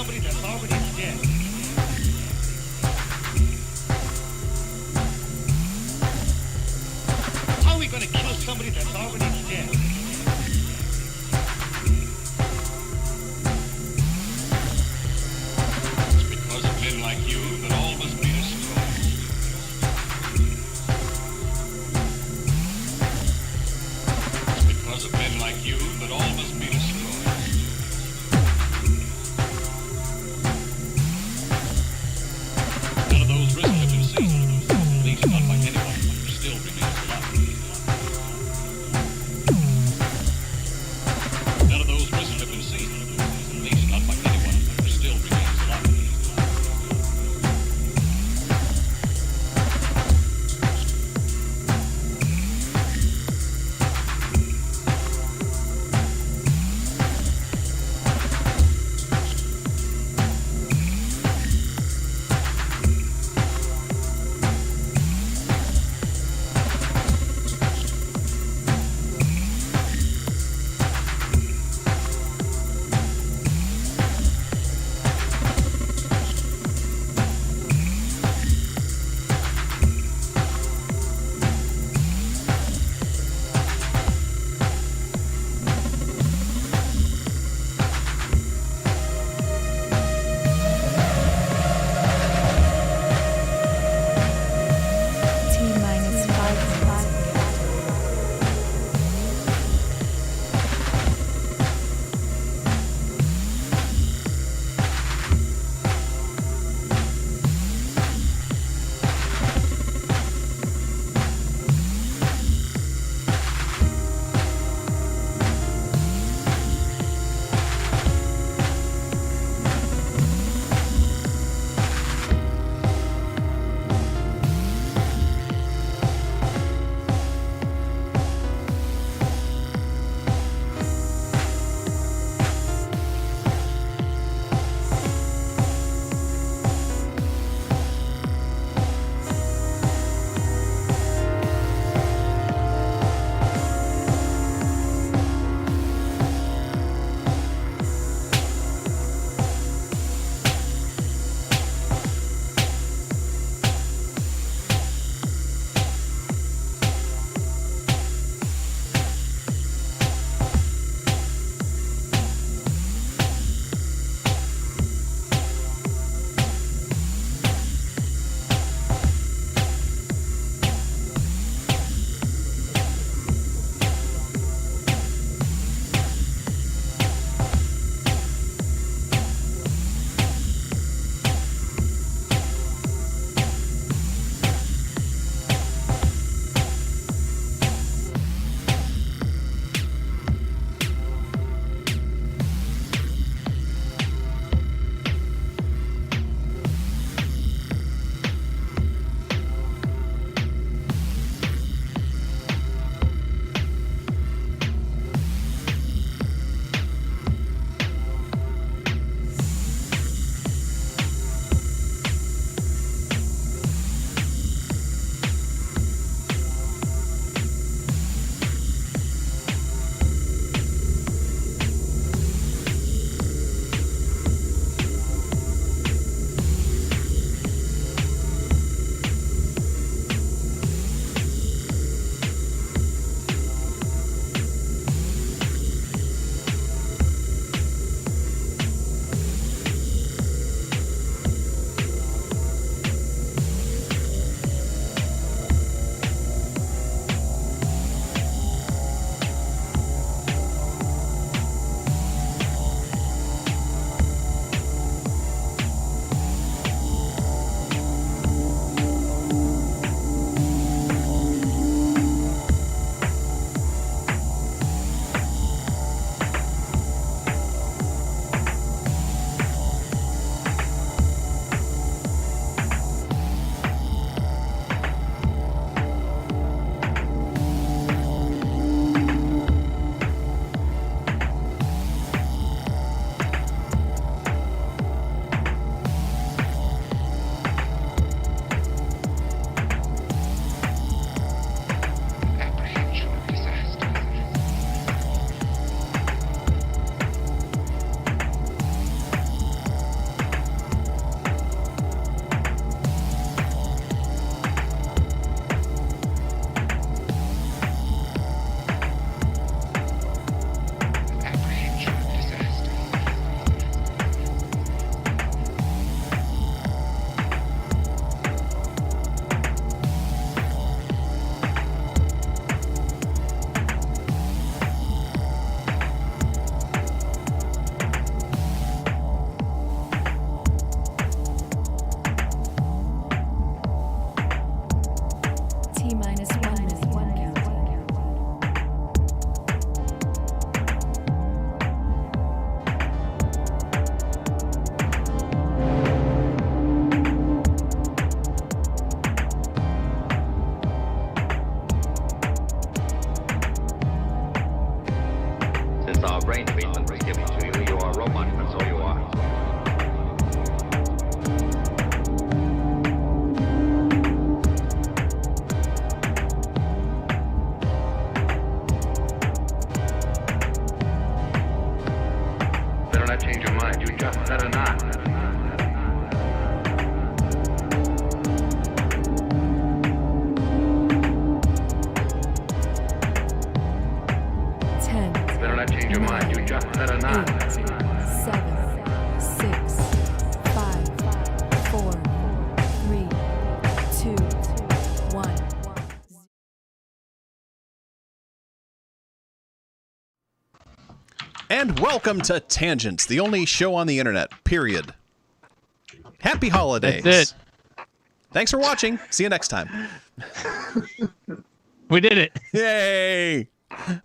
somebody that's already dead? How are we gonna kill somebody that's already dead? It's because of men like you that all must be destroyed. It's because of men like you that all must be destroyed. our brain treatment was given to you. You are a robot, that's all you are. Better not change your mind. You just better not. 10, Better not change your mind. You just better 8, not. 7, 6, 5, 4, 3, 2, 1. And welcome to Tangents, the only show on the internet, period. Happy holidays. That's it. Thanks for watching. See you next time. We did it. Yay!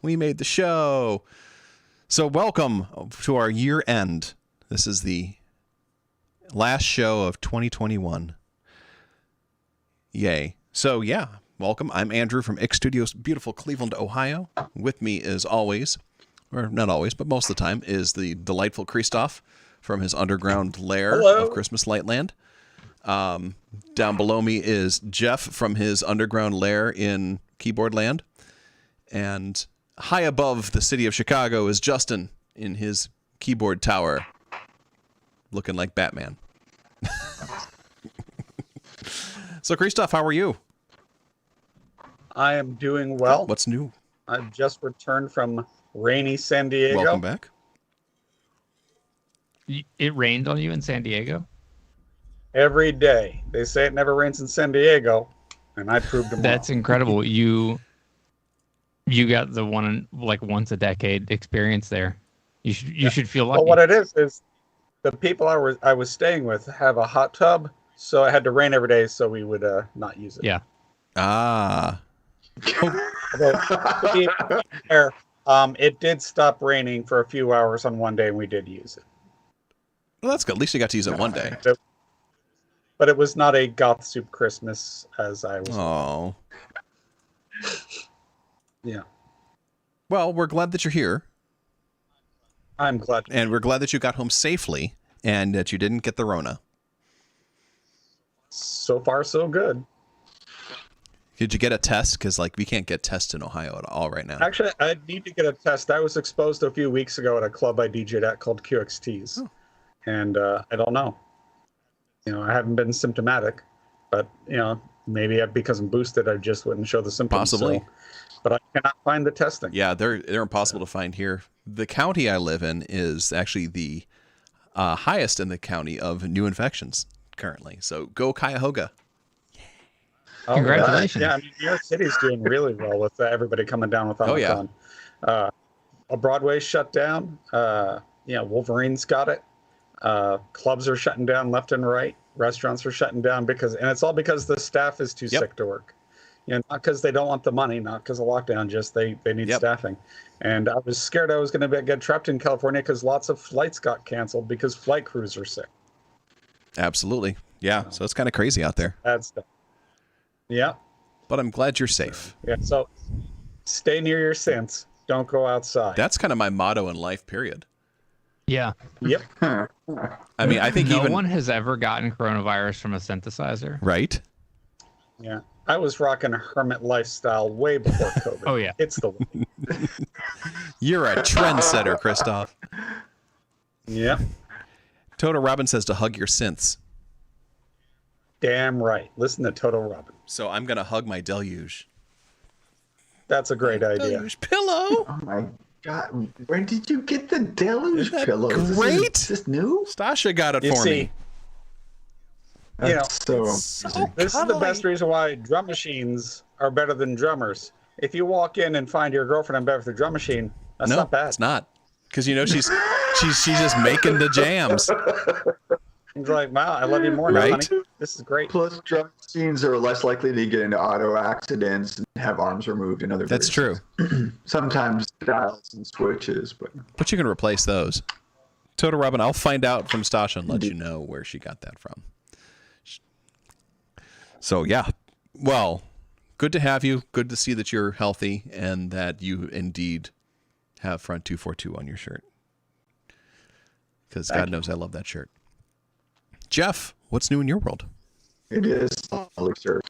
We made the show. So welcome to our year end. This is the last show of 2021. Yay. So yeah, welcome. I'm Andrew from X Studios, beautiful Cleveland, Ohio. With me as always, or not always, but most of the time, is the delightful Kristoff from his underground lair of Christmas Lightland. Down below me is Jeff from his underground lair in Keyboard Land. And high above the city of Chicago is Justin in his keyboard tower, looking like Batman. So, Kristoff, how are you? I am doing well. What's new? I've just returned from rainy San Diego. Welcome back. It rained on you in San Diego? Every day. They say it never rains in San Diego, and I proved them That's wrong. incredible. You got the once a decade experience there. You should feel lucky. Well, what it is the people I was staying with have a hot tub, so it had to rain every day, so we would not use it. Yeah. Ah. Although, to be fair, it did stop raining for a few hours on one day, and we did use it. Well, that's good. At least you got to use it one day. But it was not a goth soup Christmas as I was. Oh. Yeah. Well, we're glad that you're here. I'm glad. And we're glad that you got home safely and that you didn't get the Rona. So far, so good. Did you get a test? Because, we can't get tests in Ohio at all right now. Actually, I need to get a test. I was exposed a few weeks ago at a club I DJ'd at called QXTs. Oh. And I don't know. I haven't been symptomatic, but, maybe because I'm boosted, I just wouldn't show the symptoms. Possibly. But I cannot find the testing. Yeah, they're impossible to find here. The county I live in is actually the highest in the county of new infections currently. So go Cuyahoga. Oh, Congratulations. Yeah, New York City's doing really well with everybody coming down with Omicron. Oh, yeah. Broadway's shut down. Wolverine's got it. Clubs are shutting down left and right. Restaurants are shutting down and it's all because the staff is too sick to work. Not because they don't want the money, not because of lockdown, just they need staffing. And I was scared I was going to get trapped in California because lots of flights got canceled because flight crews are sick. Absolutely. Yeah, so it's kind of crazy out there. Bad stuff. Yeah. But I'm glad you're safe. Yeah, so stay near your synths. Don't go outside. That's kind of my motto in life, period. Yeah. Yep. I mean, I think No even... one has ever gotten coronavirus from a synthesizer. Right? Yeah. I was rocking a hermit lifestyle way before COVID. Oh, yeah. It's the way. You're a trendsetter, Kristoff. Yeah. Toto Robin says to hug your synths. Damn right. Listen to Toto Robin. So I'm going to hug my deluge. That's a great idea. Deluge pillow. Oh my God! Where did you get the deluge Isn't that pillows? great? Is this new? Stasha got it You for see, me. That's so. this is the best reason why drum machines are better than drummers. If you walk in and find your girlfriend in bed with a drum machine, that's No, not bad. it's not. Because she's just making the jams. It's like, wow, I love you more Right? now, honey. This is great. Plus, drum machines are less likely to get into auto accidents and have arms removed and other. That's true. Sometimes dials and switches, but But you can replace those. Toto Robin, I'll find out from Stasha and let you know where she got that from. So, yeah. Well, good to have you. Good to see that you're healthy and that you indeed have Front 242 on your shirt. Because God knows I love that shirt. Jeff, what's new in your world? It is sir.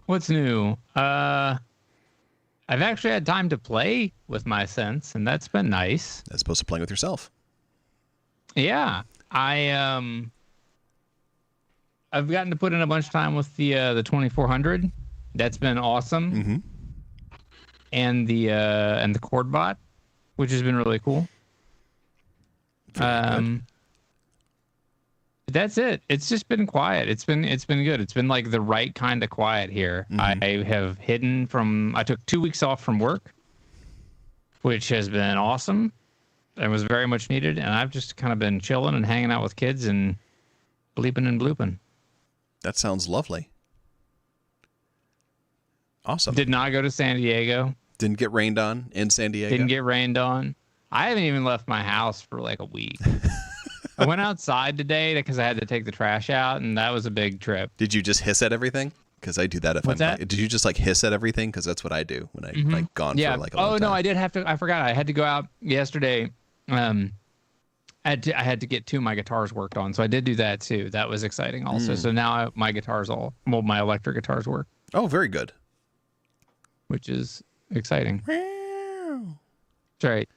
What's new? I've actually had time to play with my synths, and that's been nice. As opposed to playing with yourself. Yeah, I've gotten to put in a bunch of time with the 2400. That's been awesome. Mm-hmm. And the chord bot, which has been really cool. That's it. It's just been quiet. It's been good. It's been like the right kind of quiet here. Mm-hmm. I have I took 2 weeks off from work, which has been awesome and was very much needed. And I've just kind of been chilling and hanging out with kids and bleeping and blooping. That sounds lovely. Awesome. Did not go to San Diego. Didn't get rained on in San Diego? Didn't get rained on. I haven't even left my house for like a week. I went outside today because I had to take the trash out, and that was a big trip. Did you just hiss at everything? Because I do that if What's I'm. that? Did you just like hiss at everything? Because that's what I do when I like gone for like a long time. No, I did have to. I forgot. I had to go out yesterday. I had to get 2 of my guitars worked on, so I did do that too. That was exciting also. So now my electric guitars work. Oh, very good. Which is exciting. That's right.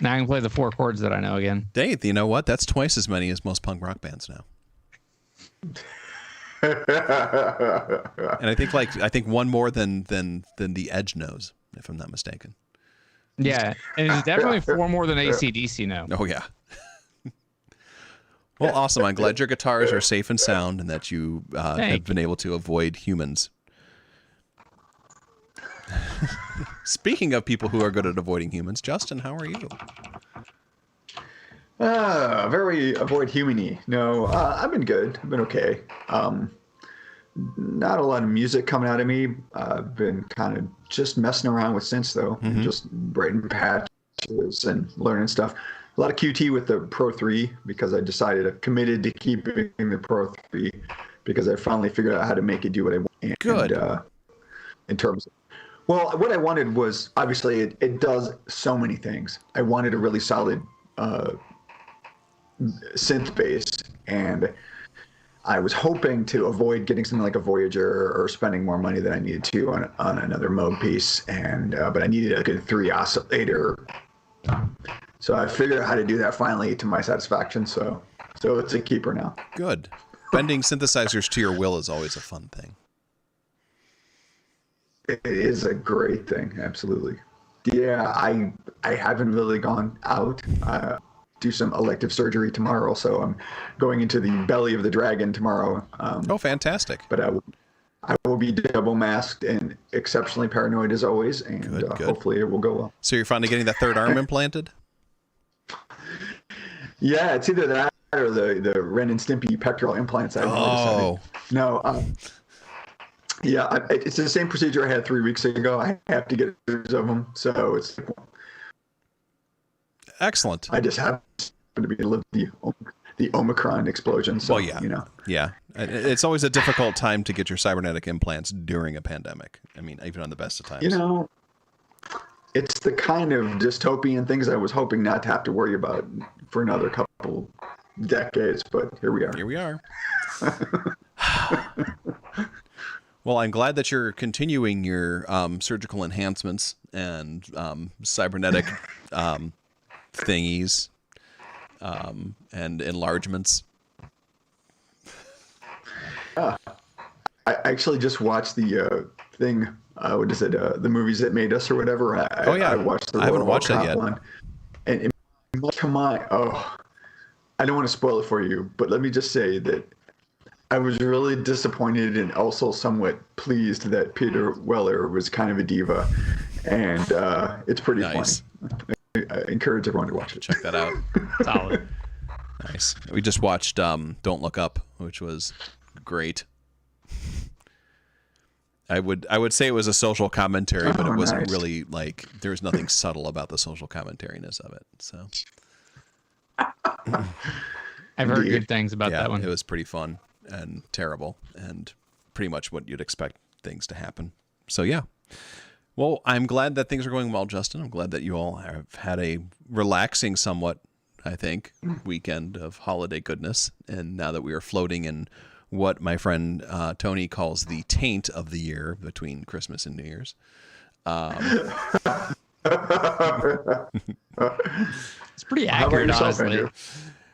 Now I can play the 4 chords that I know again. Dang, you know what? That's twice as many as most punk rock bands now. And I think one more than the Edge knows, if I'm not mistaken. Yeah, and it's definitely 4 more than AC/DC now. Oh yeah. Well, awesome. I'm glad your guitars are safe and sound, and that you have been able to avoid humans. Speaking of people who are good at avoiding humans, Justin, how are you? Very avoid human-y. No, I've been good. I've been okay. Not a lot of music coming out of me. I've been kind of just messing around with synths, though. Just writing patches and learning stuff. A lot of QT with the Pro 3 because I decided I've committed to keeping the Pro 3 because I finally figured out how to make it do what I want. Good. And, in terms of, well, what I wanted was, obviously, it does so many things. I wanted a really solid synth base, and I was hoping to avoid getting something like a Voyager or spending more money than I needed to on another Moog piece, and but I needed a good 3 oscillator. So I figured out how to do that finally to my satisfaction. So it's a keeper now. Good. Bending synthesizers to your will is always a fun thing. It is a great thing, absolutely. Yeah, I haven't really gone out. Do some elective surgery tomorrow, so I'm going into the belly of the dragon tomorrow. Oh, fantastic! But I will be double masked and exceptionally paranoid as always, and good. Hopefully it will go well. So you're finally getting that 3rd arm implanted? Yeah, it's either that or the Ren and Stimpy pectoral implants. Oh. No. Yeah, it's the same procedure I had 3 weeks ago. I have to get rid of them, so it's excellent. I just happen to be live the Omicron explosion. So, well, yeah, yeah. It's always a difficult time to get your cybernetic implants during a pandemic. I mean, even on the best of times. It's the kind of dystopian things I was hoping not to have to worry about for another couple decades, but here we are. Here we are. Well, I'm glad that you're continuing your surgical enhancements and cybernetic thingies and enlargements. I actually just watched the thing. What is it? The movies that made us, or whatever. I watched the I haven't watched that yet. One, and it come on. Oh, I don't want to spoil it for you, but let me just say that I was really disappointed and also somewhat pleased that Peter Weller was kind of a diva, and it's pretty nice. funny. I encourage everyone to watch it. Check that out. Solid. Nice. We just watched Don't Look Up, which was great. I would say it was a social commentary, but it wasn't really like there was nothing subtle about the social commentariness of it. So I've heard good things about that one. It was pretty fun and terrible and pretty much what you'd expect things to happen. So yeah. Well, I'm glad that things are going well, Justin. I'm glad that you all have had a relaxing, somewhat, I think, weekend of holiday goodness. And now that we are floating in what my friend Tony calls the taint of the year between Christmas and New Year's. It's pretty accurate, honestly. Andrew?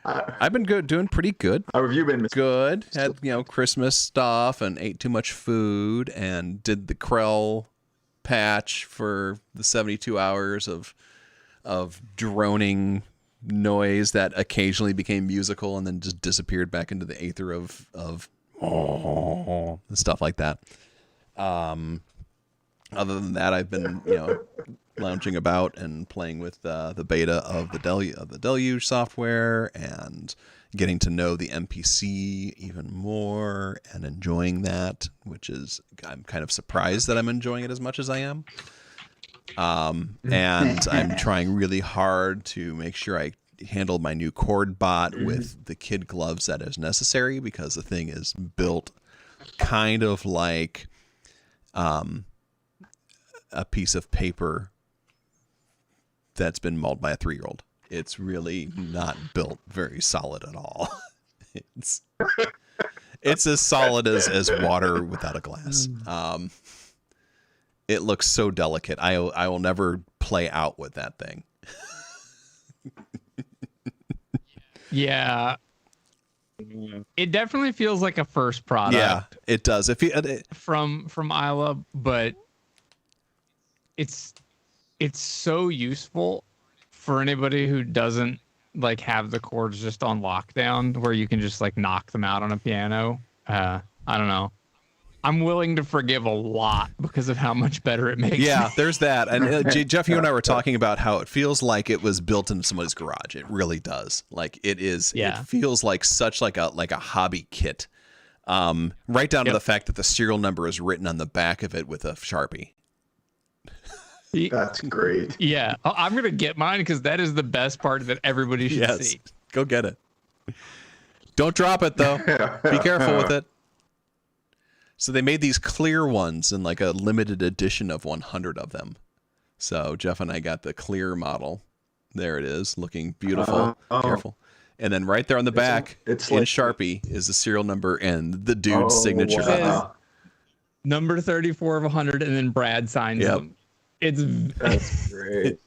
I've been good, doing pretty good. How have you been? Good. Had, Christmas stuff and ate too much food and did the Krell patch for the 72 hours of droning noise that occasionally became musical and then just disappeared back into the aether of stuff like that. Other than that, I've been lounging about and playing with the beta of the Deluge software and getting to know the NPC even more and enjoying that, which is, I'm kind of surprised that I'm enjoying it as much as I am. And I'm trying really hard to make sure I handle my new chord bot with the kid gloves that is necessary, because the thing is built kind of like a piece of paper that's been mauled by a 3-year-old. It's really not built very solid at all. It's as solid as water without a glass. It looks so delicate. I will never play out with that thing. Yeah. It definitely feels like a first product. Yeah, it does. If you from Isla, but it's so useful for anybody who doesn't like have the chords just on lockdown, where you can just like knock them out on a piano. I don't know. I'm willing to forgive a lot because of how much better it makes. Yeah, there's that. And Jeff, you and I were talking about how it feels like it was built in somebody's garage. It really does. Like it is. Yeah. It feels like such like a hobby kit. Right down to the fact that the serial number is written on the back of it with a Sharpie. That's great. Yeah, I'm gonna get mine because that is the best part that everybody should see. Go get it. Don't drop it though. Be careful with it. So they made these clear ones in like a limited edition of 100 of them. So Jeff and I got the clear model. There it is, looking beautiful. Careful. And then right there on the back, it's in like Sharpie, is the serial number and the dude's signature. Wow. Number 34 of 100, and then Brad signs them. That's great.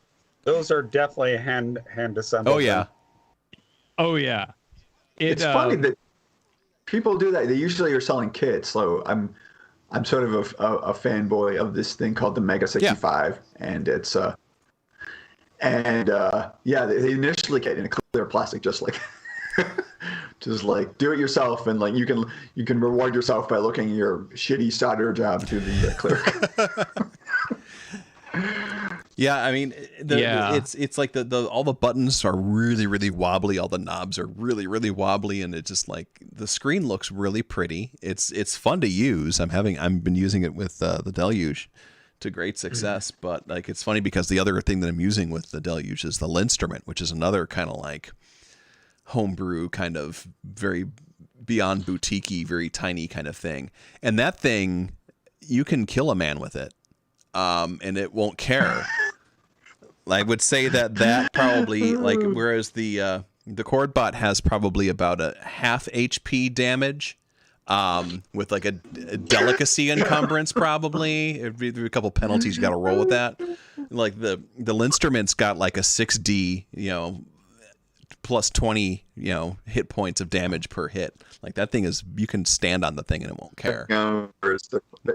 Those are definitely hand assembled. Oh yeah. Oh yeah. It's funny that people do that. They usually are selling kits. So I'm sort of a fanboy of this thing called the Mega 65, and it's they initially get in a clear plastic, just like do it yourself, and like you can reward yourself by looking your shitty solder job to the clear. Yeah, I mean, it's like the all the buttons are really, really wobbly. All the knobs are really, really wobbly, and it's just like the screen looks really pretty. It's fun to use. I've been using it with the Deluge to great success. But like it's funny because the other thing that I'm using with the Deluge is the Linstrument, which is another kind of like homebrew, kind of very beyond boutique-y, very tiny kind of thing. And that thing, you can kill a man with it. And it won't care. I would say that probably like, whereas the chord bot has probably about a half HP damage, with like a delicacy encumbrance probably. It'd be a couple penalties. You got to roll with that. Like the Linstrument's got like a 6D, plus 20, hit points of damage per hit. Like that thing is, you can stand on the thing and it won't care. The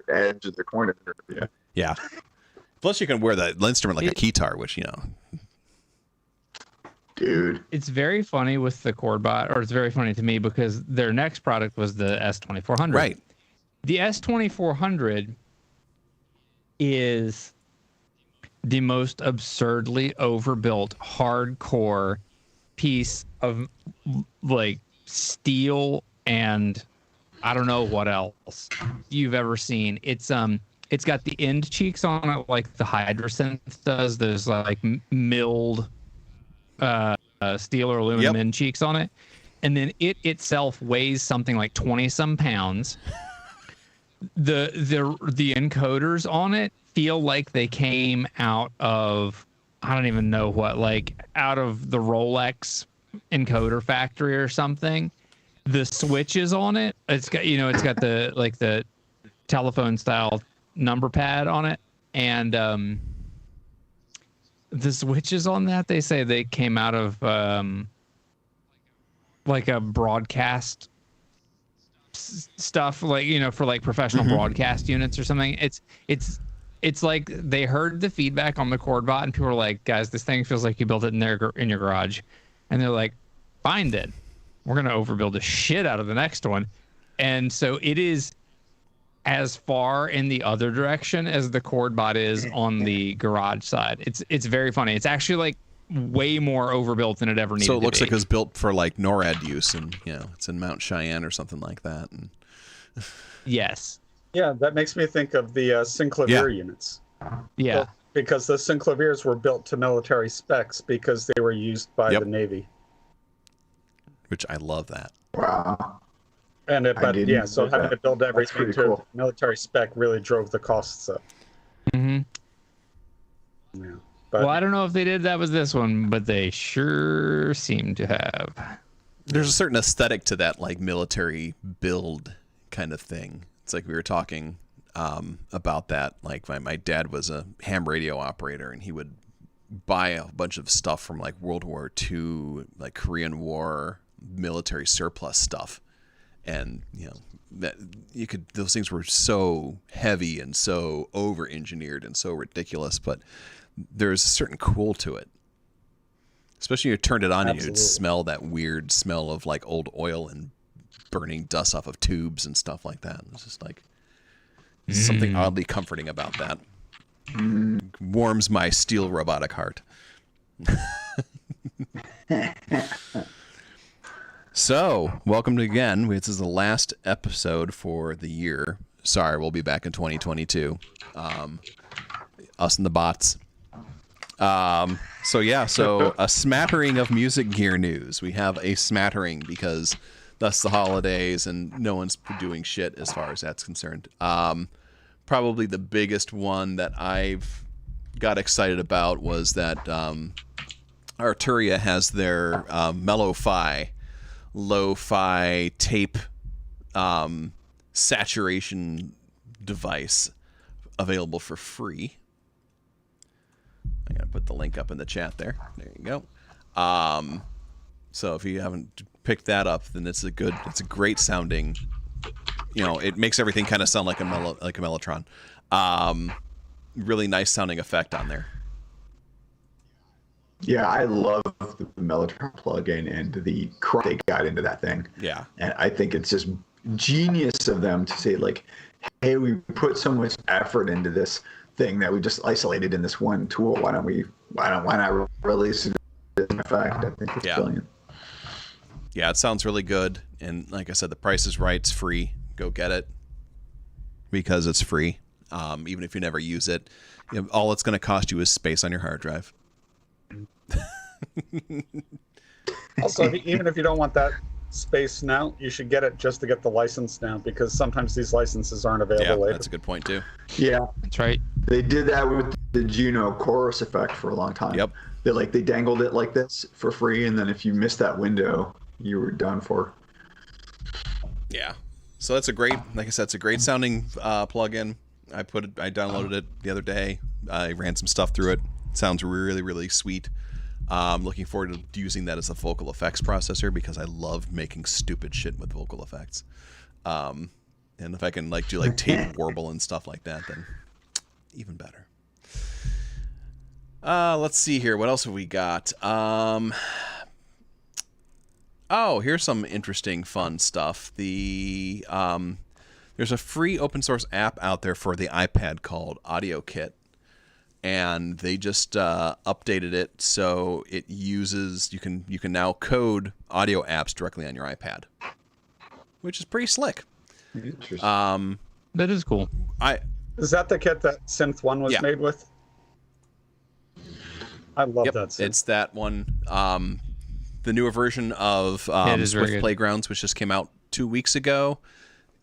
edge of the corner. Yeah. Yeah. Plus, you can wear the instrument like a keytar, which, Dude. It's very funny with the chord bot, or it's very funny to me because their next product was the S2400. Right. The S2400 is the most absurdly overbuilt, hardcore piece of like steel and I don't know what else you've ever seen. It's got the end cheeks on it like the Hydrosynth does. There's like milled steel or aluminum end cheeks on it. And then it itself weighs something like 20 some pounds. The encoders on it feel like they came out of, I don't even know what, like out of the Rolex encoder factory or something. The switches on it, it's got, it's got the like the telephone style number pad on it, and the switches on that, they say they came out of like a broadcast stuff, like for like professional broadcast units or something. It's like they heard the feedback on the ChordBot and people were like, guys, this thing feels like you built it in your garage, and they're like, fine then, we're gonna overbuild the shit out of the next one. And so it is as far in the other direction as the ChordBot is on the garage side. It's very funny. It's actually like way more overbuilt than it ever needed to be. So it looks like it was built for like NORAD use, and it's in Mount Cheyenne or something like that. And yes. Yeah, that makes me think of the Synclavier units. Yeah. Well, because the Synclaviers were built to military specs because they were used by the Navy. Which I love that. Wow. And having to build everything to military spec really drove the costs up. Mm-hmm. Yeah. But, well, I don't know if they did that with this one, but they sure seem to have. There's a certain aesthetic to that, like military build kind of thing. It's like we were talking about that. Like my dad was a ham radio operator, and he would buy a bunch of stuff from like World War II, like Korean War military surplus stuff. And that those things were so heavy and so over-engineered and so ridiculous, but there's a certain cool to it. Especially when you turned it on and you'd smell that weird smell of like old oil and burning dust off of tubes and stuff like that. It's just like something oddly comforting about that. Warms my steel robotic heart. So, welcome again. This is the last episode for the year. Sorry, we'll be back in 2022. Us and the bots. So a smattering of music gear news. We have a smattering because that's the holidays and no one's doing shit as far as that's concerned. Probably the biggest one that I've got excited about was that Arturia has their Mellow-Fi lo-fi tape saturation device available for free. I'm gonna put the link up in the chat there. There you go. So if you haven't picked that up, then it's a great sounding. It makes everything kind of sound like a Mellotron. Really nice sounding effect on there. Yeah, I love the Mellotron plugin and the crap they got into that thing. Yeah. And I think it's just genius of them to say, like, hey, we put so much effort into this thing that we just isolated in this one tool. Why not release it in effect? I think it's brilliant. Yeah, it sounds really good. And like I said, the price is right. It's free. Go get it because it's free. Even if you never use it, all it's going to cost you is space on your hard drive. Also, even if you don't want that space now, you should get it just to get the license now, because sometimes these licenses aren't available later. That's a good point too. Yeah, that's right. They did that with the Juno chorus effect for a long time. Yep. They dangled it like this for free, and then if you missed that window, you were done for. Yeah. So that's like I said, it's a great sounding plugin. I downloaded it the other day. I ran some stuff through it. It sounds really, really sweet. Looking forward to using that as a vocal effects processor because I love making stupid shit with vocal effects. And if I can do tape warble and stuff like that, then even better. Let's see here. What else have we got? Here's some interesting, fun stuff. There's a free open source app out there for the iPad called AudioKit. And they just updated it so it uses you can now code audio apps directly on your iPad, which is pretty slick. Interesting. That is cool. Is that the kit that Synth 1 was made with? I love that synth. It's that one. The newer version of Swift Playgrounds, which just came out 2 weeks ago,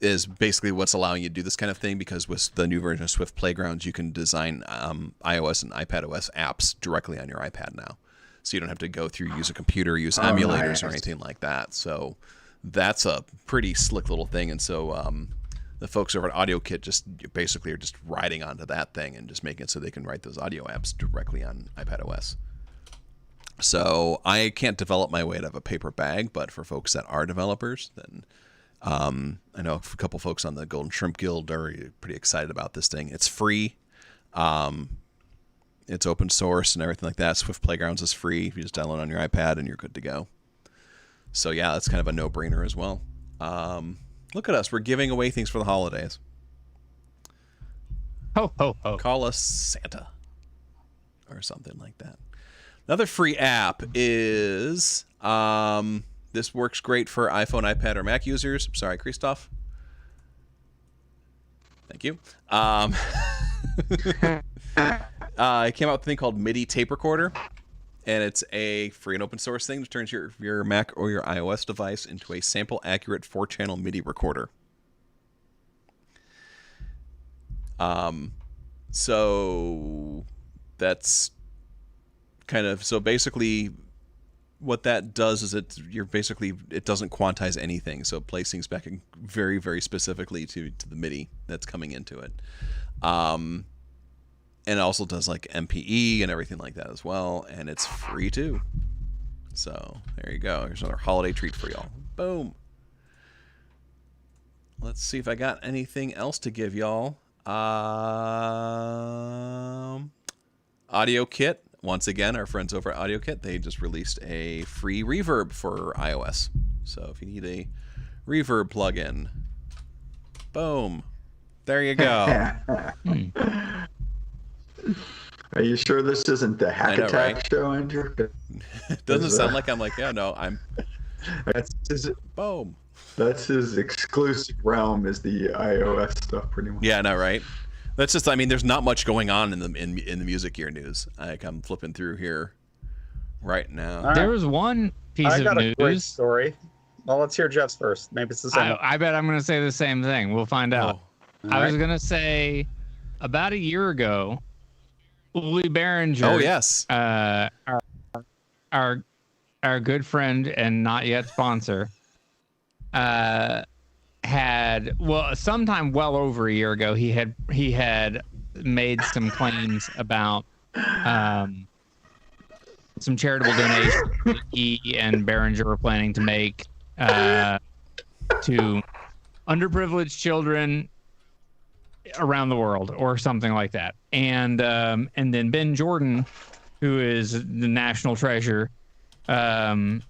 is basically what's allowing you to do this kind of thing, because with the new version of Swift Playgrounds, you can design iOS and iPadOS apps directly on your iPad now. So you don't have to go through, use a computer, use emulators or anything like that. So that's a pretty slick little thing. And so the folks over at AudioKit just basically are just riding onto that thing and just making it so they can write those audio apps directly on iPadOS. So I can't develop my way out of a paper bag, but for folks that are developers, then I know a couple folks on the Golden Shrimp Guild are pretty excited about this thing. It's free. It's open source and everything like that. Swift Playgrounds is free. You just download it on your iPad and you're good to go. So yeah, that's kind of a no-brainer as well. Look at us. We're giving away things for the holidays. Ho, ho, ho. Call us Santa or something like that. Another free app is... this works great for iPhone, iPad, or Mac users. Sorry, Kristoff. Thank you. I came out with a thing called Midi Tape Recorder, and it's a free and open source thing that turns your Mac or your iOS device into a sample accurate 4-channel Midi recorder. So that's kind of, so basically what that does is it doesn't quantize anything, so it plays things back very, very specifically to the MIDI that's coming into it. And it also does like MPE and everything like that as well, and it's free too. So there you go. Here's another holiday treat for y'all. Boom. Let's see if I got anything else to give y'all. AudioKit. Once again, our friends over at AudioKit, they just released a free Reverb for iOS. So if you need a Reverb plugin, boom, there you go. Are you sure this isn't the Hack know, Attack right? show, Andrew? It doesn't sound like I'm like, yeah, no, I'm That's his, boom. that's his exclusive realm, is the iOS stuff, pretty much. Yeah, I know, right? That's just, I mean, there's not much going on in the music gear news. Like, I'm flipping through here right now. All right. There was one piece I of got a great news. story. Well, let's hear Jeff's first. Maybe it's the same. I bet I'm going to say the same thing. We'll find out. I was going to say about a year ago, Uli Behringer. Oh, yes. Our good friend and not yet sponsor, had, well, sometime well over a year ago, he had made some claims about some charitable donations that he and Behringer were planning to make to underprivileged children around the world or something like that. And then Ben Jordan, who is the national treasure, both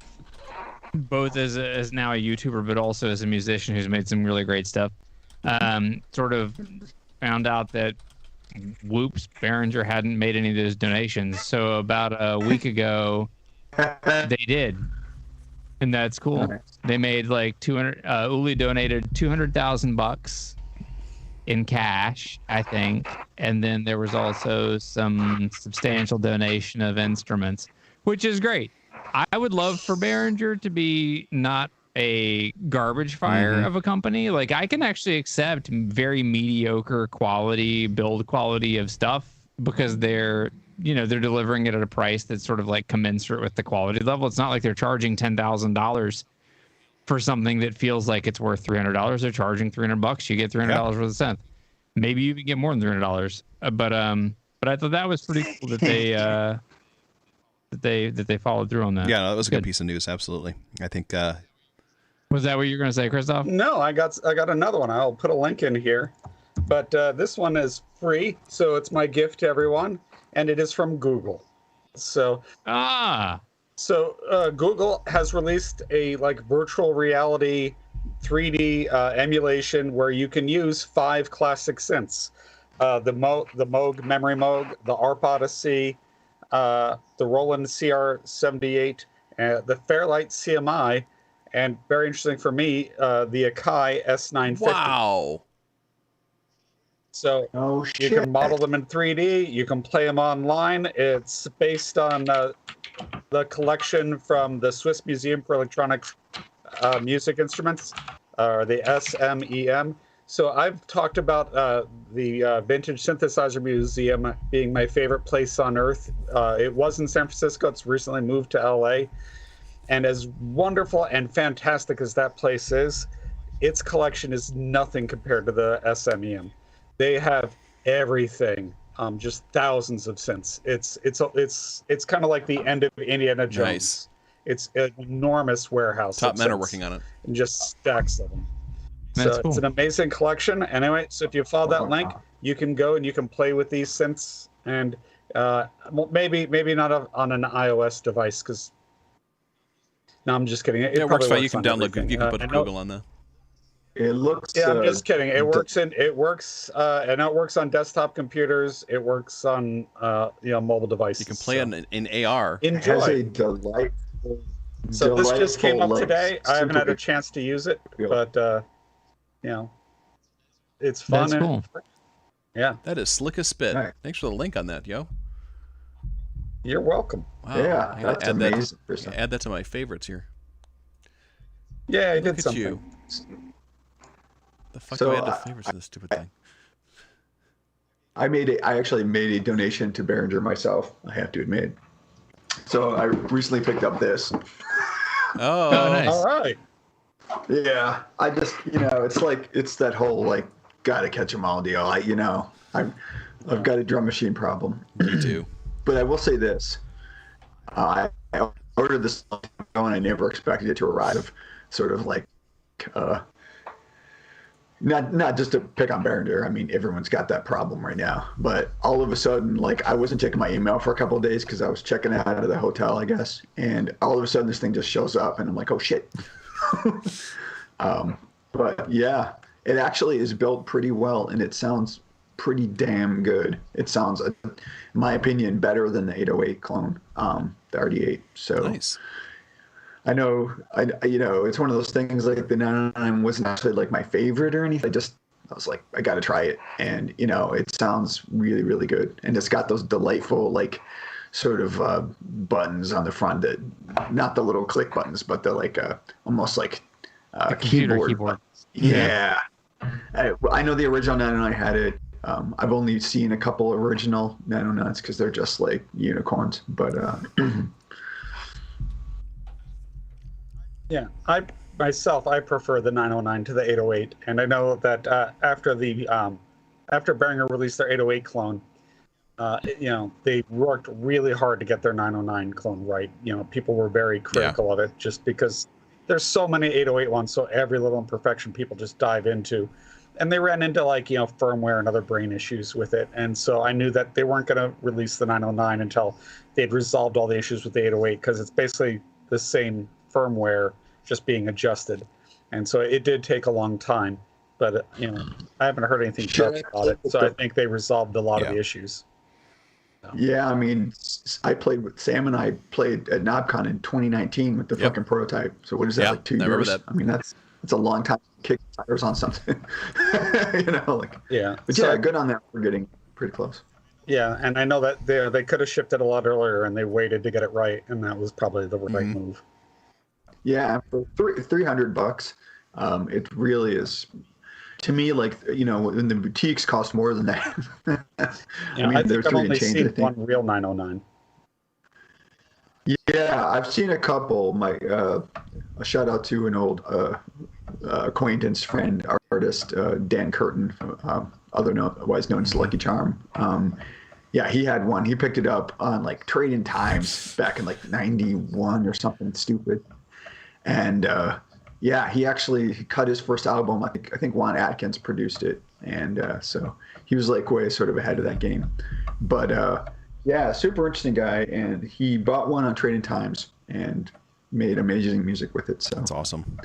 as now a YouTuber, but also as a musician who's made some really great stuff, sort of found out that, whoops, Behringer hadn't made any of those donations. So about a week ago, they did. And that's cool. Nice. They made like Uli donated $200,000 in cash, I think. And then there was also some substantial donation of instruments, which is great. I would love for Behringer to be not a garbage fire of a company. Like, I can actually accept very mediocre build quality of stuff because they're delivering it at a price that's sort of like commensurate with the quality level. It's not like they're charging $10,000 for something that feels like it's worth $300. They're charging $300. You get $300 worth of synth. Maybe you even get more than $300. But I thought that was pretty cool that they that they followed through on that. Yeah, no, that was a good piece of news. Absolutely. I think. Was that what you were going to say, Kristoff? No, I got another one. I'll put a link in here. But this one is free, so it's my gift to everyone, and it is from Google. So Google has released a virtual reality 3D emulation where you can use 5 classic synths: the Moog Memory Moog, the ARP Odyssey, the Roland CR78, the Fairlight CMI, and very interesting for me, the Akai S950. Wow. So you can model them in 3D. You can play them online. It's based on the collection from the Swiss Museum for Electronic Music Instruments. or the SMEM. So I've talked about the Vintage Synthesizer Museum being my favorite place on earth. It was in San Francisco. It's recently moved to LA. And as wonderful and fantastic as that place is, its collection is nothing compared to the SMEM. They have everything, just thousands of synths. It's kind of like the end of Indiana Jones. Nice. It's an enormous warehouse. Top men are synths working on it. and just stacks of them. That's So cool. it's an amazing collection. Anyway, so if you follow that link, you can go and you can play with these synths, and maybe not on an iOS device, because no, I'm just kidding. It works fine. You can on download. everything. You can put I know- Google on there. It looks. Yeah, I'm just kidding. It works and it works on desktop computers. It works on mobile devices. You can play in AR. It has a Enjoy. delightful. So this just came up delightful, today. I haven't had a super- chance to use it, Yeah. but it's fun. That's cool. Yeah, That is slick as spit. Nice. Thanks for the link on that, yo. you're welcome. Wow. Yeah, I gotta that's add amazing. That, add that to my favrites here. Yeah, I did Look at something. you. The fuck So, do I add to favorites to this stupid thing? I actually made a donation to Behringer myself. I have to admit. So I recently picked up this. Oh, nice. All right. Yeah, I just it's that whole like gotta catch 'em all deal. I've got a drum machine problem. me too. But I will say this: I ordered this and I never expected it to arrive. Sort of like, not just to pick on Behringer. I mean, everyone's got that problem right now. But all of a sudden, like, I wasn't checking my email for a couple of days because I was checking out of the hotel, I guess. And all of a sudden, this thing just shows up, and I'm like, oh shit. But yeah, it actually is built pretty well, and it sounds pretty damn good. It sounds, in my opinion, better than the 808 clone, the RD8. So Nice. I know, it's one of those things, like the 909 wasn't actually like my favorite or anything. I was like, I got to try it. And, it sounds really, really good. And it's got those delightful, like, sort of buttons on the front that, not the little click buttons, but the like, almost like Computer keyboard. keyboard. Yeah. I know the original 909 had it. I've only seen a couple original 909s because they're just like unicorns. But Yeah, I prefer the 909 to the 808, and I know that after Behringer released their 808 clone, they worked really hard to get their 909 clone right. People were very critical of it just because there's so many 808 ones, so every little imperfection people just dive into, and they ran into like firmware and other brain issues with it, and so I knew that they weren't going to release the 909 until they'd resolved all the issues with the 808 because it's basically the same firmware just being adjusted, and so it did take a long time, but I haven't heard anything about it, so I think they resolved a lot of the issues. yeah, I mean, I played with Sam and I played at NobCon in 2019 with the fucking prototype. So what is that, Yeah, like 2 I remember years? that. I mean, that's a long time to kick tires on something. Yeah, But so, yeah, good on that. We're getting pretty close. yeah, and I know that they could have shipped it a lot earlier, and they waited to get it right, and that was probably the right move. Yeah, for $300, it really is. To me, like, when the boutiques cost more than that. I they're think I've 3 only and change, seen I think. one real 909. Yeah, I've seen a couple. A shout out to an old acquaintance, friend, artist, Dan Curtin, otherwise known as Lucky Charm. Yeah, he had one. He picked it up on like Trading Times back in like '91 or something stupid. And yeah, he actually cut his first album. I think Juan Atkins produced it, and so he was like way sort of ahead of that game. But yeah, super interesting guy, and he bought one on Trading Times and made amazing music with it. So That's awesome.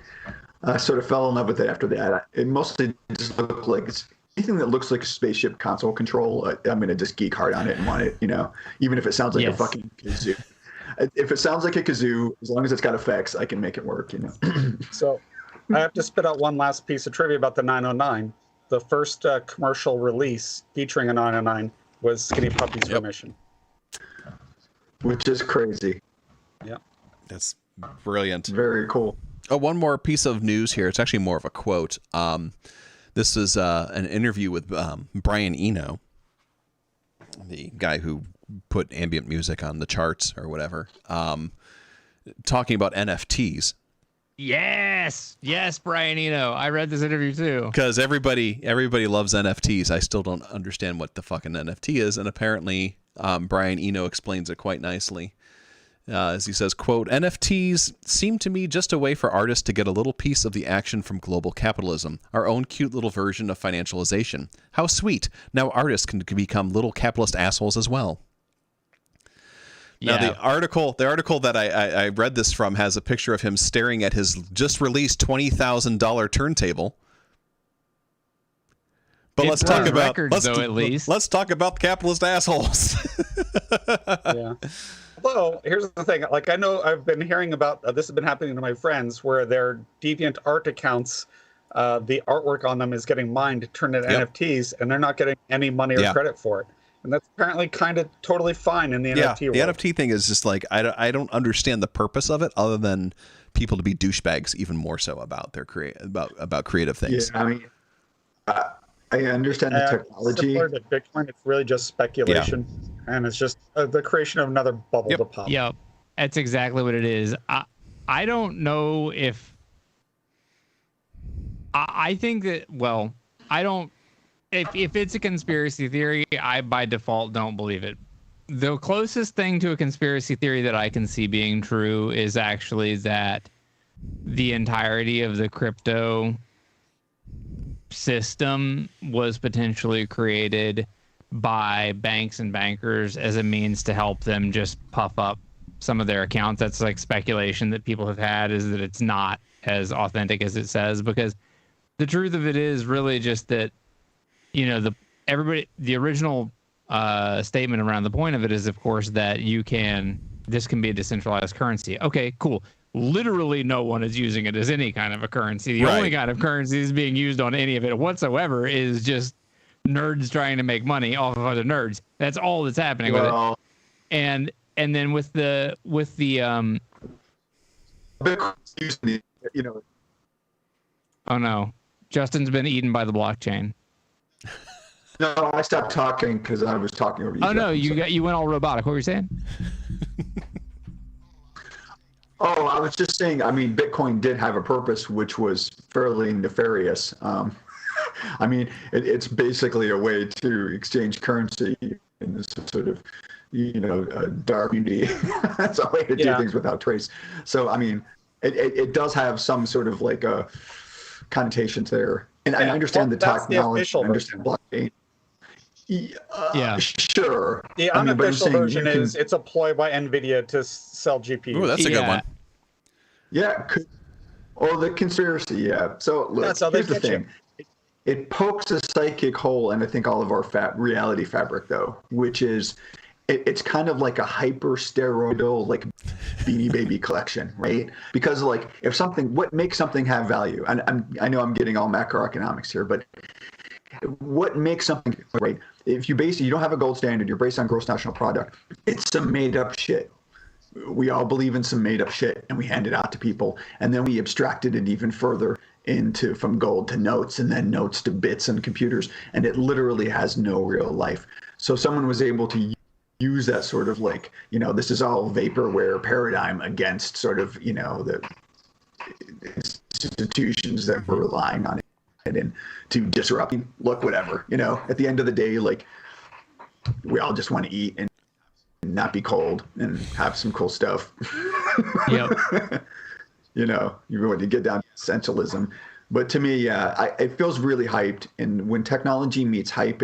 I sort of fell in love with it after that. It mostly just looked like anything that looks like a spaceship console control. I'm gonna just geek hard on it and want it. Even if it sounds like a fucking kazoo. If it sounds like a kazoo, as long as it's got effects, I can make it work. So I have to spit out one last piece of trivia about the 909. The first commercial release featuring a 909 was Skinny Puppy's Remission. Which is crazy. Yeah. That's brilliant. Very cool. Oh, one more piece of news here. It's actually more of a quote. This is an interview with Brian Eno, the guy who put ambient music on the charts or whatever, talking about NFTs. Yes, Brian Eno. I read this interview too. Because everybody loves NFTs. I still don't understand what the fucking NFT is, and apparently Brian Eno explains it quite nicely. As he says, quote, NFTs seem to me just a way for artists to get a little piece of the action from global capitalism, our own cute little version of financialization. How sweet. Now artists can become little capitalist assholes as well. Now, the article that I read this from has a picture of him staring at his just released $20,000 turntable. But let's talk about let's talk about the capitalist assholes. Yeah. Although, here's the thing. Like, I know I've been hearing about this has been happening to my friends where their Deviant Art accounts, the artwork on them is getting mined to turn into NFTs, and they're not getting any money or credit for it. And that's apparently kind of totally fine in the NFT world. The NFT thing is just like, I don't understand the purpose of it other than people to be douchebags even more so about their about creative things. Yeah, I mean, I understand the technology. Similar to Bitcoin, it's really just speculation. And it's just the creation of another bubble to pop. Yep, that's exactly what it is. I don't know if... I think that, well, I don't... If it's a conspiracy theory, I by default don't believe it. The closest thing to a conspiracy theory that I can see being true is actually that the entirety of the crypto system was potentially created by banks and bankers as a means to help them just puff up some of their accounts. That's like speculation that people have had, is that it's not as authentic as it says, because the truth of it is really just that, you know, the original statement around the point of it is, of course, that this can be a decentralized currency. Okay, cool. Literally no one is using it as any kind of a currency. The only kind of currency is being used on any of it whatsoever is just nerds trying to make money off of other nerds. That's all that's happening with it. And then with the you know. Oh no, Justin's been eaten by the blockchain. No, I stopped talking because I was talking over you. Oh no, you went all robotic. What were you saying? Oh, I was just saying, I mean, Bitcoin did have a purpose, which was fairly nefarious. I mean, it's basically a way to exchange currency in this sort of, you know, dark community. That's a way to do things without trace. So, I mean, it does have some sort of like a connotations there. And I understand the technology, I understand blockchain. Sure. The unofficial version is it's a ploy by NVIDIA to sell GPUs. Ooh, that's a good one. Yeah. Or the conspiracy, yeah. So look, here's the thing. It pokes a psychic hole in, I think, all of our reality fabric, though, which is it's kind of like a hyper steroidal, like Beanie Baby collection, right? Because like what makes something have value? And I know I'm getting all macroeconomics here, but what makes something right? If you don't have a gold standard, you're based on gross national product. It's some made up shit. We all believe in some made up shit, and we hand it out to people, and then we abstracted it even further from gold to notes, and then notes to bits and computers, and it literally has no real life. So someone was able to use that sort of like, you know, this is all vaporware paradigm against sort of, you know, the institutions that were relying on it and to disrupt. Look, whatever, you know, at the end of the day, like, we all just want to eat and not be cold and have some cool stuff. Yep. You know, you want to get down to essentialism. But to me, it feels really hyped. And when technology meets hype,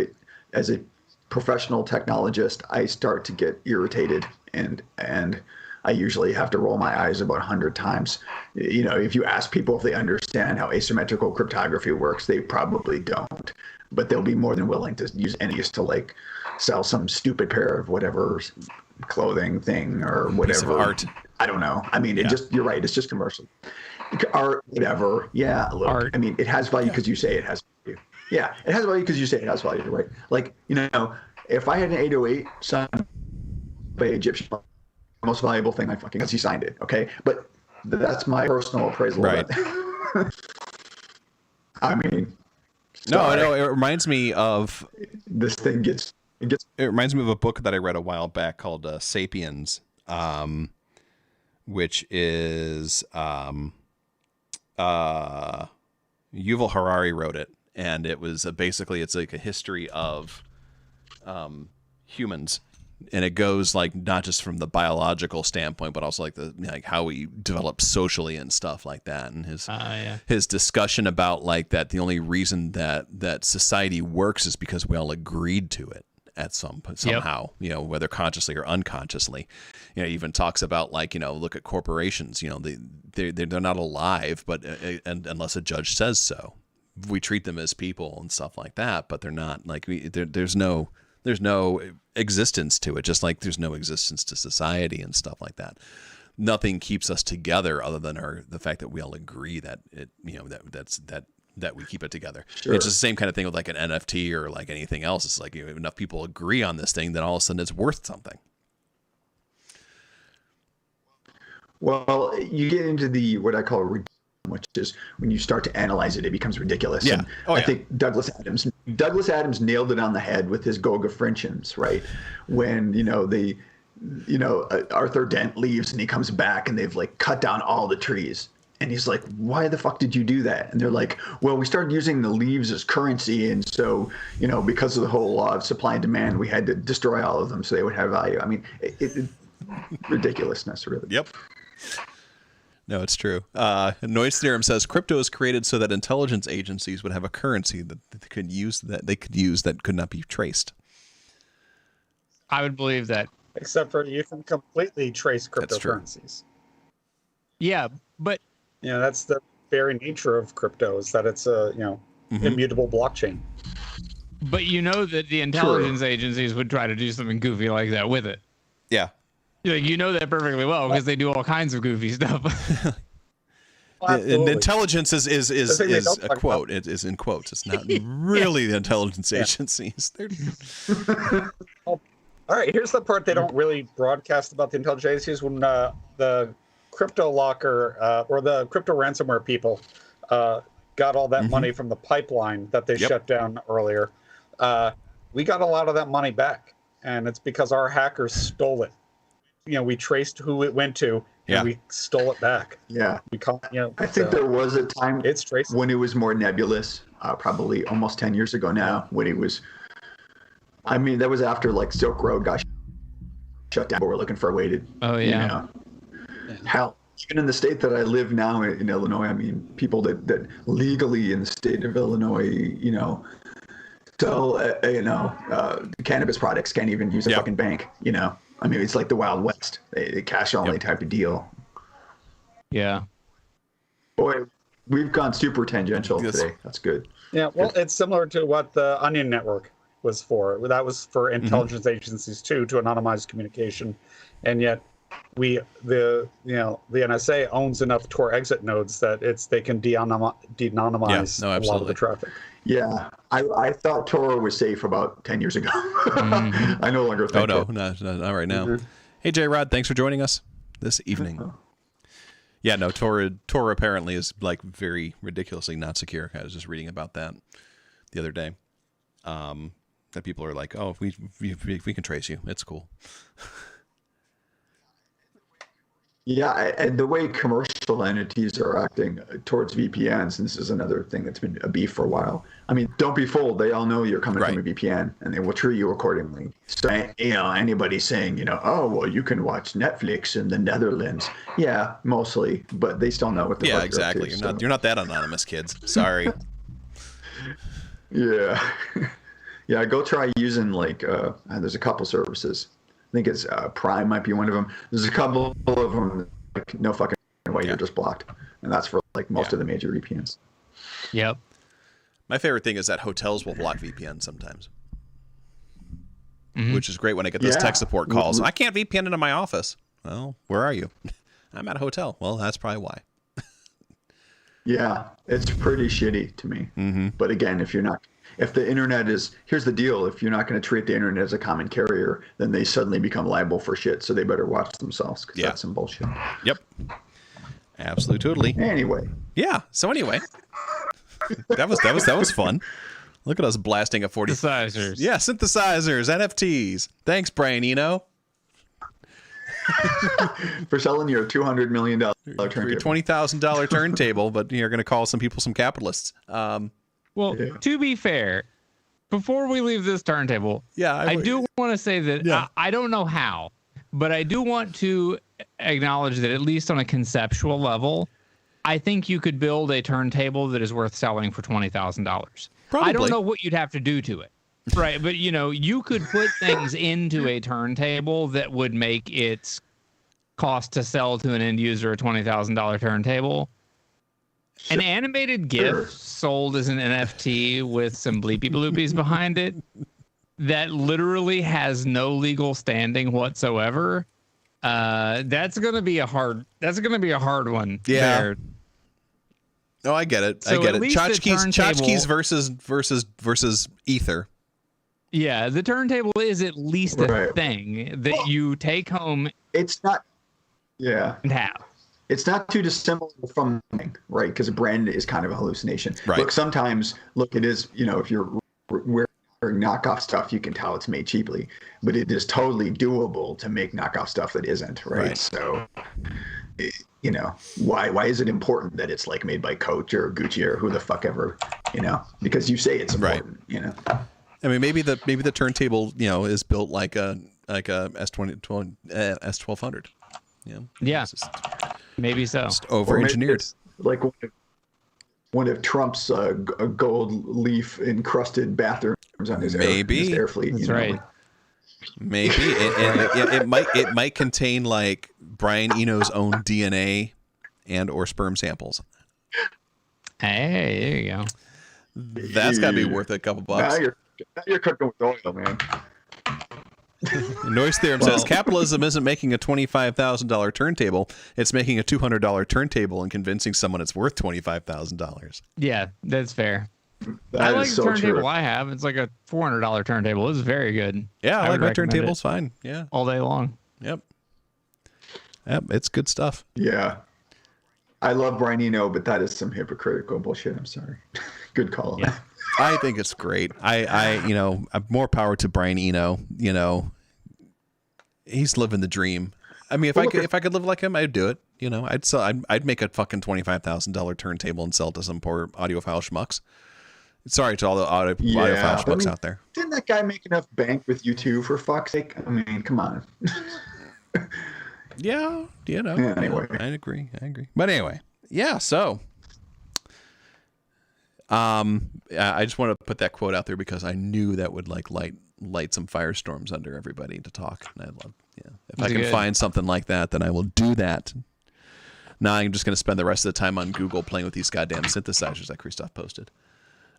as a professional technologist, I start to get irritated, and I usually have to roll my eyes about 100 times. You know, if you ask people if they understand how asymmetrical cryptography works, they probably don't. But they'll be more than willing to use any to like sell some stupid pair of whatever clothing thing or whatever. Piece of art. I don't know. I mean, you're right. It's just commercial. Art, whatever. Yeah. Look, art. I mean, it has value because you say it has value. Yeah. It has value because you say it has value, right? Like, you know, if I had an 808 signed by Egyptian, most valuable thing I fucking, because he signed it. Okay. But That's my personal appraisal. Right. Of it. I mean, no, it reminds me of this thing gets. It reminds me of a book that I read a while back called Sapiens, which is Yuval Harari wrote it, and it was basically it's like a history of humans, and it goes like not just from the biological standpoint, but also like how we develop socially and stuff like that. And his discussion about like that the only reason that society works is because we all agreed to it at somehow, you know, whether consciously or unconsciously. You know, even talks about like, you know, look at corporations, you know, they're not alive, but and unless a judge says so, we treat them as people and stuff like that, but they're not like there's no existence to it, just like there's no existence to society and stuff like that. Nothing keeps us together other than the fact that we all agree that it, you know, that we keep it together. Sure. It's just the same kind of thing with like an NFT or like anything else. It's like, you know, enough people agree on this thing, then all of a sudden it's worth something. Well, you get into what I call ridiculous, which is when you start to analyze it, it becomes ridiculous. Yeah. And I think Douglas Adams nailed it on the head with his Goga Frinchins, right? When, Arthur Dent leaves and he comes back and they've like cut down all the trees. And he's like, why the fuck did you do that? And they're like, well, we started using the leaves as currency. And so, you know, because of the whole law of supply and demand, we had to destroy all of them so they would have value. I mean, ridiculousness, really. Yep. No, it's true. Noise Theorem says crypto is created so that intelligence agencies would have a currency that they could use that could not be traced. I would believe that. Except for you can completely trace cryptocurrencies. Yeah, but you know, that's the very nature of crypto, is that it's a, you know, immutable blockchain. But you know that the intelligence agencies would try to do something goofy like that with it. Yeah. You know that perfectly well because they do all kinds of goofy stuff. Absolutely. Intelligence is a quote. It is in quotes. It's not really the intelligence agencies. All right, here's the part they don't really broadcast about the intelligence agencies. When the crypto locker or the crypto ransomware people got all that money from the pipeline that they shut down earlier, we got a lot of that money back, and it's because our hackers stole it. You know, we traced who it went to, and we stole it back. Yeah, I think there was a time it's when it was more nebulous, probably almost 10 years ago now, when it was. I mean, that was after like Silk Road got shut down. But we're looking for a way to. Oh yeah. You know, hell, even in the state that I live now in Illinois, I mean, people that legally in the state of Illinois, you know, sell cannabis products can't even use a fucking bank. You know, I mean, it's like the Wild West, a cash only type of deal. Yeah. Boy, we've gone super tangential today. That's good. Yeah, well, it's similar to what the Onion Network was for. That was for intelligence agencies too, to anonymize communication, and yet the NSA owns enough Tor exit nodes that they can de-anonymize a lot of the traffic. Yeah, I thought Tor was safe about 10 years ago. I no longer think. Oh no, not right now. Hey J Rod, thanks for joining us this evening. Yeah, no, Tor apparently is like very ridiculously not secure. I was just reading about that the other day. That people are like, oh, we can trace you. It's cool. Yeah, and the way commercial entities are acting towards VPNs, and this is another thing that's been a beef for a while. I mean, don't be fooled. They all know you're coming from a VPN, and they will treat you accordingly. So, you know, anybody saying, you know, oh, well, you can watch Netflix in the Netherlands. Yeah, mostly, but they still know what the fuck exactly. They're up to, You're not that anonymous, kids. Sorry. Yeah. Yeah, go try using like, there's a couple services. I think it's Prime might be one of them. There's a couple of them, like, no fucking way, you're just blocked. And that's for like most of the major VPNs. Yep. My favorite thing is that hotels will block VPN sometimes. Which is great when I get those tech support calls. I can't VPN into my office. Well, where are you? I'm at a hotel. Well, that's probably why. Yeah, it's pretty shitty to me. But again, if the internet is, here's the deal, if you're not going to treat the internet as a common carrier, then they suddenly become liable for shit. So they better watch themselves, because that's some bullshit. Yep. Absolutely, totally. Anyway, Yeah. So anyway, that was fun. Look at us blasting a 40. Synthesizers. Yeah, synthesizers, NFTs. Thanks, Brian Eno. for selling your $200 million For your turntable. $20,000 turntable, but you're going to call some people some capitalists. Well, Yeah. to be fair, before we leave this turntable, Yeah, I do want to say that Yeah. I don't know how, but I do want to acknowledge that at least on a conceptual level, I think you could build a turntable that is worth selling for $20,000. Probably. I don't know what you'd have to do to it. Right, but you could put things into a turntable that would make its cost to sell to an end user a $20,000 turntable. An animated GIF sold as an NFT with some bleepy bloopies behind it that literally has no legal standing whatsoever. That's gonna be a hard one. Yeah. there. Oh, I get it. So I get at it. least the Tchotchkes turntable- versus Ether. Yeah, the turntable is at least a Right. thing that you take home It's not. Yeah. and have. It's not too dissimilar from, right? Because a brand is kind of a hallucination. Right. Look, sometimes, it is, if you're wearing knockoff stuff, you can tell it's made cheaply, but it is totally doable to make knockoff stuff that isn't, right? Right. So, why is it important that it's like made by Coach or Gucci or who the fuck ever, because you say it's Right. important, I mean, maybe the turntable, is built like a S1200. Yeah. It's just Maybe so. over engineered. Like one of Trump's gold leaf encrusted bathrooms on his Maybe. air fleet. That's right. Maybe it might contain like Brian Eno's own DNA and or sperm samples. Hey, there you go. That's got to be worth a couple bucks. Now you're cooking with oil, man. Noise Theorem says capitalism isn't making a $25,000 turntable; it's making a $200 turntable and convincing someone it's worth $25,000. Yeah, that's fair. That I is like so the turntable true. I have. It's like a $400 turntable. It's very good. Yeah, I like would my recommend turntables. it Fine. Yeah. all day long. Yep. It's good stuff. Yeah. I love Brian Eno, but that is some hypocritical bullshit. I'm sorry. Good call. Yeah. I think it's great. More power to Brian Eno. He's living the dream. I mean, if I could live like him, I'd do it. I'd make a fucking $25,000 turntable and sell it to some poor audiophile schmucks. Sorry to all the audiophile schmucks out there. Didn't that guy make enough bank with U2 for fuck's sake? I mean, come on. Yeah, Anyway. I agree. But anyway, yeah. So, I just want to put that quote out there because I knew that would light some firestorms under everybody to talk. And I love, if I can find something like that, then I will do that. Now I'm just going to spend the rest of the time on Google playing with these goddamn synthesizers that Kristoff posted.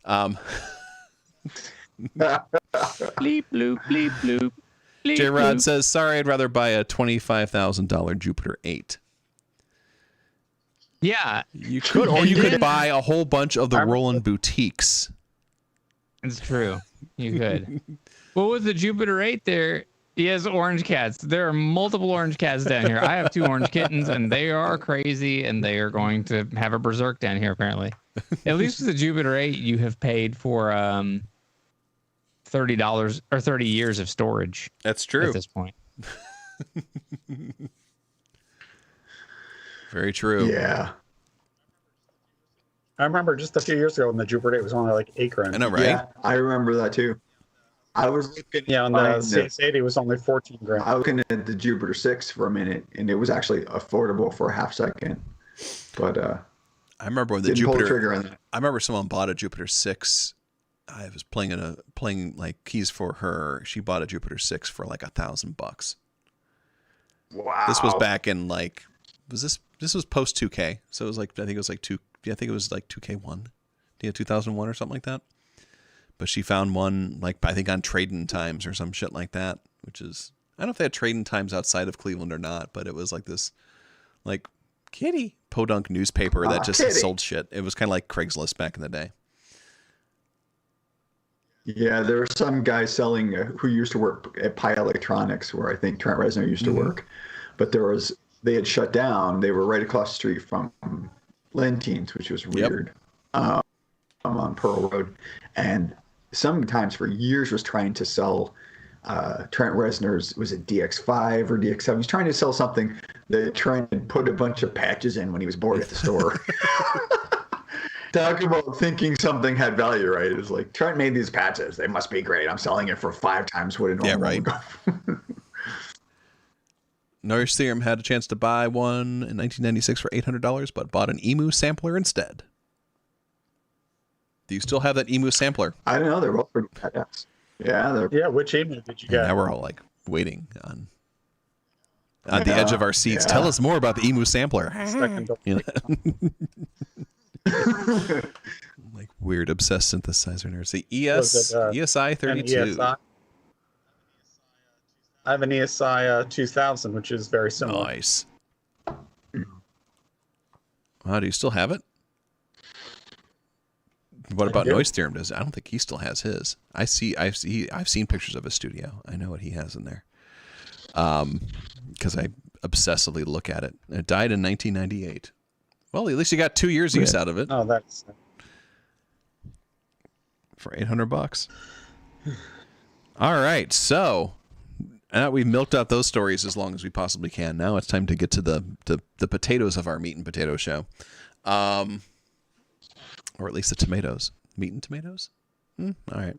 Bleep, bloop, bleep, bloop. Bleep, J Rod bloop. says, "Sorry, I'd rather buy a $25,000 Jupiter 8." Yeah, You could, or And you could then- buy a whole bunch of the Roland boutiques. it's true. You could. Well, with the Jupiter 8 there, he has orange cats. There are multiple orange cats down here. I have 2 orange kittens, and they are crazy, and they are going to have a berserk down here, apparently. At least with the Jupiter 8, you have paid for $30 or 30 years of storage That's true. at this point. Very true. Yeah. I remember just a few years ago when the Jupiter 8 was only like $8,000. I know, right? Yeah, I remember that too. I was looking. Yeah, and the CS80 was only $14,000. I was looking at the Jupiter 6 for a minute, and it was actually affordable for a half second. But I remember when the didn't pull the Jupiter. trigger on that. I remember someone bought a Jupiter 6. I was playing like keys for her. She bought a Jupiter 6 for like $1,000. Wow. This was back in like, this was post 2K. So it was like, I think it was like 2K1. Yeah, 2001 or something like that. But she found one like, I think on Trading Times or some shit like that, which is, I don't know if they had Trading Times outside of Cleveland or not, but it was like this like kitty podunk newspaper that just kitty. sold shit. It was kind of like Craigslist back in the day. Yeah, there were some guys selling who used to work at Pi Electronics, where I think Trent Reznor used to work. But there was they had shut down. They were right across the street from Lentines, which was weird. On Pearl Road, and sometimes for years was trying to sell Trent Reznor's, was it DX5 or DX7? He's trying to sell something that Trent had put a bunch of patches in when he was bored at the store. Talk about thinking something had value, right? It's like, Trent made these patches. They must be great. I'm selling it for 5 times what it normally would go. Noise Theorem had a chance to buy one in 1996 for $800, but bought an Emu sampler instead. Do you still have that Emu sampler? I don't know. They're both pretty badass. Yeah. Yeah, which Emu did you get? Now we're all like waiting on the edge of our seats. Yeah. Tell us more about the Emu sampler. You know? Like weird obsessed synthesizer nerds. The ESI 32. I have an ESI 2000, which is very similar. Nice. Wow, do you still have it? What about Noise Theorem? I don't think he still has his. I've seen pictures of his studio. I know what he has in there. Because I obsessively look at it. It died in 1998. Well, at least you got 2 years use out of it. Oh, that's for $800. All right, so now we've milked out those stories as long as we possibly can. Now it's time to get to the potatoes of our meat and potato show. Or at least the tomatoes. Meat and tomatoes? All right.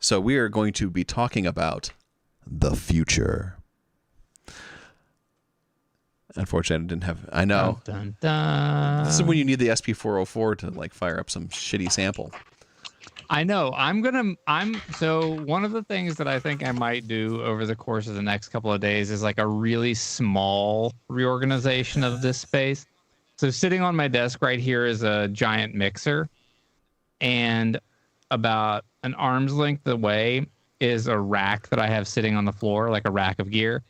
So we are going to be talking about the future. Unfortunately, I didn't have... I know. Dun, dun, dun. This is when you need the SP404 to like fire up some shitty sample. I know. So one of the things that I think I might do over the course of the next couple of days is like a really small reorganization of this space. So sitting on my desk right here is a giant mixer, and about an arm's length away is a rack that I have sitting on the floor, like a rack of gear.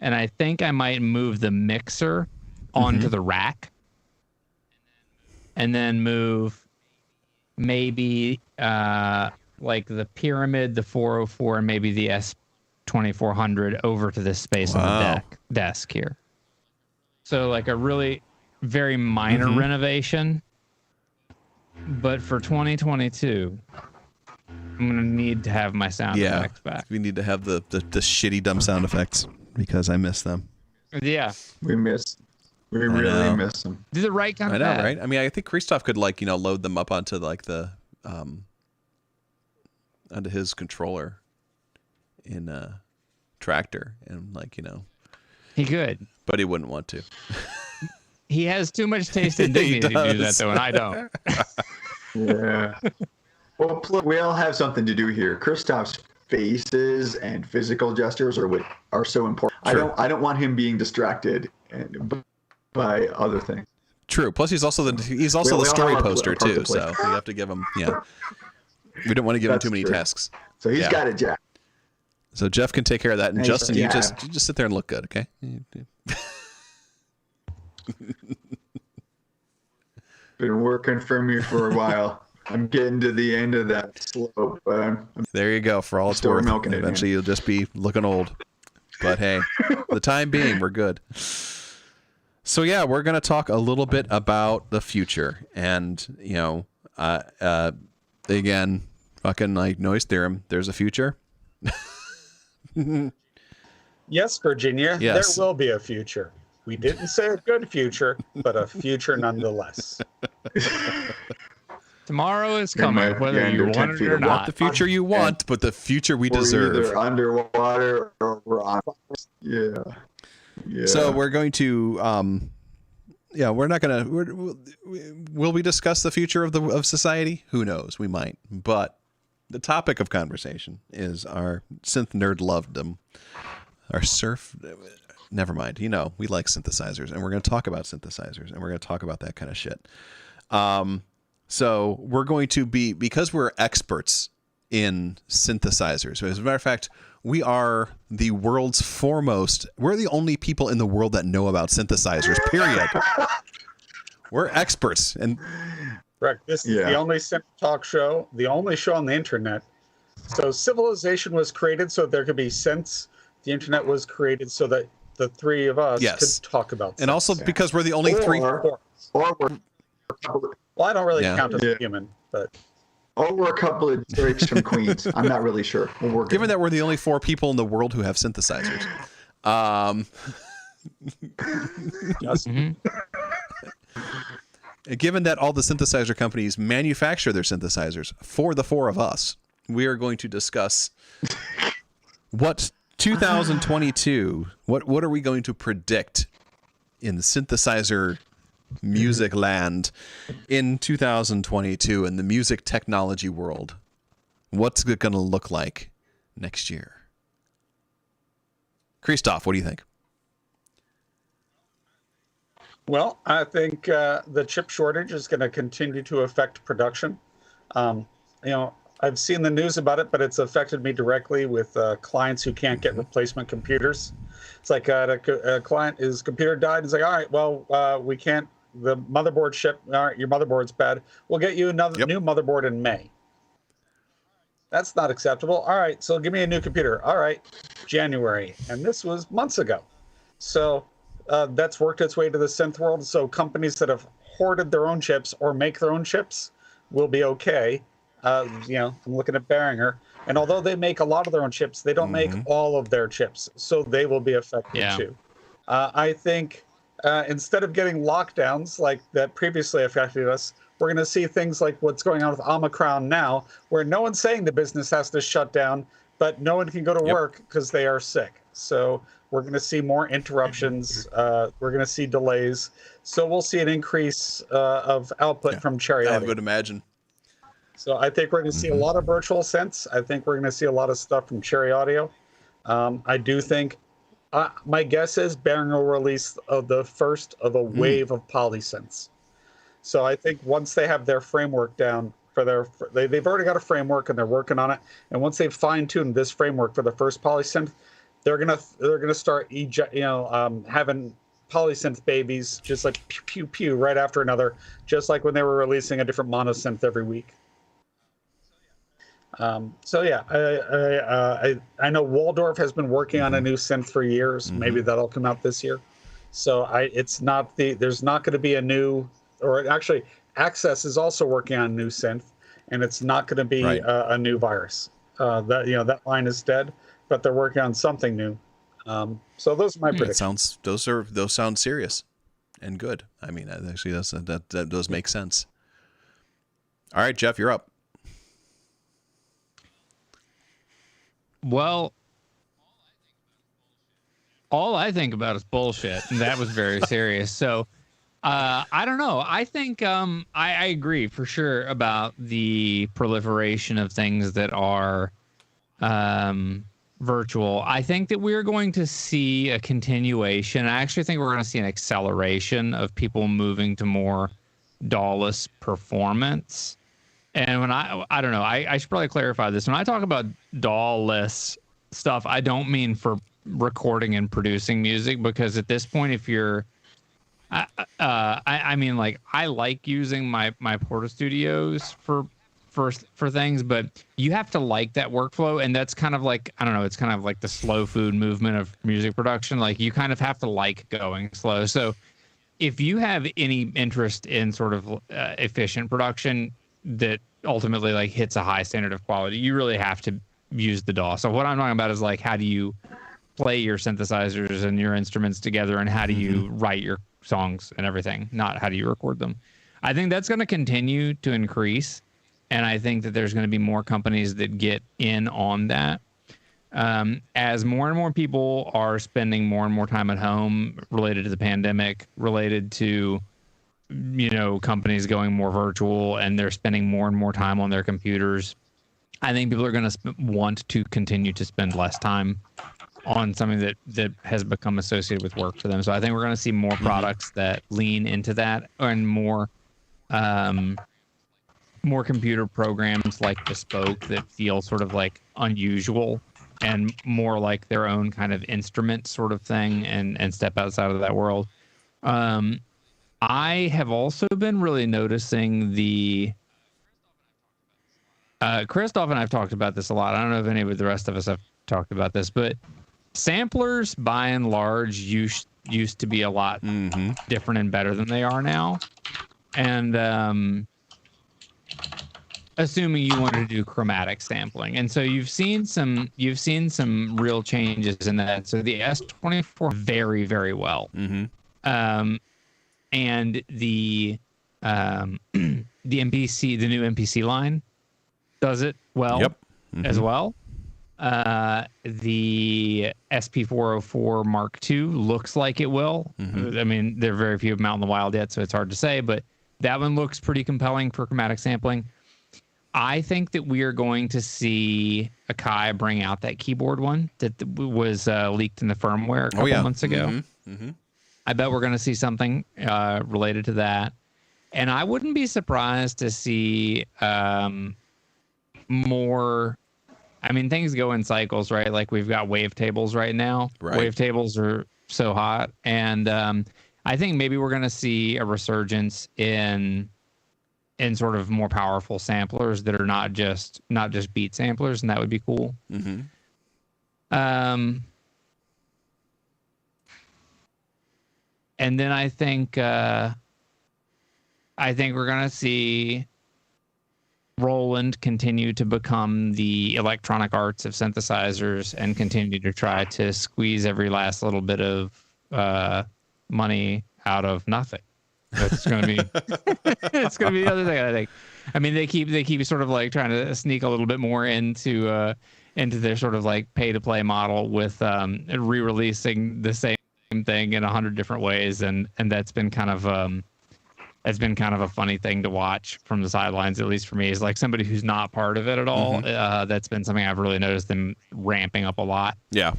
And I think I might move the mixer onto the rack and then move maybe like the Pyramid, the 404, and maybe the S2400 over to this space on the desk here. So like a really... very minor renovation, but for 2022 I'm gonna need to have my sound effects back. We need to have the shitty dumb sound effects because I miss them. Yeah, we really miss them. Do the right kind of bad. Right? I mean, I think Kristoff could like load them up onto like the onto his controller in Tractor and like he could, but he wouldn't want to. He has too much taste and dignity to do that, though, and I don't. Yeah. Well, we all have something to do here. Kristoff's faces and physical gestures are so important. True. I don't want him being distracted by other things. True. Plus, he's also the story poster too. So you have to give him. Yeah. We don't want to give him too many tasks. So he's got it, Jeff. So Jeff can take care of that, and Justin, you just sit there and look good, okay? Been working for me for a while. I'm getting to the end of that slope. There you go. For all it's worth. Eventually, you'll just be looking old. But hey, for the time being, we're good. So yeah, we're gonna talk a little bit about the future, and again, fucking like Noise Theorem. There's a future. Yes, Virginia. Yes. There will be a future. We didn't say a good future, but a future nonetheless. Tomorrow is coming, whether you want it or not. Not the future you want, but the future we deserve. Either underwater or we're on. Yeah. So we're going to, we're not going to. Will we discuss the future of society? Who knows? We might. But the topic of conversation is our synth nerd lovedom, our surf. Never mind. We like synthesizers, and we're going to talk about synthesizers, and we're going to talk about that kind of shit. So we're going to be, because we're experts in synthesizers. As a matter of fact, we are the world's foremost. We're the only people in the world that know about synthesizers, period. We're experts. And correct. This is the only synth talk show, the only show on the internet. So civilization was created so there could be synths. The internet was created so that the three of us Yes. could talk about. And also because we're the only three. Or we're Well, I don't really count as Yeah. a human, but we're a couple of Drakes from Queens. I'm not really sure. We'll work Given that we're the only 4 people in the world who have synthesizers, just given that all the synthesizer companies manufacture their synthesizers for the 4 of us, we are going to discuss what 2022. What are we going to predict in the synthesizer music land in 2022 in the music technology world? What's it going to look like next year? Kristoff, what do you think? Well, I think the chip shortage is going to continue to affect production. I've seen the news about it, but it's affected me directly with clients who can't get replacement computers. It's like a client, his computer died. He's like, all right, well, we can't, the motherboard shipped. All right, your motherboard's bad. We'll get you another new motherboard in May. That's not acceptable. All right, so give me a new computer. All right, January. And this was months ago. So that's worked its way to the synth world. So companies that have hoarded their own chips or make their own chips will be okay. I'm looking at Behringer. And although they make a lot of their own chips, they don't make all of their chips. So they will be affected too. I think instead of getting lockdowns like that previously affected us, we're going to see things like what's going on with Omicron now, where no one's saying the business has to shut down, but no one can go to work because they are sick. So we're going to see more interruptions. We're going to see delays. So we'll see an increase of output from Cherry Audio. I would imagine. So I think we're going to see a lot of virtual synths. I think we're going to see a lot of stuff from Cherry Audio. I do think, my guess is Behringer will release the first of a wave of polysynths. So I think once they have their framework down they've already got a framework and they're working on it. And once they've fine-tuned this framework for the first polysynth, they're gonna start having polysynth babies just like pew pew pew right after another, just like when they were releasing a different monosynth every week. I know Waldorf has been working on a new synth for years. Maybe that'll come out this year. So there's not going to be a new, or actually Access is also working on a new synth, and it's not going to be a new virus. That line is dead, but they're working on something new. So those are my predictions. Those sound serious and good. I mean, actually, that does make sense. All right, Jeff, you're up. Well, all I think about is bullshit, and that was very serious. So, I don't know. I think I agree for sure about the proliferation of things that are virtual. I think that we're going to see a continuation. I actually think we're going to see an acceleration of people moving to more DAW-less performance. And when I don't know, I should probably clarify this. When I talk about DAW-less stuff, I don't mean for recording and producing music, because at this point, if you're, I mean, like, I like using my Porta Studios for things, but you have to like that workflow, and that's kind of like, I don't know, it's kind of like the slow food movement of music production. Like, you kind of have to like going slow. So if you have any interest in sort of efficient production that ultimately like hits a high standard of quality, you really have to use the DAW. So what I'm talking about is like, how do you play your synthesizers and your instruments together, and how do you write your songs and everything, not how do you record them. I think that's going to continue to increase, and I think that there's going to be more companies that get in on that. As more and more people are spending more and more time at home related to the pandemic, related to, companies going more virtual, and they're spending more and more time on their computers, I think people are going to want to continue to spend less time on something that has become associated with work for them. So I think we're going to see more products that lean into that, and more computer programs like Bespoke that feel sort of like unusual and more like their own kind of instrument sort of thing, and step outside of that world. I have also been really noticing the Kristoff and I've talked about this a lot. I don't know if any of the rest of us have talked about this, but samplers by and large used to be a lot different and better than they are now. And assuming you wanted to do chromatic sampling. And so you've seen some real changes in that. So the S24 very, very well. And the MPC, the new MPC line does it well as well. The SP404 Mark II looks like it will. I mean, there are very few of them out in the wild yet, so it's hard to say, but that one looks pretty compelling for chromatic sampling. I think that we are going to see Akai bring out that keyboard one that was leaked in the firmware a couple months ago. I bet we're going to see something related to that. And I wouldn't be surprised to see more. I mean, things go in cycles, right? Like we've got wavetables right now. Wavetables are so hot. And I think maybe we're going to see a resurgence in sort of more powerful samplers that are not just beat samplers, and that would be cool. And then I think we're going to see Roland continue to become the Electronic Arts of synthesizers and continue to try to squeeze every last little bit of money out of nothing. That's going to be it's going to be the other thing, I think. I mean, they keep sort of like trying to sneak a little bit more into their sort of like pay to play model with re-releasing the same thing in 100 different ways, and that's been kind of a funny thing to watch from the sidelines, at least for me, is like somebody who's not part of it at all. That's been something I've really noticed them ramping up a lot. Yeah.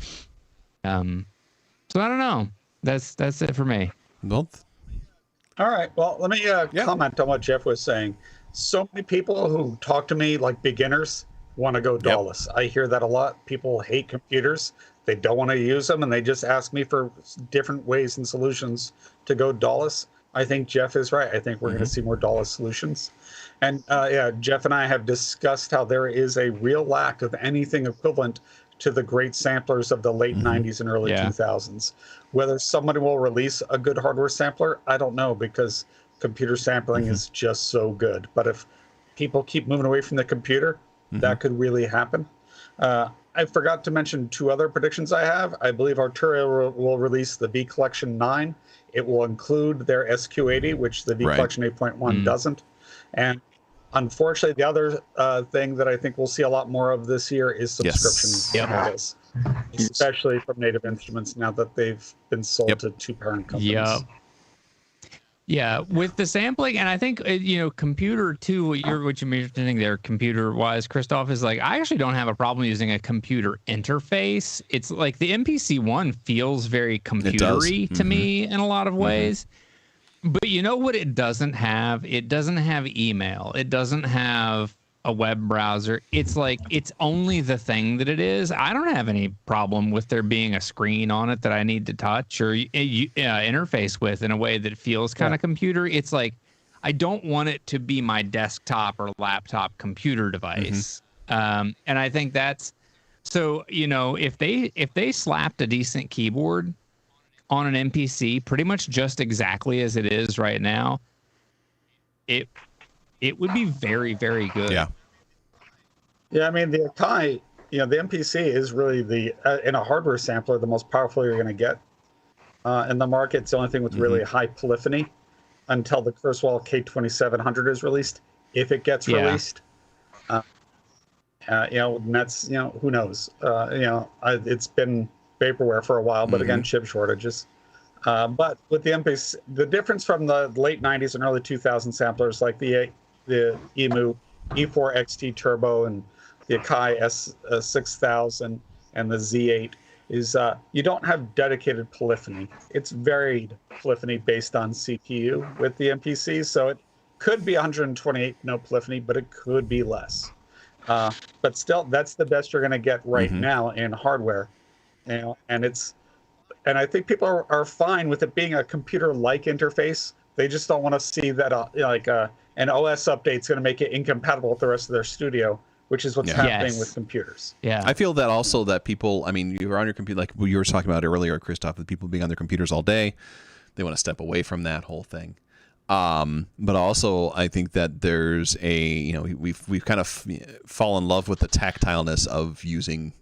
So I don't know. That's it for me. Well, all right. Well, let me comment on what Jeff was saying. So many people who talk to me like beginners want to go DAWless. I hear that a lot. People hate computers. They don't want to use them, and they just ask me for different ways and solutions to go DAWless. I think Jeff is right. I think we're going to see more DAWless solutions. And Jeff and I have discussed how there is a real lack of anything equivalent to the great samplers of the late 90s and early 2000s. Whether somebody will release a good hardware sampler, I don't know, because computer sampling is just so good. But if people keep moving away from the computer, that could really happen. I forgot to mention two other predictions I have. I believe Arturia will release the V Collection 9. It will include their SQ80, which the V Collection 8.1 doesn't. And unfortunately, the other thing that I think we'll see a lot more of this year is subscription models, especially from Native Instruments now that they've been sold to two parent companies. Yeah, with the sampling, and I think computer too. What you're mentioning there, computer wise, Kristoff, is like I actually don't have a problem using a computer interface. It's like the MPC one feels very computery to me in a lot of ways. But you know what it doesn't have? It doesn't have email. It doesn't have a web browser. It's like it's only the thing that it is. I don't have any problem with there being a screen on it that I need to touch or interface with in a way that feels kind of computer. It's like I don't want it to be my desktop or laptop computer device. And I think that's so. If they slapped a decent keyboard on an MPC, pretty much just exactly as it is right now, it would be very, very good. Yeah, I mean, the Akai, the MPC is really in a hardware sampler, the most powerful you're going to get in the market. It's the only thing with really high polyphony until the Kurzweil K2700 is released. If it gets released, and that's, who knows? It's been vaporware for a while, but again, chip shortages. But with the MPC, the difference from the late 90s and early 2000 samplers like the EMU E4 XT Turbo and the Akai S6000 and the Z8 is you don't have dedicated polyphony. It's varied polyphony based on CPU with the MPC, so it could be 128 note polyphony, but it could be less. But still, that's the best you're going to get right now in hardware. And I think people are fine with it being a computer-like interface. They just don't want to see that an OS update is going to make it incompatible with the rest of their studio which is what's Yeah. happening Yes. with computers. Yeah. I feel that also that people, I mean, you're on your computer, like you were talking about earlier, Kristoff, with people being on their computers all day. They want to step away from that whole thing. But also, I think that there's we've kind of fallen in love with the tactileness of using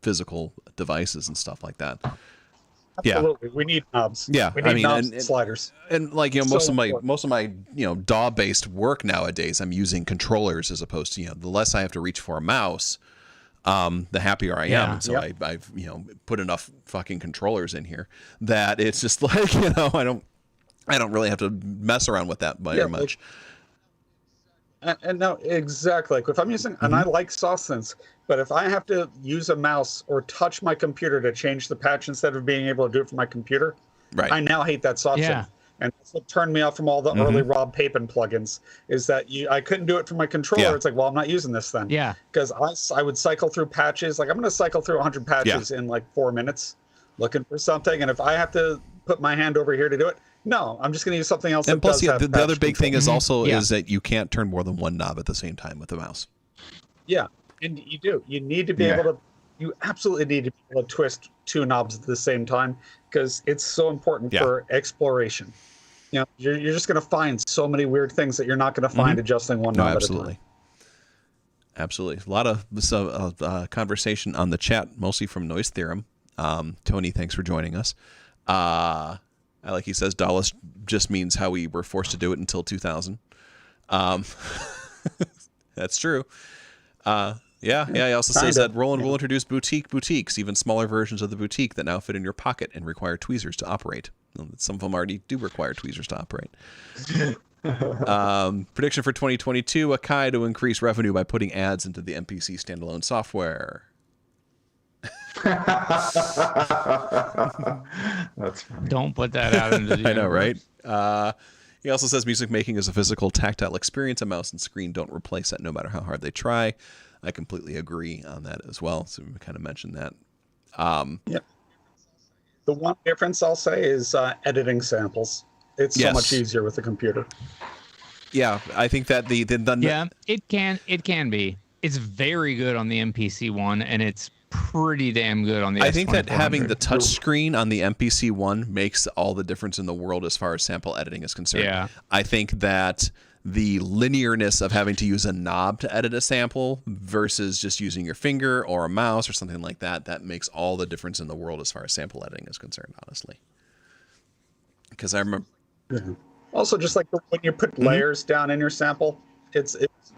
physical devices and stuff like that. Absolutely. We need knobs. Yeah, We need knobs and and sliders. And like, So most of my important. DAW-based work nowadays, I'm using controllers as opposed to, the less I have to reach for a mouse, the happier I am. Yeah. And so I've put enough fucking controllers in here that it's just like, I don't really have to mess around with that very much. And no, exactly. Like if I'm using, and I like soft synths, but if I have to use a mouse or touch my computer to change the patch instead of being able to do it from my computer, Right. I now hate that soft Yeah. synth. And that's what turned me off from all the early Rob Papin plugins, is that I couldn't do it from my controller. Yeah. It's like, well, I'm not using this then. Yeah. Because I would cycle through patches. Like I'm going to cycle through 100 patches in like 4 minutes looking for something. And if I have to put my hand over here to do it, no, I'm just going to use something else. And that plus, does have the other patch big thing control. is also Yeah. is that you can't turn more than one knob at the same time with the mouse. Yeah, and you do. You need to be Yeah. able to. You absolutely need to be able to twist two knobs at the same time because it's so important Yeah. for exploration. You're just going to find so many weird things that you're not going to find adjusting one No, knob absolutely. at a time. Absolutely. A lot of conversation on the chat, mostly from Noise Theorem. Tony, thanks for joining us. Like he says, Dallas just means how we were forced to do it until 2000. That's true. He also says that Roland will introduce boutiques, even smaller versions of the boutique that now fit in your pocket and require tweezers to operate. Some of them already do require tweezers to operate. Prediction for 2022, Akai to increase revenue by putting ads into the MPC standalone software. That's funny. Don't put that out into the I know, universe. right? He also says music making is a physical, tactile experience. A mouse and screen don't replace that no matter how hard they try. I completely agree on that as well. So we kind of mentioned that. Yep. The one difference I'll say is editing samples. It's so Yes. much easier with the computer. Yeah, I think that the Yeah, it can be. It's very good on the MPC one, and it's pretty damn good on the. I think that having the S2400. touch screen on the MPC one makes all the difference in the world as far as sample editing is concerned. Yeah. I think that the linearness of having to use a knob to edit a sample versus just using your finger or a mouse or something like that, that makes all the difference in the world as far as sample editing is concerned, honestly. Because I remember... Also, just like when you put layers down in your sample, it's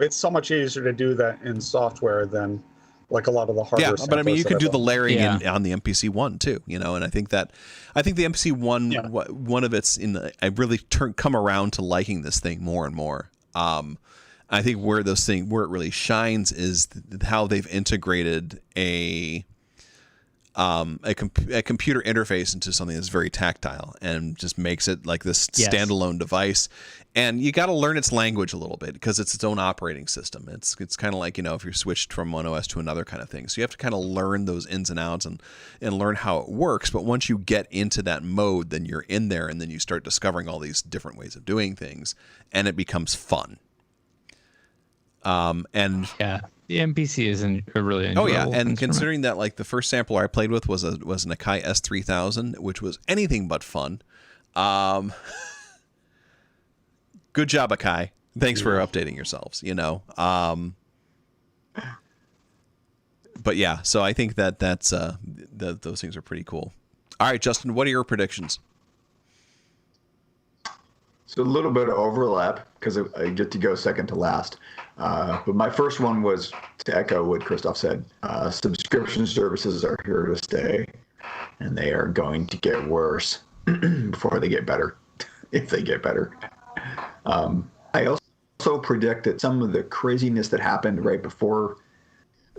so much easier to do that in software than like a lot of the hardware. Yeah, but I mean, you can do the layering Yeah. on the MPC one too, and I think the MPC one, one of its I really come around to liking this thing more and more. I think where it really shines is how they've integrated a computer interface into something that's very tactile and just makes it like this standalone device. And you got to learn its language a little bit because it's its own operating system. It's kind of like, if you're switched from one OS to another kind of thing. So you have to kind of learn those ins and outs and learn how it works. But once you get into that mode, then you're in there and then you start discovering all these different ways of doing things and it becomes fun. And Yeah, the MPC is a really enjoyable and instrument. considering that like the first sampler I played with was an Akai S3000, which was anything but fun. Good job, Akai. Thanks for updating yourselves. But yeah, so I think that's those things are pretty cool. All right, Justin, what are your predictions? So a little bit of overlap because I get to go second to last. But my first one was to echo what Kristoff said. Subscription services are here to stay, and they are going to get worse before they get better, if they get better. I also predict that some of the craziness that happened right before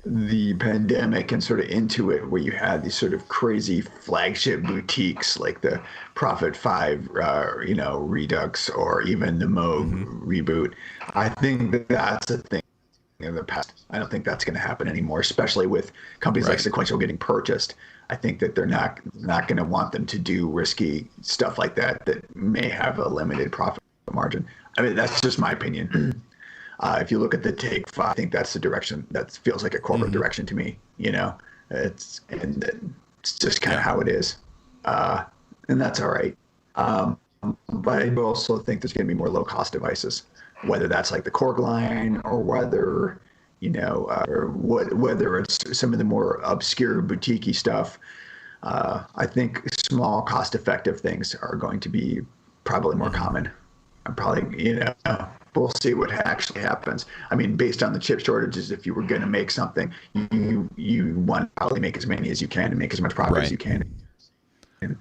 the pandemic and sort of into it, where you had these sort of crazy flagship boutiques like the Prophet 5, Redux, or even the Moog reboot. I think that's a thing in the past. I don't think that's going to happen anymore, especially with companies like Sequential getting purchased. I think that they're not going to want them to do risky stuff like that may have a limited profit margin. I mean, that's just my opinion. If you look at the Take 5, I think that's the direction that feels like a corporate direction to me. It's just kind of how it is, and that's all right. But I also think there's going to be more low-cost devices, whether that's like the Korg line or whether whether it's some of the more obscure boutique-y stuff. I think small, cost-effective things are going to be probably more common. We'll see what actually happens. I mean, based on the chip shortages, if you were going to make something, you want to probably make as many as you can and make as much profit as you can. And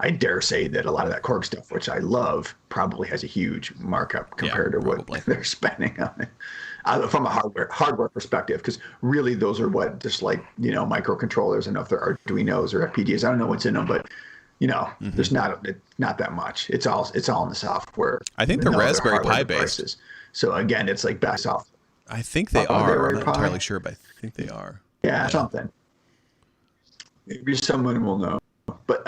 I dare say that a lot of that Korg stuff, which I love, probably has a huge markup compared to what they're spending on it. From a hardware perspective, because really those are what, just like, microcontrollers, and if they're Arduinos or FPGAs, I don't know what's in them, but there's not that much. It's all in the software. I think the Raspberry Pi based. Devices. So again, it's like back software. I think they are. I'm not entirely sure, but I think they are. Yeah, something. Maybe someone will know. But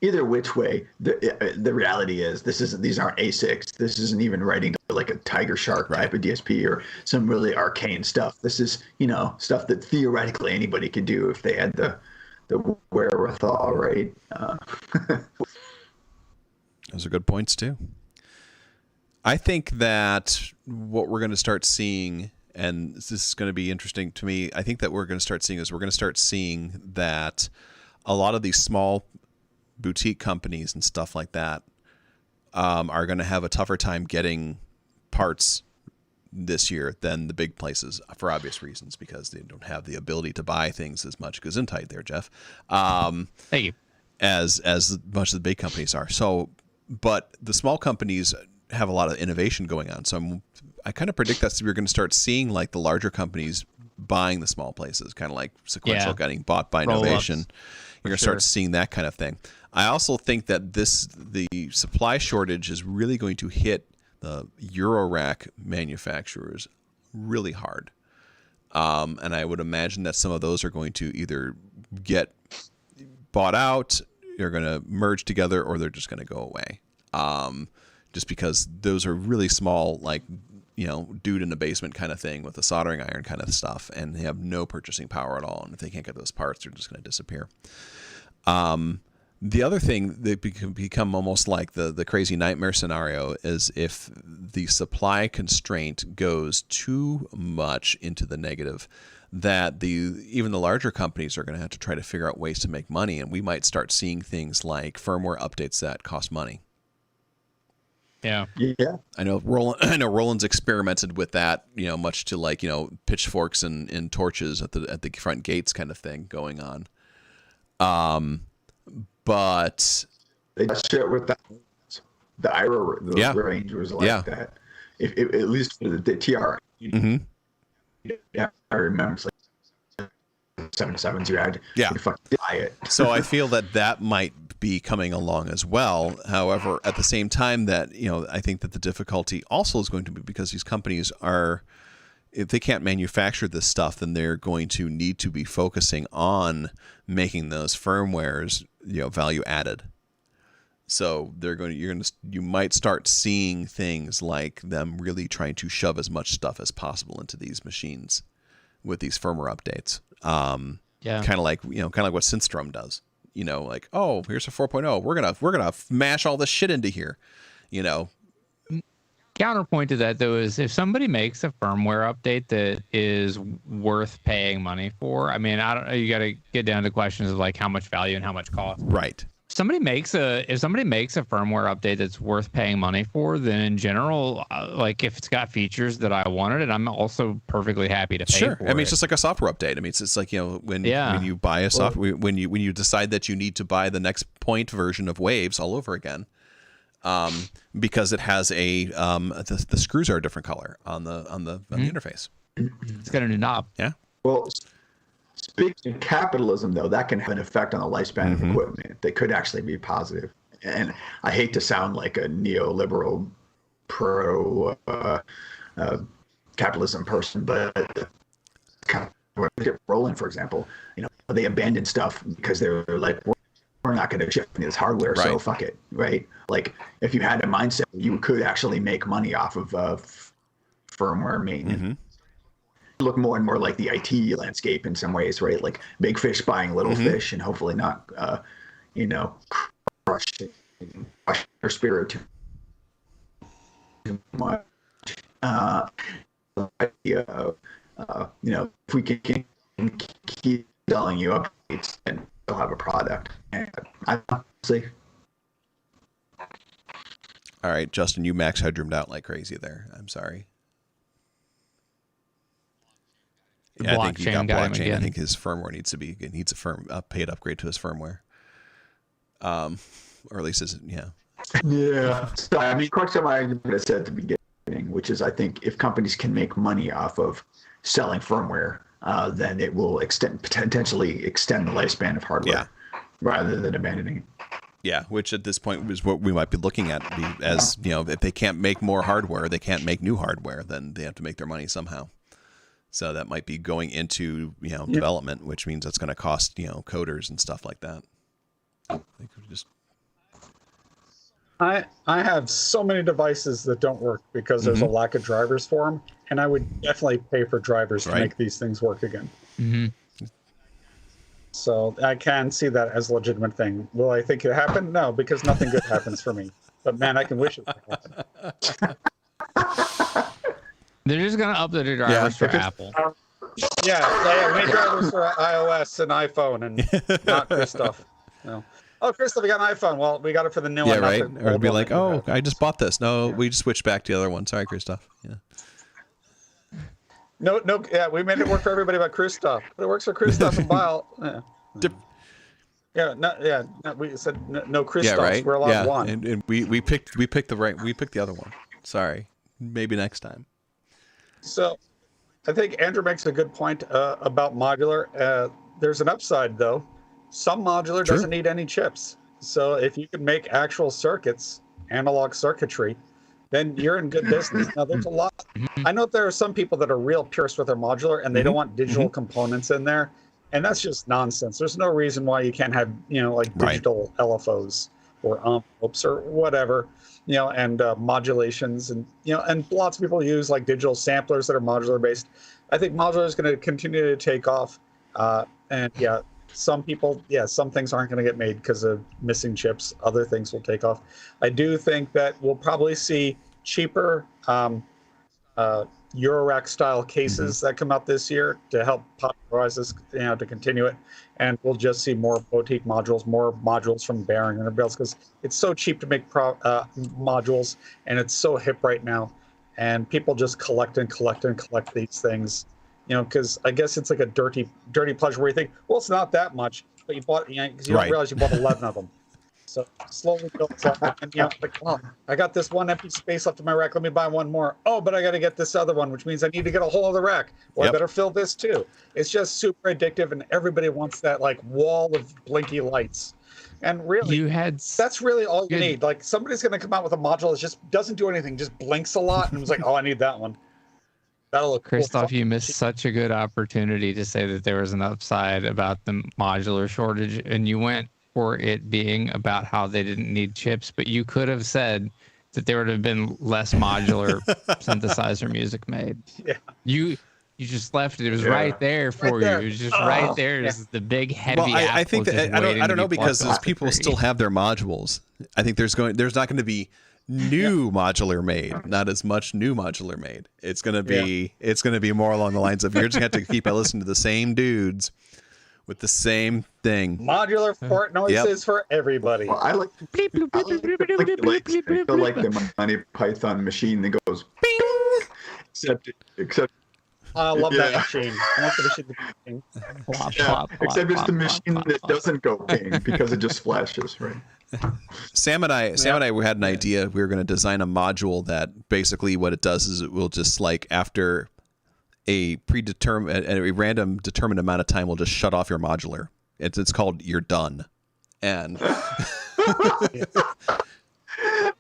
either which way, the reality is these aren't ASICs. This isn't even writing to like a Tiger Shark type of DSP or some really arcane stuff. This is stuff that theoretically anybody could do if they had the wherewithal, right? Those are good points too. I think that what we're going to start seeing, and this is going to be interesting to me, I think that we're going to start seeing that a lot of these small boutique companies and stuff like that are going to have a tougher time getting parts this year than the big places, for obvious reasons, because they don't have the ability to buy things as much. Gesundheit there, Jeff. Thank you. As much as the big companies are. So, but the small companies have a lot of innovation going on. So I kind of predict that we're going to start seeing like the larger companies buying the small places, kind of like Sequential getting bought by Novation. You're going to start seeing that kind of thing. I also think that the supply shortage is really going to hit the Eurorack manufacturers really hard. And I would imagine that some of those are going to either get bought out, they're going to merge together, or they're just going to go away. Just because those are really small, like, dude in the basement kind of thing with a soldering iron kind of stuff, and they have no purchasing power at all. And if they can't get those parts, they're just going to disappear. The other thing that become almost like the crazy nightmare scenario is if the supply constraint goes too much into the negative, that even the larger companies are going to have to try to figure out ways to make money, and we might start seeing things like firmware updates that cost money. Yeah. I know Roland's experimented with that, much to like, pitchforks and torches at the front gates kind of thing going on. But they got shit with that. The IRA range was like that. If at least for the TR. Yeah, I remember it's like 7.7s you had. Yeah. You fucking buy it. So I feel that might be coming along as well. However, at the same time that, I think that the difficulty also is going to be because these companies if they can't manufacture this stuff, then they're going to need to be focusing on making those firmwares, value added. So you might start seeing things like them really trying to shove as much stuff as possible into these machines with these firmware updates. Kind of like what Synthstrom does. Like, oh, here's a 4.0. We're gonna mash all this shit into here. Counterpoint to that, though, is if somebody makes a firmware update that is worth paying money for, I mean, I don't know, you got to get down to questions of like how much value and how much cost. Right. If somebody makes a firmware update that's worth paying money for, then in general, like if it's got features that I wanted, and I'm also perfectly happy to pay for it. I mean, it's just like a software update. I mean, it's like, when you buy a software, when you decide that you need to buy the next point version of Waves all over again. Because it has the screws are a different color on the interface. It's got a new knob. Yeah. Well, speaking of capitalism, though, that can have an effect on the lifespan of equipment. They could actually be positive. And I hate to sound like a neoliberal pro capitalism person, but kind of when we get Roland, for example, they abandoned stuff because they were like, we're not going to ship this hardware, so fuck it, right? Like, if you had a mindset, you could actually make money off of firmware maintenance. Look more and more like the IT landscape in some ways, right? Like big fish buying little fish, and hopefully not, crush their spirit too much. If we can keep selling you updates, then we'll have a product. And I honestly. All right, Justin, you max headroomed out like crazy there. I'm sorry. Yeah, I think he got blockchain. I think his firmware needs a paid upgrade to his firmware. Or at least yeah. So I mean, crux of my argument I said at the beginning, which is I think if companies can make money off of selling firmware, then it will potentially extend the lifespan of hardware rather than abandoning it. Yeah, which at this point is what we might be looking at as, if they can't make more hardware, they can't make new hardware, then they have to make their money somehow. So that might be going into, development, which means it's going to cost, coders and stuff like that. I have so many devices that don't work because there's a lack of drivers for them, and I would definitely pay for drivers to make these things work again. So I can see that as a legitimate thing. Will I think it happen? No, because nothing good happens for me. But man, I can wish it would happen. They're just gonna upload the drivers for Apple. Yeah, make drivers for iOS and iPhone, and not Kristoff. No. Oh, Kristoff, we got an iPhone. Well, we got it for the new one. Yeah, right. Or it'd be like, oh, I just bought this. No, we just switched back to the other one. Sorry, Kristoff. Yeah. No, yeah, we made it work for everybody but Kristoff. But it works for Kristoff and Bile. We said no Kristoffs. Yeah, right. We're allowed one. And we picked the other one. Sorry. Maybe next time. So I think Andrew makes a good point about modular. There's an upside, though. Some modular doesn't need any chips. So if you can make actual circuits, analog circuitry, then you're in good business. Now, there's a lot. I know there are some people that are real purists with their modular, and they don't want digital components in there. And that's just nonsense. There's no reason why you can't have, digital LFOs or envelopes or whatever, and modulations. And lots of people use like digital samplers that are modular based. I think modular is going to continue to take off. Some people, some things aren't going to get made because of missing chips. Other things will take off. I do think that we'll probably see cheaper Eurorack style cases that come out this year to help popularize this, to continue it. And we'll just see more boutique modules, more modules from Behring and everybody else, because it's so cheap to make modules, and it's so hip right now. And people just collect these things. Because I guess it's like a dirty pleasure where you think, well, it's not that much, but you bought, because you don't realize you bought 11 of them. So slowly builds up, and I got this one empty space left in my rack. Let me buy one more. Oh, but I got to get this other one, which means I need to get a whole other rack. Well, I better fill this too. It's just super addictive, and everybody wants that like wall of blinky lights. And really, that's really all you need. Like somebody's going to come out with a module that just doesn't do anything, just blinks a lot, and it's like, oh, I need that one. Kristoff, you missed such a good opportunity to say that there was an upside about the modular shortage, and you went for it being about how they didn't need chips, but you could have said that there would have been less modular synthesizer music made. Yeah. You just left it. It was right there for you. It was just right there. It was the big heavy. Well, I think that I don't know, because as people still have their modules, I think there's not going to be new modular made, not as much new modular made. It's going to be more along the lines of you're just going to have to keep listening to the same dudes with the same thing. Modular port noises for everybody. Well, I like the Monty Python machine that goes bing. Except I love that machine. I want the machine to ping. Except it's the machine that doesn't go ping because it just flashes, right? Sam and I had an idea. We were going to design a module that basically what it does is it will just like after a random determined amount of time will just shut off your modular. It's called You're Done. And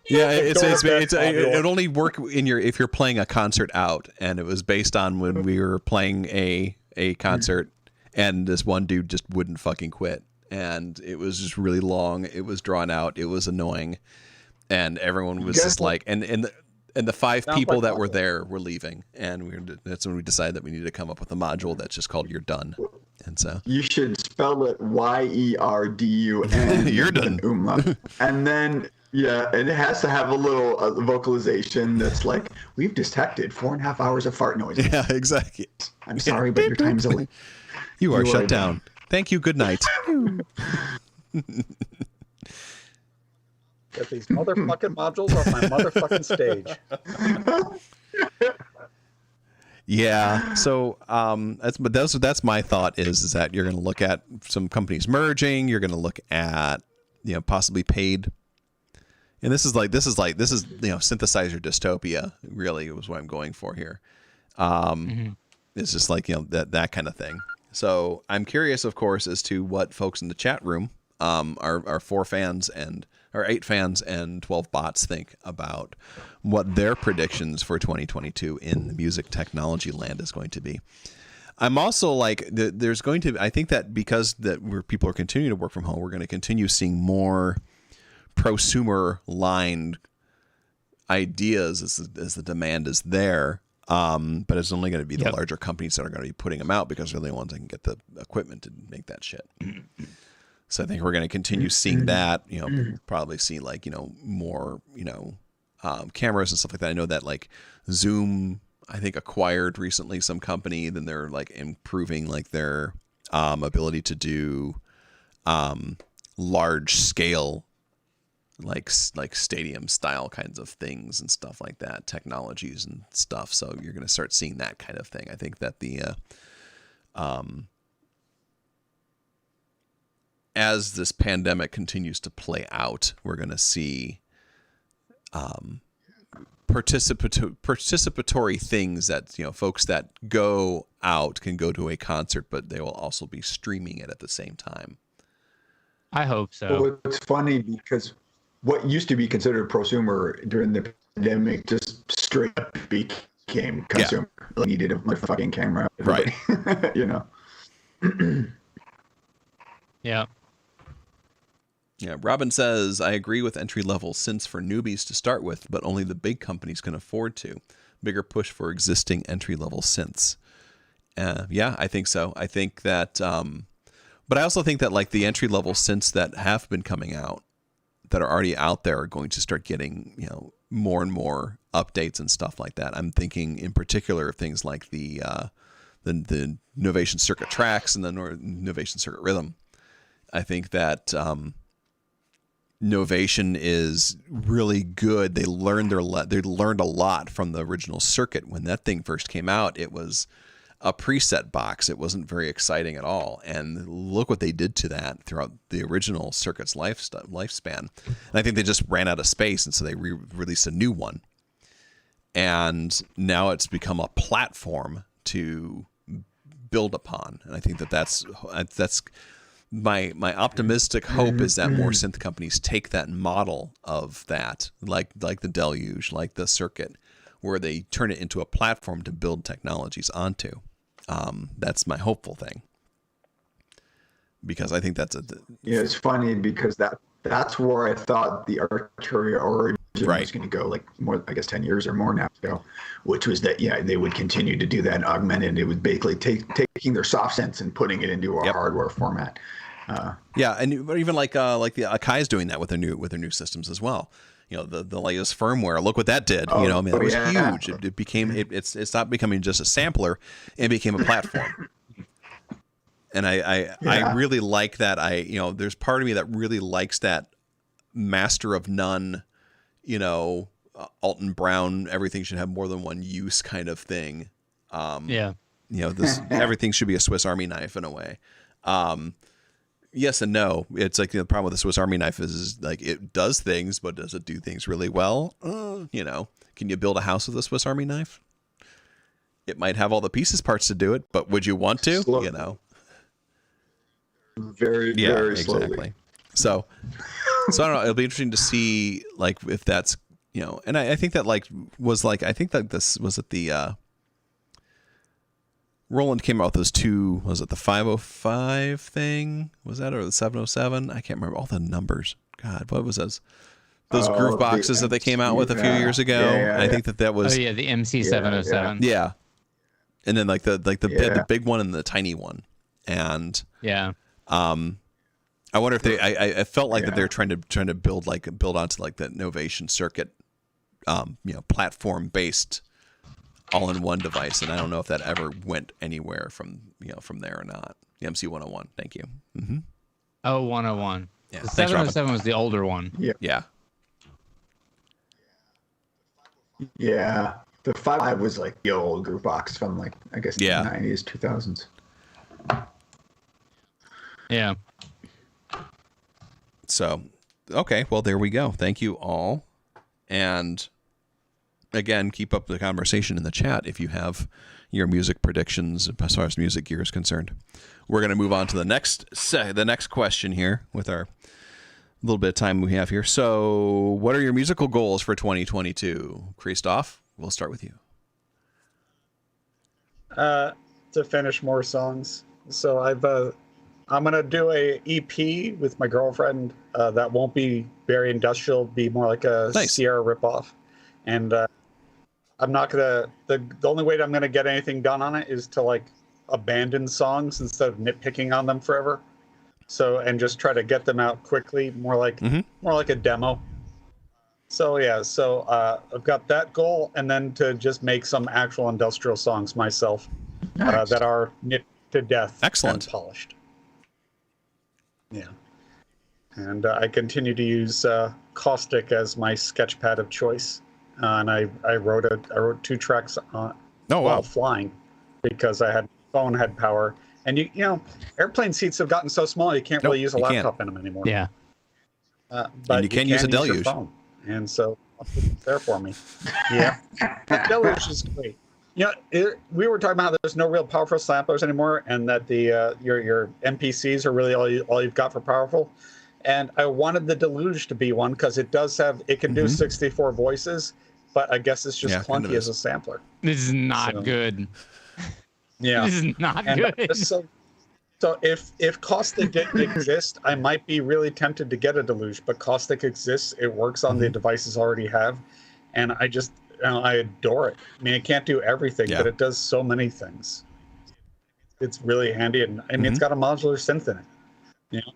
it only work if you're playing a concert out, and it was based on when we were playing a concert, and this one dude just wouldn't fucking quit. And it was just really long. It was drawn out. It was annoying, and everyone was just like, and And the 5 Sounds people like that were awesome. there were leaving, and that's when we decided that we needed to come up with a module that's just called "You're Done." And so You should spell it YERDUN. You're with done. an umlaut. And then, yeah, and it has to have a little vocalization that's like, we've detected 4.5 hours of fart noises. yeah, exactly. I'm sorry, but your time's a You are You shut are down. Thank you. Good night. Get these motherfucking modules off my motherfucking stage. Yeah. So that's my thought is that you're going to look at some companies merging. You're going to look at possibly paid. And this is synthesizer dystopia. Really, was what I'm going for here. It's just like that kind of thing. So I'm curious, of course, as to what folks in the chat room, our 4 fans and or 8 fans and 12 bots think about what their predictions for 2022 in the music technology land is going to be. I'm also like, there's going to, I think that because where people are continuing to work from home, we're going to continue seeing more prosumer lined ideas as the demand is there. But it's only going to be the larger companies that are going to be putting them out because they're the ones that can get the equipment to make that shit. So I think we're going to continue seeing that, probably see like, more, cameras and stuff like that. I know that like Zoom, I think acquired recently some company, then they're like improving like their ability to do large scale, like stadium style kinds of things and stuff like that, technologies and stuff. So you're going to start seeing that kind of thing. I think that as this pandemic continues to play out, we're going to see participatory things that folks that go out can go to a concert, but they will also be streaming it at the same time. I hope so. Well, it's funny because what used to be considered prosumer during the pandemic just straight up became consumer. Like, needed a fucking camera, right? Yeah. Yeah, Robin says, I agree with entry-level synths for newbies to start with, but only the big companies can afford to. Bigger push for existing entry-level synths. Yeah, I think so. I think that, but I also think that like the entry-level synths that have been coming out, that are already out there, are going to start getting, more and more updates and stuff like that. I'm thinking in particular of things like the Novation Circuit Tracks and the Novation Circuit Rhythm. I think that Novation is really good. They learned a lot from the original circuit. When that thing first came out, it was a preset box. It wasn't very exciting at all. And look what they did to that throughout the original circuit's lifespan. And I think they just ran out of space, and so they released a new one. And now it's become a platform to build upon. And I think that's my optimistic hope is that more synth companies take that model of that, like the Deluge, like the Circuit, where they turn it into a platform to build technologies onto. That's my hopeful thing, because I think that's it's funny because that's where I thought the Arturia origin was going to go, like more, I guess 10 years or more now ago, which was that they would continue to do that and augment it. It was basically taking their soft sense and putting it into a hardware format. And even like the Akai is doing that with their new systems as well. The latest firmware. Look what that did. It was huge. It became it stopped becoming just a sampler and became a platform. And I really like that. There's part of me that really likes that master of none, Alton Brown, everything should have more than one use kind of thing. This everything should be a Swiss Army knife in a way. Yes and no. It's like the problem with the Swiss Army knife is like it does things, but does it do things really well? Can you build a house with a Swiss Army knife? It might have all the parts to do it, but would you want to? Very, very slowly. Exactly. So I don't know. It'll be interesting to see like if that's and I think that I think that this was at the Roland came out with those two. Was it the 505 thing? Was that or the 707? I can't remember all the numbers. God, what was those? those groove boxes that they came out with a few years ago. I think that was. Oh yeah, the MC707. Yeah. And then the big one and the tiny one, and I wonder if they. I felt like that they're trying to build onto like that Novation circuit, platform based, all in one device, and I don't know if that ever went anywhere from there or not. The MC101. Thank you. Mm-hmm. Oh, 101. Yeah. The 707 was the older one. Yeah. Yeah. The 5 was like the old group box from the 90s, 2000s. Yeah. So, okay, well, there we go. Thank you all. And again, keep up the conversation in the chat if you have your music predictions as far as music gear is concerned. We're going to move on to the next question here with our little bit of time we have here. So, what are your musical goals for 2022? Kristoff, we'll start with you. To finish more songs. So I'm gonna do a EP with my girlfriend that won't be very industrial, be more like a Sierra ripoff. And I'm not gonna. The only way that I'm gonna get anything done on it is to abandon songs instead of nitpicking on them forever. So and just try to get them out quickly, more like a demo. So yeah, I've got that goal, and then to just make some actual industrial songs myself that are knit to death and polished. Yeah, and I continue to use Caustic as my sketchpad of choice, and I wrote 2 tracks while flying because phone had power, and you know airplane seats have gotten so small you can't really use a laptop in them anymore. Yeah, but you can use a Deluge. Your phone, and so it's there for me. Yeah, the Deluge is great. We were talking about how there's no real powerful samplers anymore, and that the your MPCs are really all you've got for powerful. And I wanted the Deluge to be one because it can do 64 voices, but I guess it's just clunky as a sampler. This is not good. Yeah, this is not good. So if Caustic didn't exist, I might be really tempted to get a Deluge. But Caustic exists; it works on the devices I already have, and I adore it. I mean, it can't do everything, but it does so many things. It's really handy, and I mean, it's got a modular synth in it.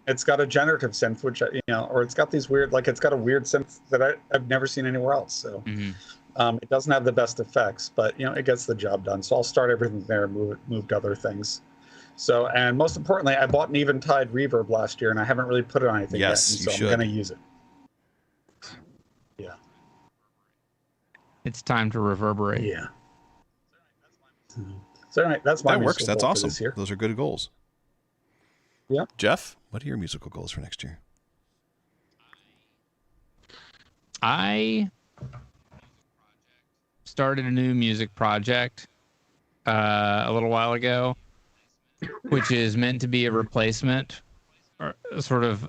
It's got a generative synth, which or it's got these weird, it's got a weird synth that I've never seen anywhere else. So it doesn't have the best effects, but it gets the job done. So I'll start everything there and move to other things. So, and most importantly, I bought an Eventide Reverb last year, and I haven't really put it on anything yet. And so I'm going to use it. Yeah. It's time to reverberate. Yeah. So anyway, that's my that works. That's goal awesome. For this year. Those are good goals. Yeah. Jeff, what are your musical goals for next year? I started a new music project a little while ago, which is meant to be a replacement, or sort of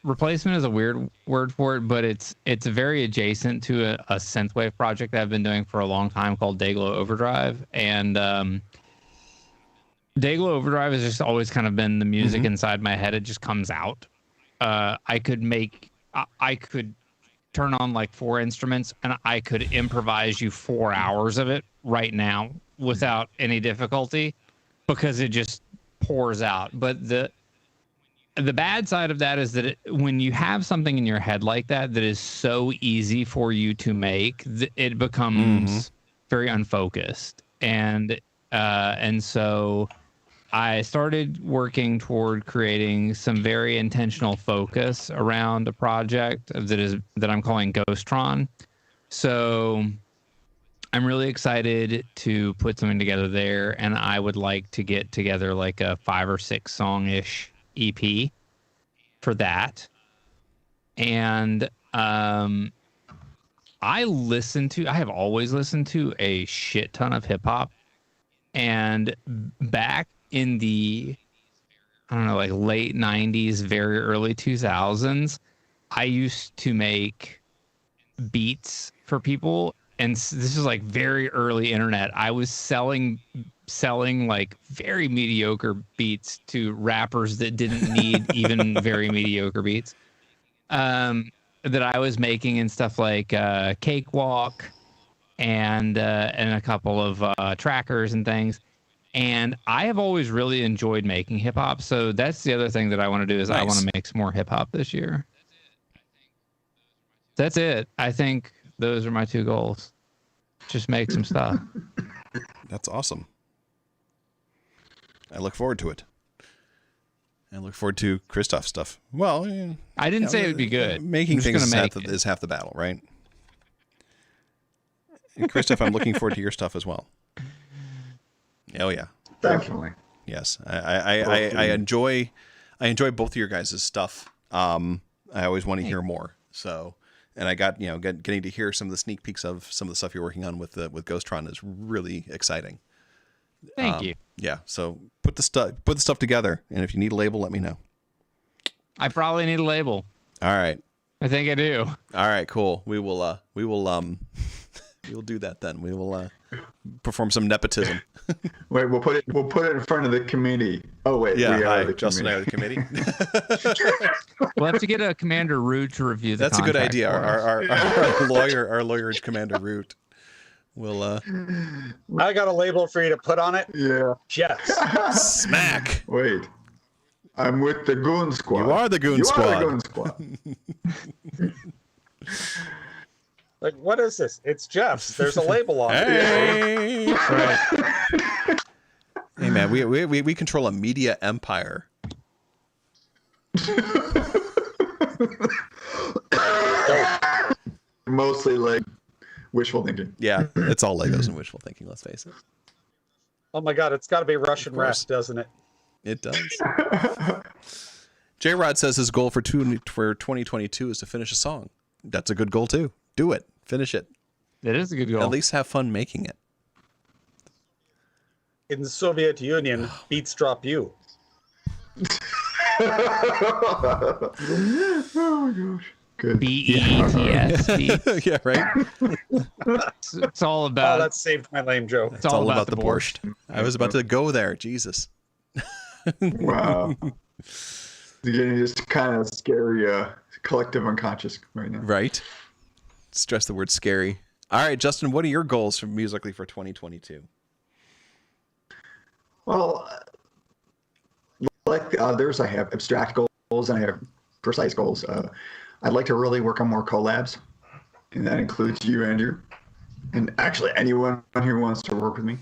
replacement is a weird word for it, but it's very adjacent to a synthwave project that I've been doing for a long time called Dayglow Overdrive. And Dayglow Overdrive has just always kind of been the music inside my head. It just comes out. I could turn on 4 instruments and I could improvise you 4 hours of it right now without any difficulty because it just pours out. But the bad side of that is that when you have something in your head like that is so easy for you to make, it becomes very unfocused. And so I started working toward creating some very intentional focus around a project that I'm calling Ghostron. So I'm really excited to put something together there, and I would like to get together a 5 or 6 song-ish EP for that. And I have always listened to a shit ton of hip hop, and back in the late 90s, very early 2000s, I used to make beats for people, and this is very early internet. I was selling very mediocre beats to rappers that didn't need even very mediocre beats. that I was making in stuff like Cakewalk and a couple of trackers and things. And I have always really enjoyed making hip hop. So that's the other thing that I want to do is I want to make some more hip hop this year. That's it. I think those are my 2 goals. Just make some stuff. That's awesome. I look forward to it. I look forward to Kristoff stuff. Well, I didn't say it would be good. Making things is half the battle, right? And Kristoff, I'm looking forward to your stuff as well. Oh yeah, Definitely. yes. I enjoy both of your guys' stuff. I always want to hear more. So, and I got getting to hear some of the sneak peeks of some of the stuff you're working on with Ghostron is really exciting. Thank you. Yeah. So put the stuff together, and if you need a label, let me know. I probably need a label. All right. I think I do. All right. Cool. We will we will do that then. We will perform some nepotism. Wait, we'll put it in front of the committee. Oh wait, yeah. Justin and I are the committee. We'll have to get a Commander Root to review the That's a good contract idea. for us. Our lawyer is Commander Root. Will I got a label for you to put on it. Yeah. Jets. smack. Wait. I'm with the Goon Squad. You are the Goon Squad. You are the Goon Squad. Like, what is this? It's Jeff's. There's a label on it. Hey. Right. Hey man, we control a media empire. Mostly like wishful thinking. Yeah, it's all Legos and wishful thinking, let's face it. Oh my God, it's got to be Russian rest, doesn't it? It does. J-Rod says his goal for 2022 is to finish a song. That's a good goal too. Do it. Finish it. It is a good goal. At least have fun making it. In the Soviet Union, beats drop you. Oh my gosh. Good. BETS. Yeah, right? It's all about. Oh, that saved my lame joke. It's all about the borscht. I was about to go there. Jesus. Wow. You're getting just kind of scary collective unconscious right now. Right. Stress the word scary. All right, Justin, what are your goals musically for 2022? Well, like others, I have abstract goals and I have precise goals. I'd like to really work on more collabs, and that includes you, Andrew, and actually anyone who wants to work with me.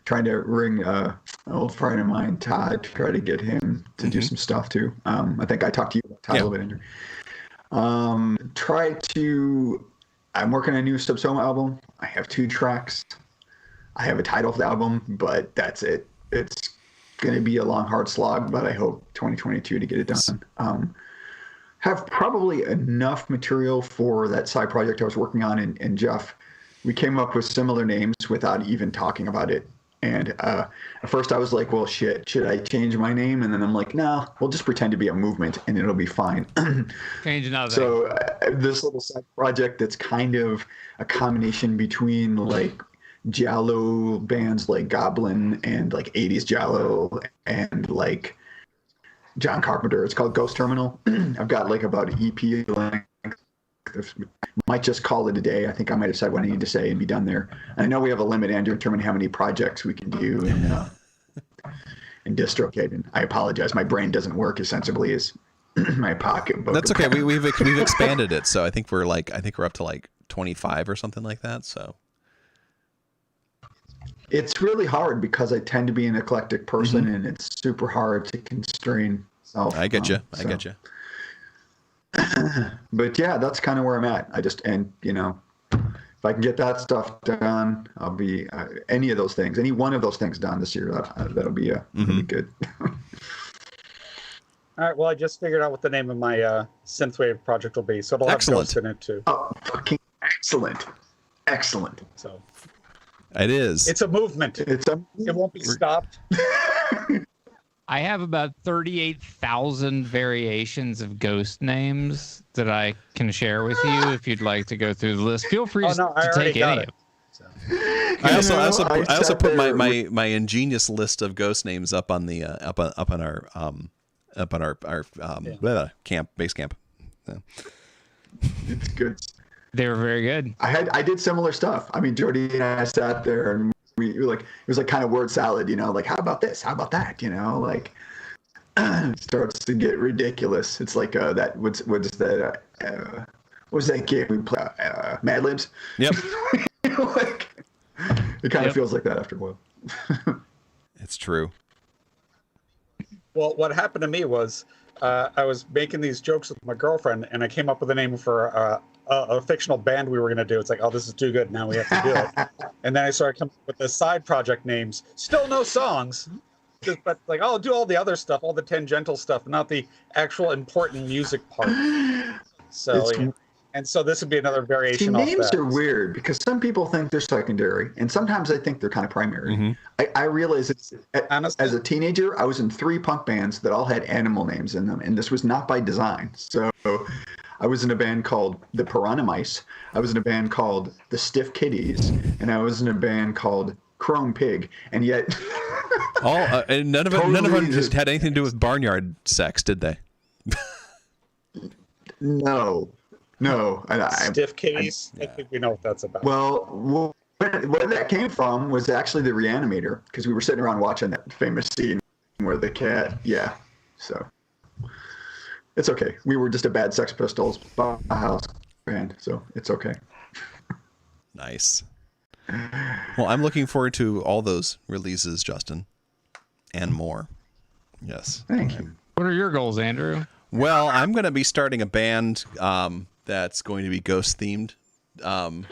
Trying to ring an old friend of mine, Todd, to try to get him to do some stuff too. I think I talked to you about Todd a little bit, Andrew. I'm working on a new Subsoma album. I have 2 tracks. I have a title for the album, but that's it. It's going to be a long, hard slog, but I hope 2022 to get it done. Have probably enough material for that side project I was working on, and Jeff, we came up with similar names without even talking about it. And at first I was like, well, shit, should I change my name? And then I'm like, nah, we'll just pretend to be a movement and it'll be fine. Change another. So this little side project that's kind of a combination between like Giallo bands like Goblin and like 80s Giallo and like John Carpenter. It's called Ghost Terminal. I've got like about an EP length. Might just call it a day. I think I might have said what I need to say and be done there. And I know we have a limit, Andrew, in terms of how many projects we can do in DistroKid. And I apologize. My brain doesn't work as sensibly as my pocketbook. That's okay. We've expanded it, so I think we're up to like 25 or something like that. So it's really hard because I tend to be an eclectic person, and it's super hard to constrain myself. I get you. I get you. But yeah, that's kind of where I'm at. If I can get that stuff done, I'll be any of those things, any one of those things done this year. That'll be really good. All right. Well, I just figured out what the name of my synthwave project will be, so it'll have Ghost in it too. Oh, fucking excellent! Excellent. So it is. It's a movement. It won't be stopped. I have about 38,000 variations of ghost names that I can share with you if you'd like to go through the list. Feel free to take any of them. So. I also put my ingenious list of ghost names up on the up on our base camp. So. It's good. They were very good. I did similar stuff. I mean, Jody and I sat there and we were like, it was like kind of word salad, you know, like, how about this? How about that? You know, like, it starts to get ridiculous. It's like what was that game we play? Mad Libs? Yep. Like, it kind of feels like that after a while. It's true. Well, what happened to me was I was making these jokes with my girlfriend, and I came up with a name for a fictional band we were going to do. It's like, oh, this is too good. Now we have to do it. And then I started coming up with the side project names. Still no songs. But like, I'll do all the other stuff, all the tangential stuff, not the actual important music part. So, and so this would be another variation off that. Names are weird because some people think they're secondary, and sometimes I think they're kind of primary. Mm-hmm. I realize as a teenager, I was in 3 punk bands that all had animal names in them, and this was not by design. So I was in a band called the Piranha Mice, I was in a band called the Stiff Kitties, and I was in a band called Chrome Pig, and yet and none of them just had anything to do with barnyard sex, did they? No. Stiff Kitties. I think we know what that's about. Well, where that came from was actually the Reanimator, because we were sitting around watching that famous scene where the cat. Yeah, so it's okay. We were just a bad Sex Pistols house band, so it's okay. Nice. Well, I'm looking forward to all those releases, Justin, and more. Yes. Thank you. What are your goals, Andrew? Well, I'm going to be starting a band that's going to be ghost themed. My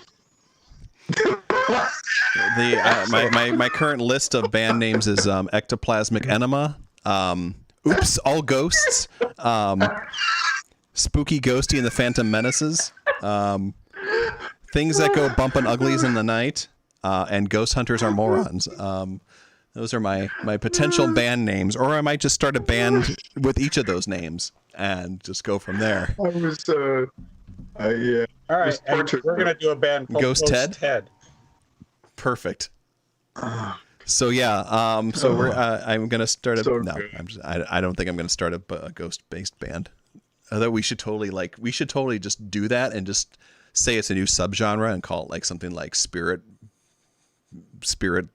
current list of band names is Ectoplasmic Enema, Oops, All Ghosts, Spooky Ghosty and the Phantom Menaces, Things That Go Bumpin' Uglies in the Night, and Ghost Hunters Are Morons. Those are my potential band names, or I might just start a band with each of those names and just go from there. All right, and we're gonna do a band called Ghost Ted? Perfect. So yeah, so we're I'm gonna start I don't think I'm gonna start a ghost-based band. Although we should totally just do that and just say it's a new subgenre and call it like something like spirit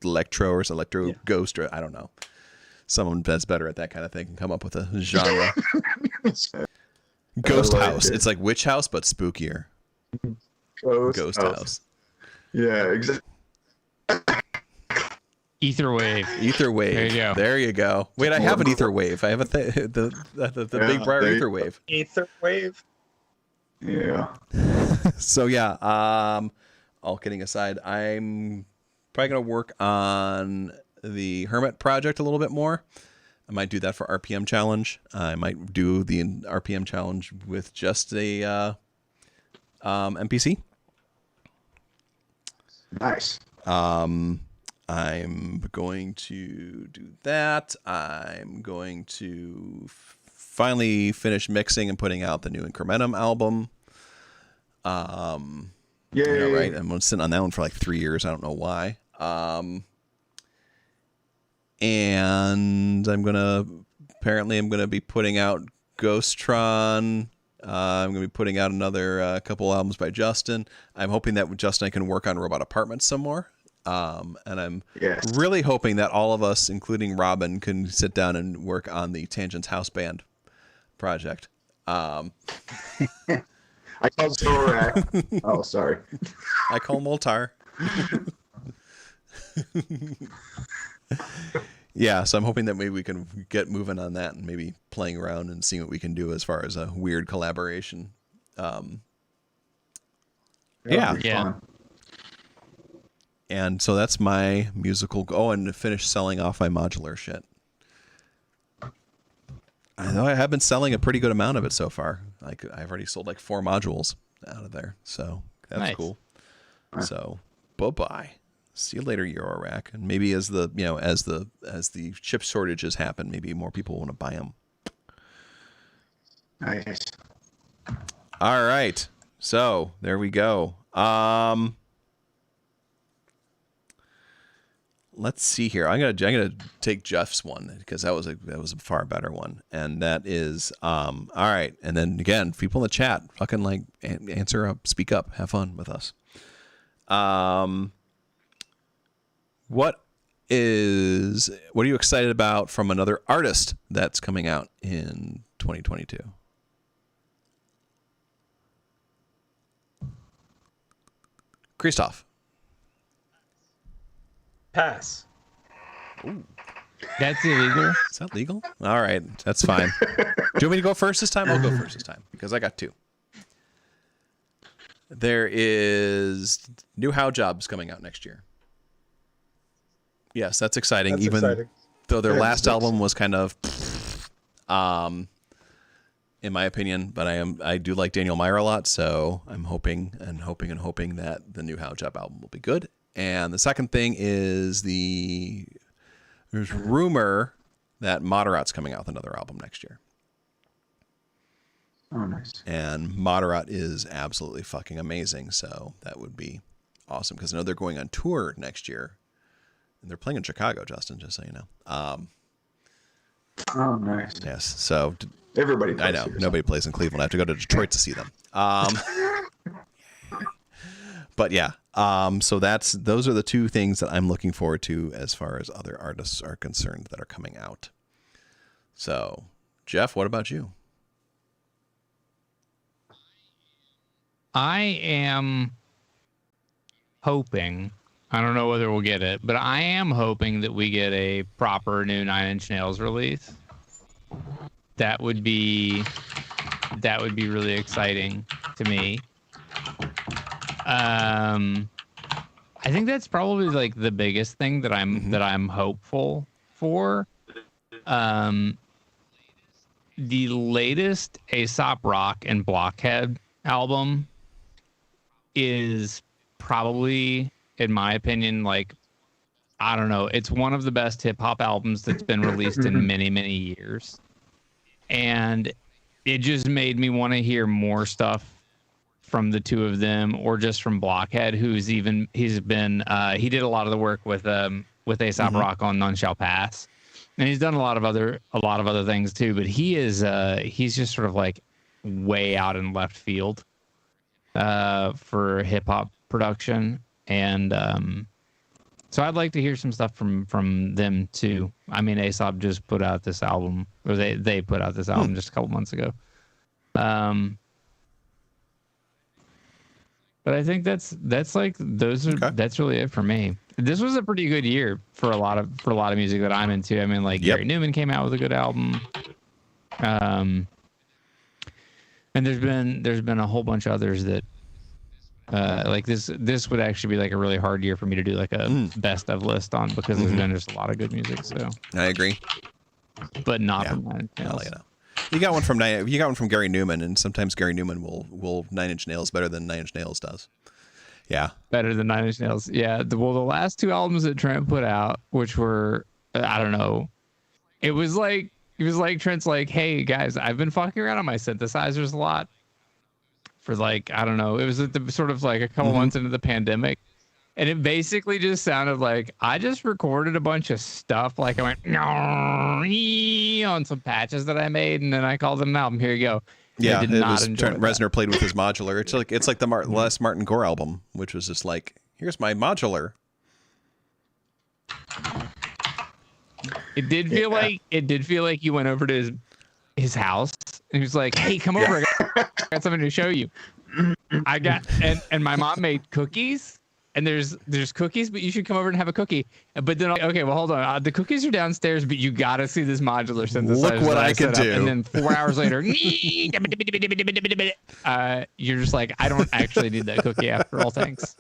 electro or electro ghost, or I don't know. Someone that's better at that kind of thing can come up with a genre. Ghost House. It's like Witch House but spookier. Ghost House. Yeah, exactly. Etherwave. Etherwave. There you go. Wait, I have an Etherwave. I have the big briar Etherwave. Etherwave. Yeah. So yeah, all kidding aside, I'm probably gonna work on the Hermit project a little bit more. I might do that for RPM challenge. I might do the RPM challenge with just a MPC. Nice. I'm going to do that. I'm going to finally finish mixing and putting out the new Incrementum album. Yeah, you know, right? I'm sitting on that one for like 3 years. I don't know why. And I'm gonna be putting out Ghosttron. I'm gonna be putting out another couple albums by Justin. I'm hoping that with Justin I can work on Robot Apartments some more. And I'm really hoping that all of us, including Robin, can sit down and work on the Tangents House Band project. I called Zorak. Oh, sorry. I call Moltar. Yeah, so I'm hoping that maybe we can get moving on that and maybe playing around and seeing what we can do as far as a weird collaboration. Yeah. And so that's my musical. Oh, and to finish selling off my modular shit. I know I have been selling a pretty good amount of it so far. Like I've already sold like 4 modules out of there, so that's nice. Cool. So bye. See you later, Eurorack. And maybe as the chip shortages happen, maybe more people want to buy them. Nice. All right. So there we go. let's see here. I'm gonna take Jeff's one because that was a far better one, and that is all right. And then again, people in the chat, fucking like answer up, speak up, have fun with us. What are you excited about from another artist that's coming out in 2022? Kristoff. Pass. Ooh. That's illegal. Is that legal? All right, that's fine. Do you want me to go first this time? I'll go first this time because I got two. There is new How Jobs coming out next year. Yes, that's exciting. That's even exciting. though their last album was kind of, in my opinion, but I do like Daniel Meyer a lot, so I'm hoping that the new How Job album will be good. And the second thing is there's rumor that Moderat's coming out with another album next year. Oh, nice. And Moderat is absolutely fucking amazing, so that would be awesome because I know they're going on tour next year. And they're playing in Chicago, Justin, just so you know. Oh, nice. Yes, so Everybody plays I know here, nobody plays in Cleveland. I have to go to Detroit to see them. But yeah, so those are the two things that I'm looking forward to as far as other artists are concerned that are coming out. So, Jeff, what about you? I am hoping, I don't know whether we'll get it, but I am hoping that we get a proper new Nine Inch Nails release. That would be really exciting to me. I think that's probably like the biggest thing that I'm hopeful for. The latest Aesop Rock and Blockhead album is probably, in my opinion, like, I don't know, it's one of the best hip hop albums that's been released in many, many years. And it just made me want to hear more stuff from the two of them, or just from Blockhead, he did a lot of the work with Aesop Rock on None Shall Pass. And he's done a lot of other things too, but he's just sort of like way out in left field for hip hop production. And so I'd like to hear some stuff from them too. I mean, Aesop just put out this album, or they put out this album just a couple months ago. But I think that's really it for me. This was a pretty good year for a lot of music that I'm into. I mean, like Gary Newman came out with a good album. And there's been a whole bunch of others that like this would actually be like a really hard year for me to do like a best of list on, because there's been just a lot of good music. So I agree. But not from Nine Inch Nails. Well, you know. You got one from Gary Newman, and sometimes Gary Newman will Nine Inch Nails better than Nine Inch Nails does. Yeah. Better than Nine Inch Nails. Yeah. The last two albums that Trent put out, which were, I don't know, it was like Trent's like, hey guys, I've been fucking around on my synthesizers a lot for like, I don't know, it was at the sort of like a couple months into the pandemic. And it basically just sounded like I just recorded a bunch of stuff. Like I went on some patches that I made, and then I called it an album. Here you go. Yeah, it was Trent Reznor played with his modular. It's like the last Martin Gore album, which was just like, here's my modular. It did feel like you went over to his house and he was like, "Hey, come over. I got something to show you." And my mom made cookies. And there's cookies, but you should come over and have a cookie. But then, okay, well, hold on. The cookies are downstairs, but you got to see this modular synthesizer. Look what I can do. And then 4 hours later, you're just like, I don't actually need that cookie after all. Thanks.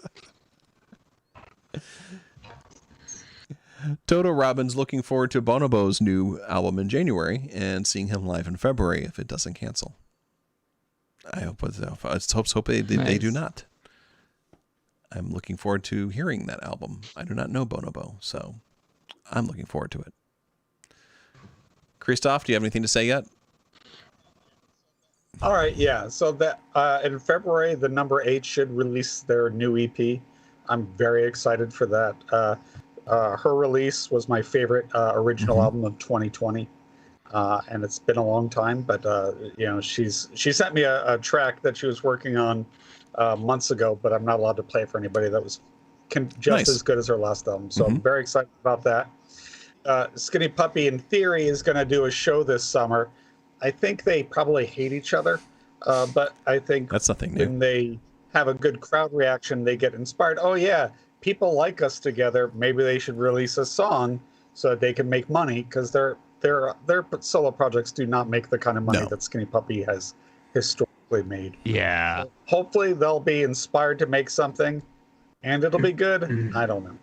Toto Robbins looking forward to Bonobo's new album in January and seeing him live in February if it doesn't cancel. I hope they do not. I'm looking forward to hearing that album. I do not know Bonobo, so I'm looking forward to it. Kristoff, do you have anything to say yet? All right, yeah. So that in February, the Number 8 should release their new EP. I'm very excited for that. her release was my favorite original album of 2020. And it's been a long time, but she sent me a track that she was working on months ago, but I'm not allowed to play it for anybody. That was just as good as her last album. So I'm very excited about that. Skinny Puppy, in theory, is going to do a show this summer. I think they probably hate each other, but I think that's nothing new. When they have a good crowd reaction, they get inspired. Oh yeah, people like us together. Maybe they should release a song so that they can make money, because their solo projects do not make the kind of money that Skinny Puppy has historically made. Yeah. So hopefully they'll be inspired to make something, and it'll be good. I don't know.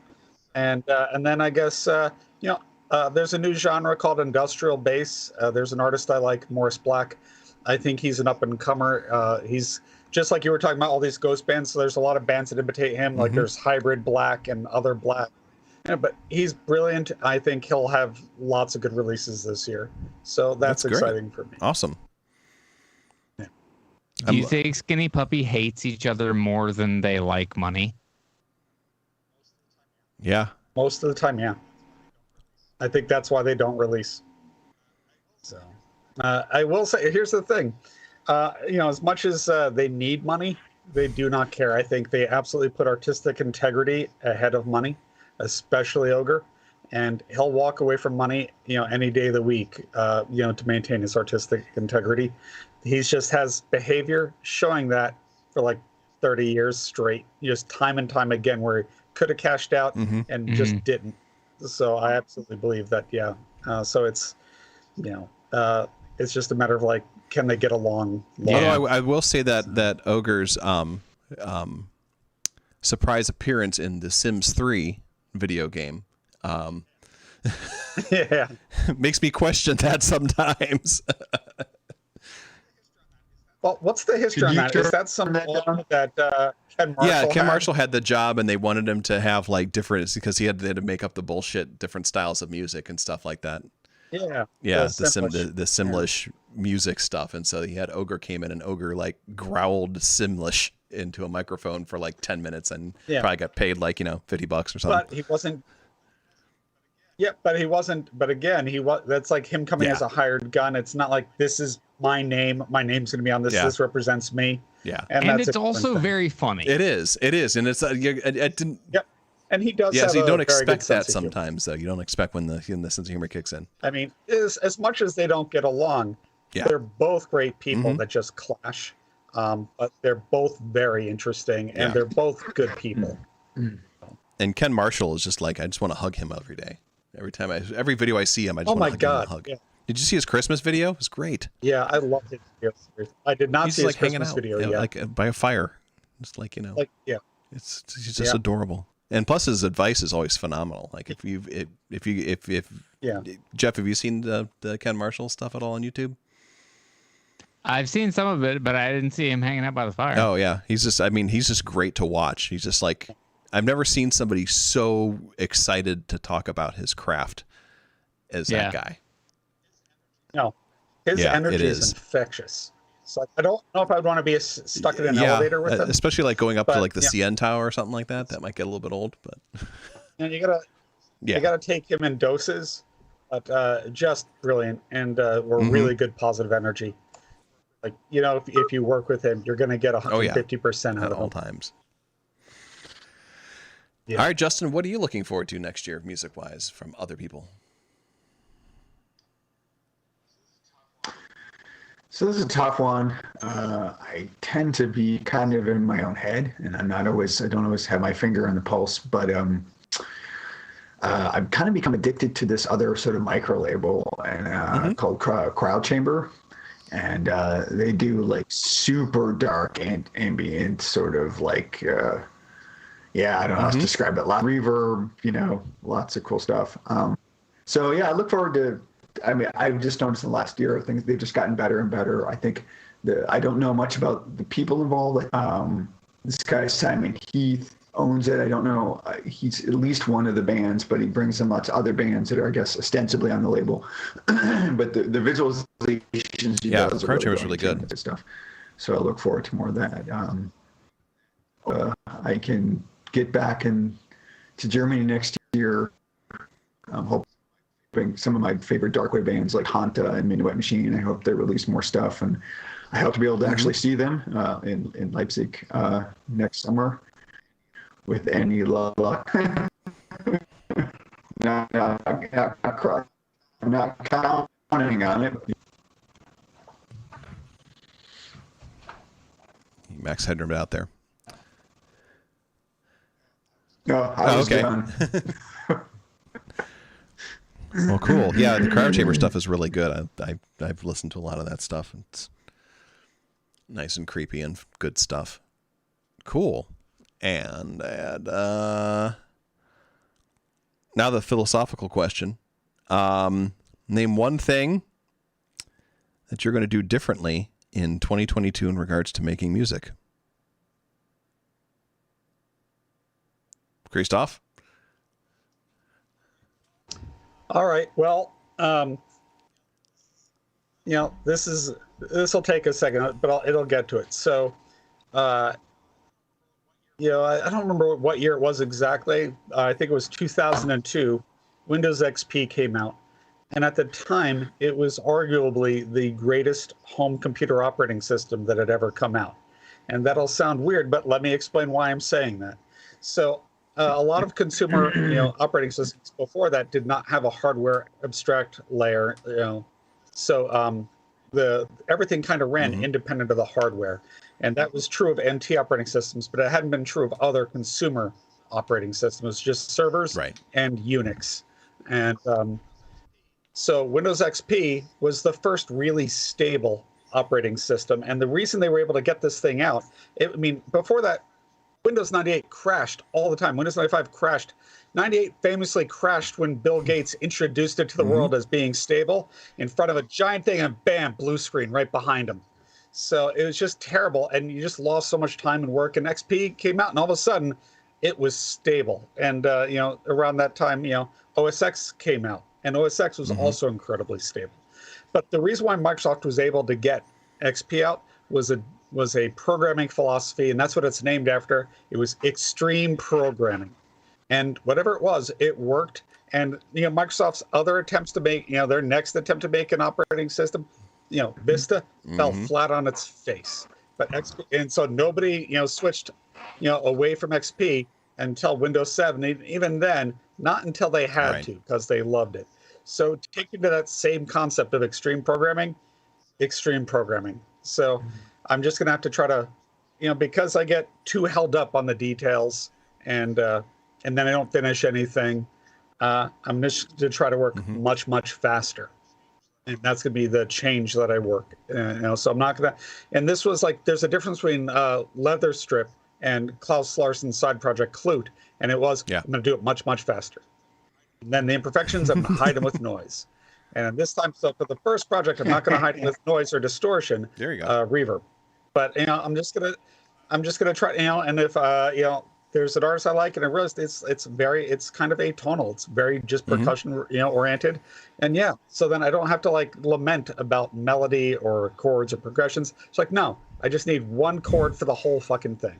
And then I guess there's a new genre called industrial bass. There's an artist I like, Morris Black. I think he's an up and comer. He's just like you were talking about all these ghost bands. So there's a lot of bands that imitate him. Like there's Hybrid Black and other Black. Yeah, but he's brilliant. I think he'll have lots of good releases this year. So that's exciting for me. Awesome. Yeah. Do you think Skinny Puppy hates each other more than they like money? Yeah. Most of the time, yeah. I think that's why they don't release. So I will say, here's the thing. As much as they need money, they do not care. I think they absolutely put artistic integrity ahead of money, especially Ogre. And he'll walk away from money, any day of the week, to maintain his artistic integrity. He just has behavior showing that for like 30 years straight, just time and time again, where he could have cashed out and just didn't. So I absolutely believe that, yeah. So it's, it's just a matter of like, can they get along? Although I will say that Ogre's surprise appearance in the Sims 3 video game makes me question that sometimes. Well, what's the history on that? Is that something that Ken Marshall Yeah, Ken had? Marshall had the job, and they wanted him to have like different, because they had to make up the bullshit, different styles of music and stuff like that. Yeah. Yeah, the Simlish music stuff. And so he had Ogre came in, and Ogre like growled Simlish into a microphone for like 10 minutes and probably got paid like, $50 or something. But he wasn't. Yeah, but he wasn't. But again, that's like him coming as a hired gun. It's not like, this is my name. My name's going to be on this. Yeah. This represents me. Yeah. And it's also very funny. It is. And it's, it didn't. Yep. And he does. Yeah, have so you a don't very expect good that sense of humor. sometimes, though. You don't expect when the sense of humor kicks in. I mean, as much as they don't get along, they're both great people that just clash. But they're both very interesting, and they're both good people. And Ken Marshall is just like, I just want to hug him every day. Every video I see him, I just want to hug him. Yeah. Did you see his Christmas video? It was great. Yeah, I loved his videos. I did not see his Christmas video yet. Like by a fire, just like he's just adorable. And plus, his advice is always phenomenal. Like if Jeff, have you seen the Ken Marshall stuff at all on YouTube? I've seen some of it, but I didn't see him hanging out by the fire. Oh yeah, he's just great to watch. He's just like, I've never seen somebody so excited to talk about his craft as that guy. No, his energy is infectious. It's like, I don't know if I'd want to be stuck in an elevator with him. Especially like going up to like the CN Tower or something like that. That might get a little bit old, but. And you gotta take him in doses, but just brilliant, and we're really good positive energy. Like, if you work with him, you're gonna get 150% out at of all him. times. Yeah. All right, Justin, what are you looking forward to next year, music-wise, from other people? So this is a tough one. I tend to be kind of in my own head, and I don't always have my finger on the pulse, but I've kind of become addicted to this other sort of micro label called Crowd Chamber. And they do like super dark and ambient sort of like, I don't know how to describe it. A lot of reverb, lots of cool stuff. I look forward to, I've just noticed in the last year, things, they've just gotten better and better. I think I don't know much about the people involved. This guy, Simon Heath, owns it. I don't know. He's at least one of the bands, but he brings in lots of other bands that are, I guess, ostensibly on the label. But the visualizations he does Crowd Chamber is really good. Stuff. So I look forward to more of that. I can get back to Germany next year. I'm hoping some of my favorite darkwave bands like Hanta and Minuet Machine, I hope they release more stuff, and I hope to be able to actually see them in Leipzig next summer with any luck. I'm not counting on it. Max Headroom out there. No, I was okay. done. Well, cool. Yeah, the cryo chamber stuff is really good. I've listened to a lot of that stuff. It's nice and creepy and good stuff. Cool. And now the philosophical question. Name one thing that you're going to do differently in 2022 in regards to making music. Kristoff? All right. Well, this will take a second, but it'll get to it. So, I don't remember what year it was exactly. I think it was 2002. Windows XP came out. And at the time, it was arguably the greatest home computer operating system that had ever come out. And that'll sound weird, but let me explain why I'm saying that. So a lot of consumer operating systems before that did not have a hardware abstract layer. So everything kind of ran independent of the hardware. And that was true of NT operating systems, but it hadn't been true of other consumer operating systems, just servers and Unix. And so Windows XP was the first really stable operating system. And the reason they were able to get this thing out, before that, Windows 98 crashed all the time. Windows 95 crashed. 98 famously crashed when Bill Gates introduced it to the world as being stable in front of a giant thing, and bam, blue screen right behind him. So it was just terrible, and you just lost so much time and work. And XP came out, and all of a sudden, it was stable. And around that time, OS X came out, and OS X was also incredibly stable. But the reason why Microsoft was able to get XP out was a programming philosophy, and that's what it's named after. It was extreme programming. And whatever it was, it worked. And Microsoft's other attempts to make, their next attempt to make an operating system, Vista fell flat on its face. But XP, and so nobody, switched, away from XP until Windows 7. Even then, not until they had to, because they loved it. So taking to that same concept of extreme programming. So I'm just going to have to try to, because I get too held up on the details and then I don't finish anything. I'm just to try to work much, much faster. And that's going to be the change that I work. So I'm not going to, and this was like, there's a difference between Leather Strip and Klaus Larsen's side project Klute. And it was, I'm going to do it much, much faster. And then the imperfections, I'm going to hide them with noise. And this time, so for the first project, I'm not going to hide it with noise or distortion. There you go. Reverb. But I'm just gonna try. And if there's an artist I like, and I realized it's kind of atonal. It's very just percussion oriented. And so then I don't have to like lament about melody or chords or progressions. It's like, no, I just need one chord for the whole fucking thing.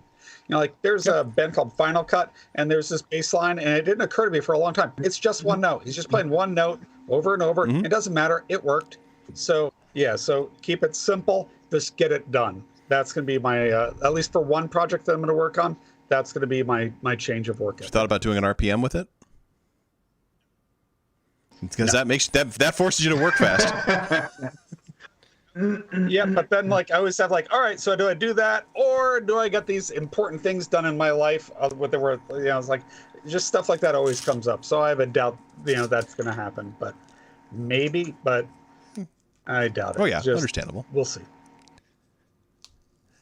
There's a band called Final Cut, and there's this bass line, and it didn't occur to me for a long time. It's just one note. He's just playing one note over and over. It doesn't matter. It worked. So so keep it simple. Just get it done. That's going to be my, at least for one project that I'm going to work on, that's going to be my change of work. You thought about doing an RPM with it? Because that makes that forces you to work fast. Yeah, but then I always have all right, so do I do that, or do I get these important things done in my life? It's like just stuff like that always comes up. So I have a doubt, that's going to happen, but maybe, but I doubt it. Oh yeah, understandable. We'll see.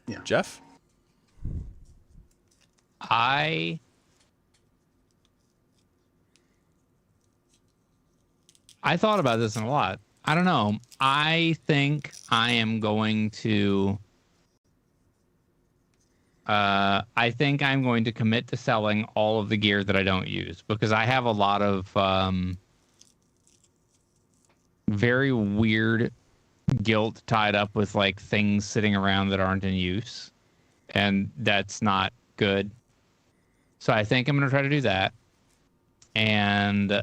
Yeah, Jeff. I thought about this a lot. I don't know. I think I am going to. I think I'm going to commit to selling all of the gear that I don't use, because I have a lot of very weird guilt tied up with things sitting around that aren't in use, and that's not good. So I think I'm going to try to do that. and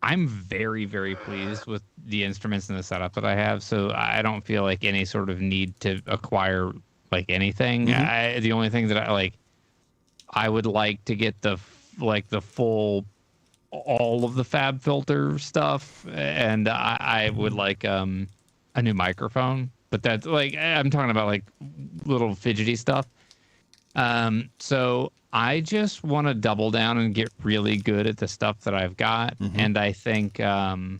I'm very, very pleased with the instruments and the setup that I have. So I don't feel like any sort of need to acquire like anything. The only thing that I would like to get the full, all of the Fab Filter stuff, and I would like a new microphone. But that's I'm talking about like little fidgety stuff. So I just want to double down and get really good at the stuff that I've got. And I think I'm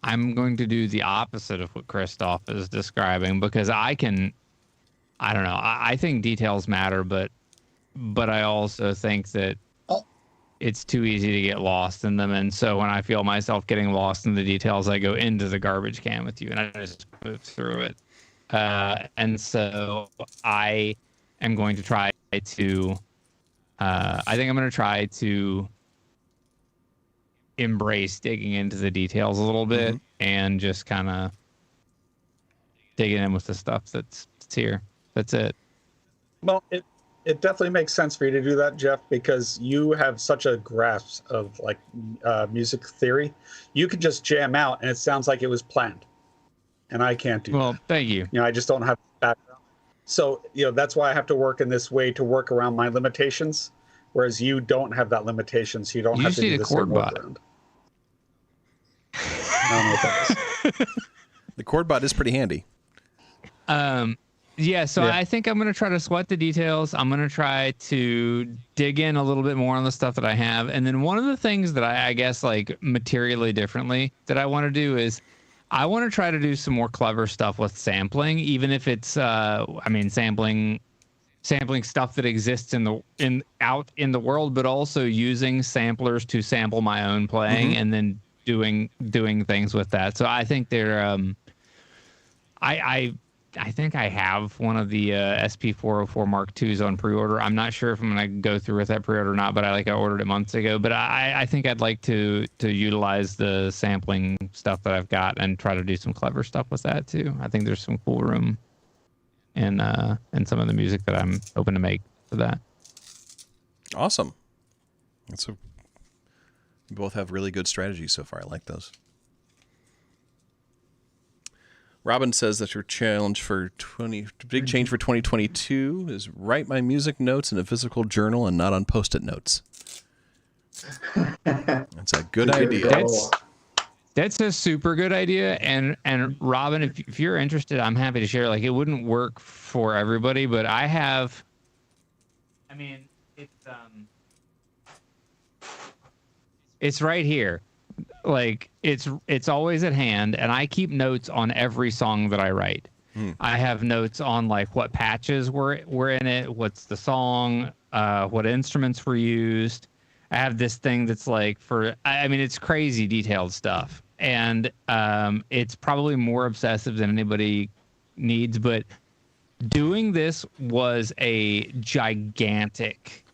going to do the opposite of what Kristoff is describing, because I don't know. I think details matter, but I also think that it's too easy to get lost in them. And so when I feel myself getting lost in the details, I go into the garbage can with you and I just move through it. And so I am going to try to, I think I'm going to try to embrace digging into the details a little bit and just kind of digging in with the stuff that's here. That's it. Well, it definitely makes sense for you to do that, Jeff, because you have such a grasp of like music theory. You could just jam out and it sounds like it was planned. And I can't do that. Well, thank you. I just don't have background. So, that's why I have to work in this way to work around my limitations, whereas you don't have that limitation, so you don't have to do the same workaround. I don't know what that is. The chord bot is pretty handy. Yeah, so I think I'm going to try to sweat the details. I'm going to try to dig in a little bit more on the stuff that I have. And then one of the things that I guess like materially differently that I want to do is I want to try to do some more clever stuff with sampling, even if it's sampling stuff that exists out in the world, but also using samplers to sample my own playing and then doing things with that. So I think they're I think I have one of the SP404 Mark IIs on pre-order. I'm not sure if I'm going to go through with that pre-order or not, but I ordered it months ago. But I think I'd like to utilize the sampling stuff that I've got and try to do some clever stuff with that too. I think there's some cool room in some of the music that I'm hoping to make for that. Awesome. You both have really good strategies so far. I like those. Robin says that your big change for 2022 is write my music notes in a physical journal and not on Post-it notes. That's a good idea. That's a super good idea. And Robin, if you're interested, I'm happy to share. Like, it wouldn't work for everybody, but it's right here. Like it's always at hand, and I keep notes on every song that I write. I have notes on like what patches were in it, what's the song, what instruments were used. I have this thing that's like it's crazy detailed stuff, and it's probably more obsessive than anybody needs. But doing this was a gigantic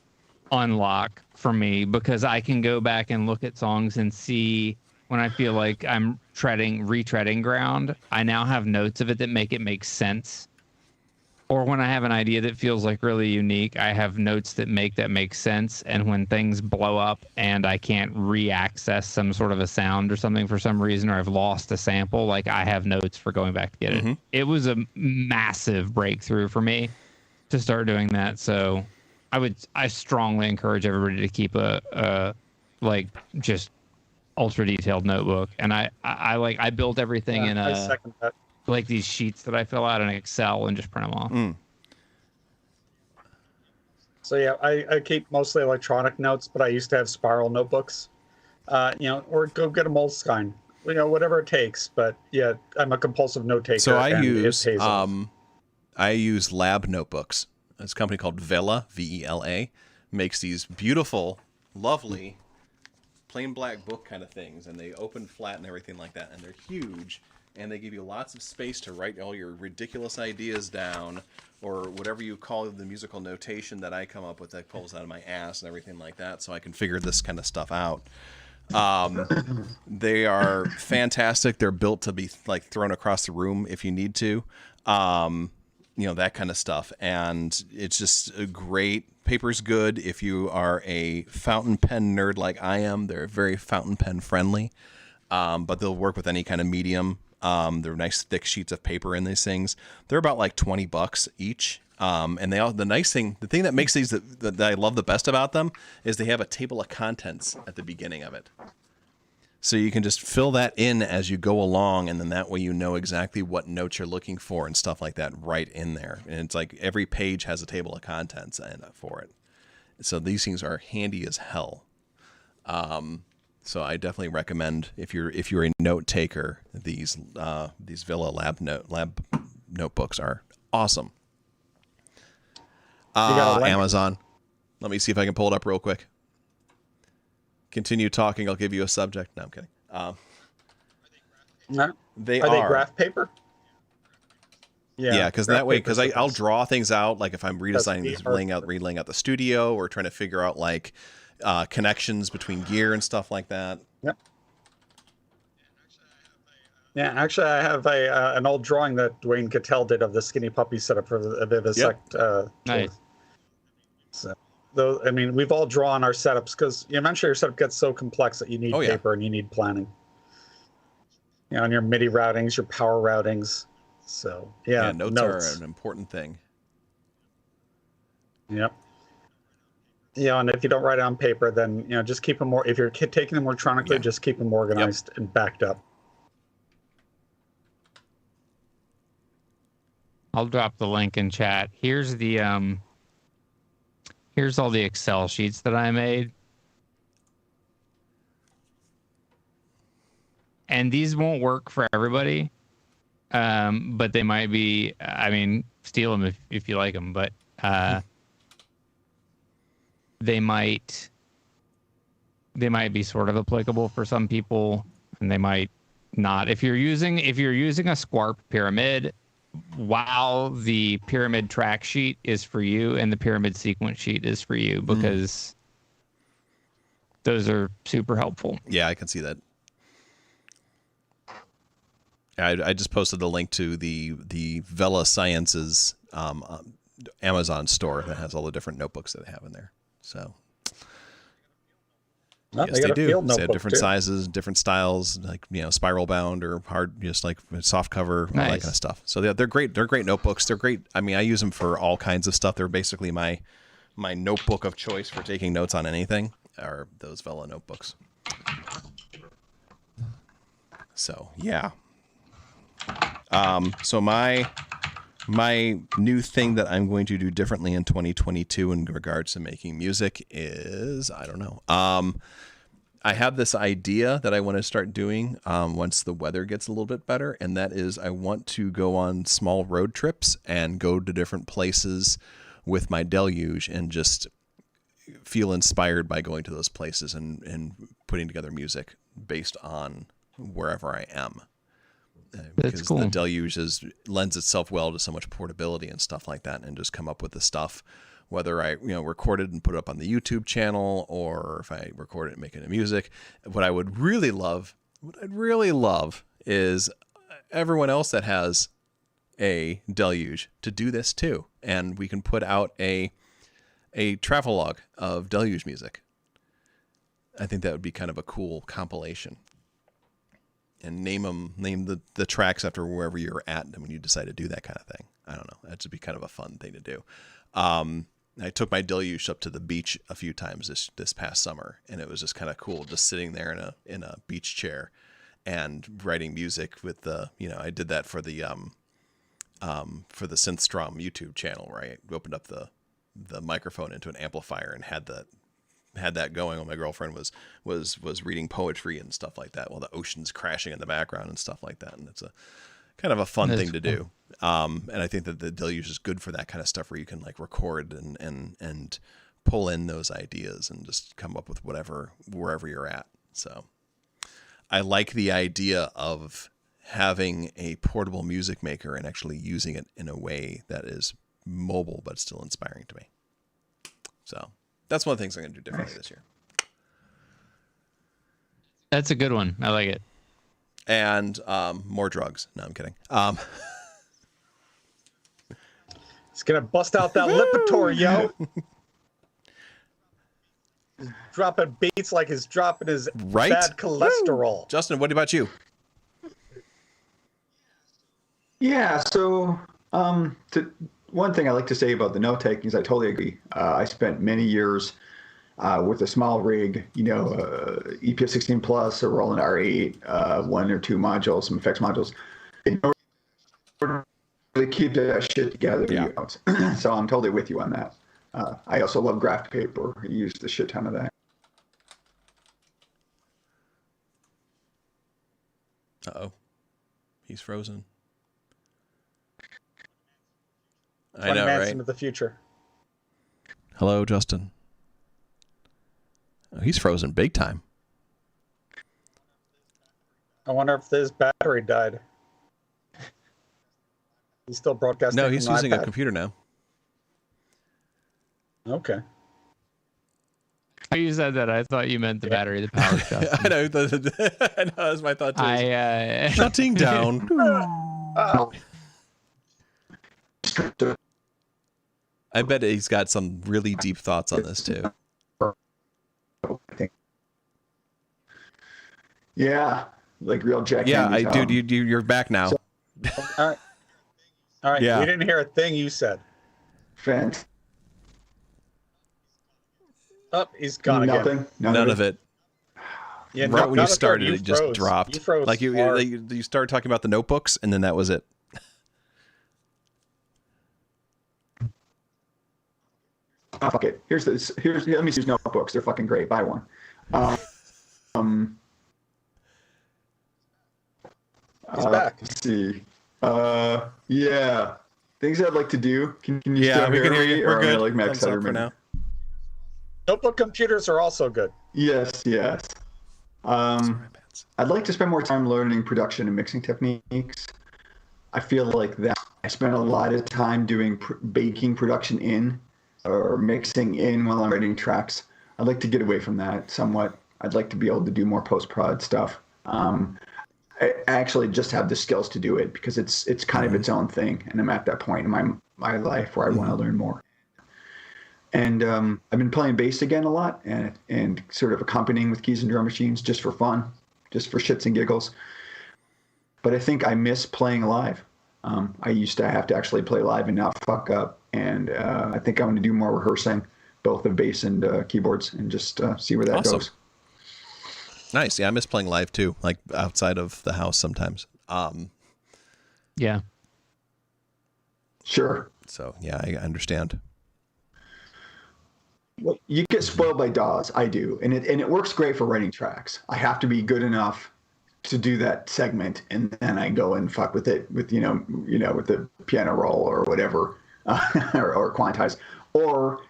unlock for me, because I can go back and look at songs and see when I feel like I'm retreading ground. I now have notes of it that make it make sense. Or when I have an idea that feels like really unique, I have notes that make sense. And when things blow up and I can't re-access some sort of a sound or something for some reason, or I've lost a sample, like I have notes for going back to get it. It was a massive breakthrough for me to start doing that. So I strongly encourage everybody to keep a just ultra detailed notebook. And I built everything in like these sheets that I fill out in Excel and just print them off. So yeah, I keep mostly electronic notes, but I used to have spiral notebooks, or go get a Moleskine, whatever it takes. But yeah, I'm a compulsive note taker. So I use lab notebooks. It's a company called Vela, Vela, makes these beautiful, lovely, plain black book kind of things, and they open flat and everything like that, and they're huge, and they give you lots of space to write all your ridiculous ideas down, or whatever you call the musical notation that I come up with that pulls out of my ass and everything like that, so I can figure this kind of stuff out. They are fantastic. They're built to be like thrown across the room if you need to. that kind of stuff. And it's just a great, paper's good. If you are a fountain pen nerd like I am, they're very fountain pen friendly. But they'll work with any kind of medium. They're nice thick sheets of paper in these things. They're about like $20 each. And the thing that makes these that I love the best about them is they have a table of contents at the beginning of it. So you can just fill that in as you go along, and then that way you know exactly what notes you're looking for and stuff like that right in there. And it's like every page has a table of contents for it. So these things are handy as hell. So I definitely recommend if you're a note taker, these Villa lab notebooks are awesome. Amazon. Let me see if I can pull it up real quick. Continue talking. I'll give you a subject. No, I'm kidding. No. They are. They graph paper? Yeah, because that way, because I'll draw things out, like if I'm redesigning, relaying out the studio, or trying to figure out like connections between gear and stuff like that. Yep. Yeah, actually, I have an old drawing that Dwayne Cattell did of the Skinny Puppy setup for the Vivisect. Nice. So, though, I mean, we've all drawn our setups because eventually your setup gets so complex that you need paper and you need planning. On your Midi routings, your power routings. So, notes are an important thing. Yep. And if you don't write it on paper, then, just keep them more, if you're taking them electronically, just keep them organized and backed up. I'll drop the link in chat. Here's the here's all the Excel sheets that I made. And these won't work for everybody. But they might be, steal them if you like them, but they might be sort of applicable for some people, and they might not. If you're using a Squarp pyramid, while the pyramid track sheet is for you and the pyramid sequence sheet is for you, because those are super helpful. Yeah, I can see that. I just posted the link to the Vela Sciences Amazon store that has all the different notebooks that they have in there. So yes, they do. They have different sizes, different styles, like spiral bound or hard, just like soft cover, all that kind of stuff. So they're great. They're great notebooks. They're great. I mean, I use them for all kinds of stuff. They're basically my notebook of choice for taking notes on anything. Are those Vela notebooks? So yeah. So my new thing that I'm going to do differently in 2022 in regards to making music is, I don't know. I have this idea that I want to start doing once the weather gets a little bit better, and that is I want to go on small road trips and go to different places with my Deluge and just feel inspired by going to those places and putting together music based on wherever I am. Because cool. The Deluge lends itself well to so much portability and stuff like that, and just come up with the stuff, whether I record it and put it up on the YouTube channel, or if I record it and make it into music. What I'd really love is everyone else that has a Deluge to do this too, and we can put out a travelogue of Deluge music. I think that would be kind of a cool compilation. And name the tracks after wherever you're at when you decide to do that kind of thing. I don't know. That should be kind of a fun thing to do. I took my Deluge up to the beach a few times this past summer, and it was just kind of cool, just sitting there in a beach chair and writing music with the I did that for the Synthstrom YouTube channel, where I opened up the microphone into an amplifier and had that going while my girlfriend was reading poetry and stuff like that, while the ocean's crashing in the background and stuff like that. And it's a kind of a fun thing to do. And I think that the Deluge is good for that kind of stuff, where you can like record and pull in those ideas and just come up with wherever you're at. So I like the idea of having a portable music maker and actually using it in a way that is mobile but still inspiring to me. So that's one of the things I'm going to do differently this year. That's a good one. I like it. And more drugs. No, I'm kidding. He's gonna bust out that Lipitor, yo. He's dropping beats like he's dropping his Right? bad cholesterol. Woo! Justin, what about you? Yeah, so one thing I like to say about the note taking is I totally agree. I spent many years with a small rig, EPS 16 plus, a Roland R8, 1 or 2 modules, some effects modules, in order to keep that shit together. Yeah. So I'm totally with you on that. I also love graph paper. I used a shit ton of that. Uh-oh. He's frozen. I 20 know, minutes right? into the future. Hello, Justin. Oh, he's frozen big time. I wonder if his battery died. He's still broadcasting. No, he's from an using a iPad? computer now. Okay. You said that. I thought you meant the battery, the power shuts. I know. I know. That's my thought too. Shutting down. I bet he's got some really deep thoughts on this too. Yeah, like real Jack. Yeah, Henry, dude, you're back now. All right. Yeah. We didn't hear a thing you said. Fant. Oh, he's gone again. Nothing. None of it. Yeah, Right not when you a third. started, You it just froze. dropped. You froze Like hard. you started talking about the notebooks, and then that was it. Oh, fuck it. Let me see these notebooks. They're fucking great. Buy one. He's back. Let's see. Yeah. Things I'd like to do. Can you still we can hear me, you. or We're am I good. like max Thumbs up header for maybe? now. Notebook computers are also good. Yes. I'd like to spend more time learning production and mixing techniques. I feel like that I spend a lot of time doing baking production in or mixing in while I'm writing tracks. I'd like to get away from that somewhat. I'd like to be able to do more post-prod stuff. I actually just have the skills to do it because it's kind of its own thing, and I'm at that point in my life where I want to learn more. And I've been playing bass again a lot and sort of accompanying with keys and drum machines just for fun, just for shits and giggles. But I think I miss playing live. I used to have to actually play live and not fuck up. And I think I want to do more rehearsing, both of bass and keyboards, and just see where that goes. Nice. Yeah, I miss playing live too, like outside of the house sometimes. Yeah. Sure. So yeah, I understand. Well, you get spoiled by DAWs. I do, and it works great for writing tracks. I have to be good enough to do that segment, and then I go and fuck with it with with the piano roll or whatever, or quantize, or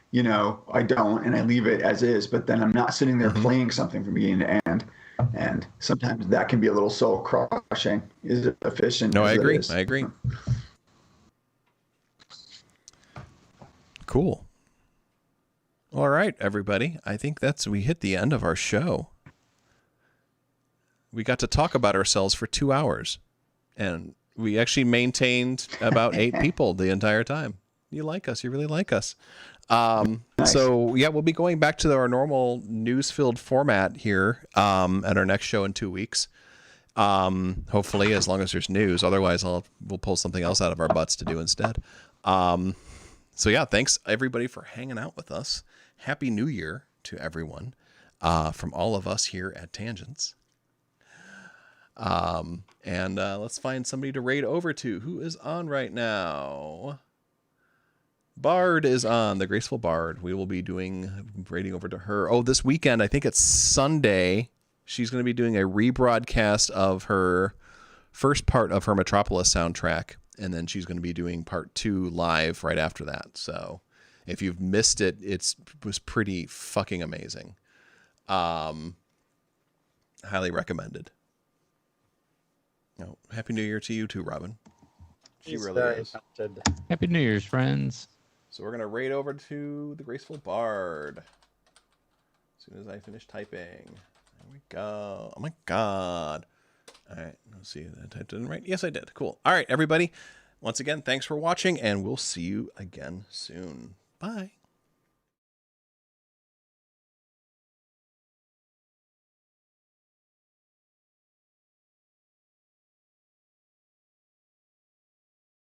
I don't and I leave it as is. But then I'm not sitting there playing something from beginning to end, and sometimes that can be a little soul crushing. Is it efficient? No, I as it agree. is? I agree. Cool. All right, everybody. I think we hit the end of our show. We got to talk about ourselves for 2 hours, and we actually maintained about 8 people the entire time. You like us. You really like us. Nice. So, yeah, we'll be going back to our normal news-filled format here at our next show in 2 weeks. Hopefully, as long as there's news. Otherwise, we'll pull something else out of our butts to do instead. So, yeah, thanks, everybody, for hanging out with us. Happy New Year to everyone from all of us here at Tangents. And let's find somebody to raid over to. Who is on right now? Bard is on, the Graceful Bard. We will be raiding over to her. Oh, this weekend, I think it's Sunday, she's going to be doing a rebroadcast of her first part of her Metropolis soundtrack, and then she's going to be doing part 2 live right after that. So if you've missed it, it was pretty fucking amazing. Highly recommended. No, Happy New Year to you too, Robin. She He's really very is. talented. Happy New Year's, friends. So we're going to raid over to the Graceful Bard as soon as I finish typing. There we go. Oh my God. All right. Let's see. I typed it in right. Yes, I did. Cool. All right, everybody. Once again, thanks for watching, and we'll see you again soon. Bye.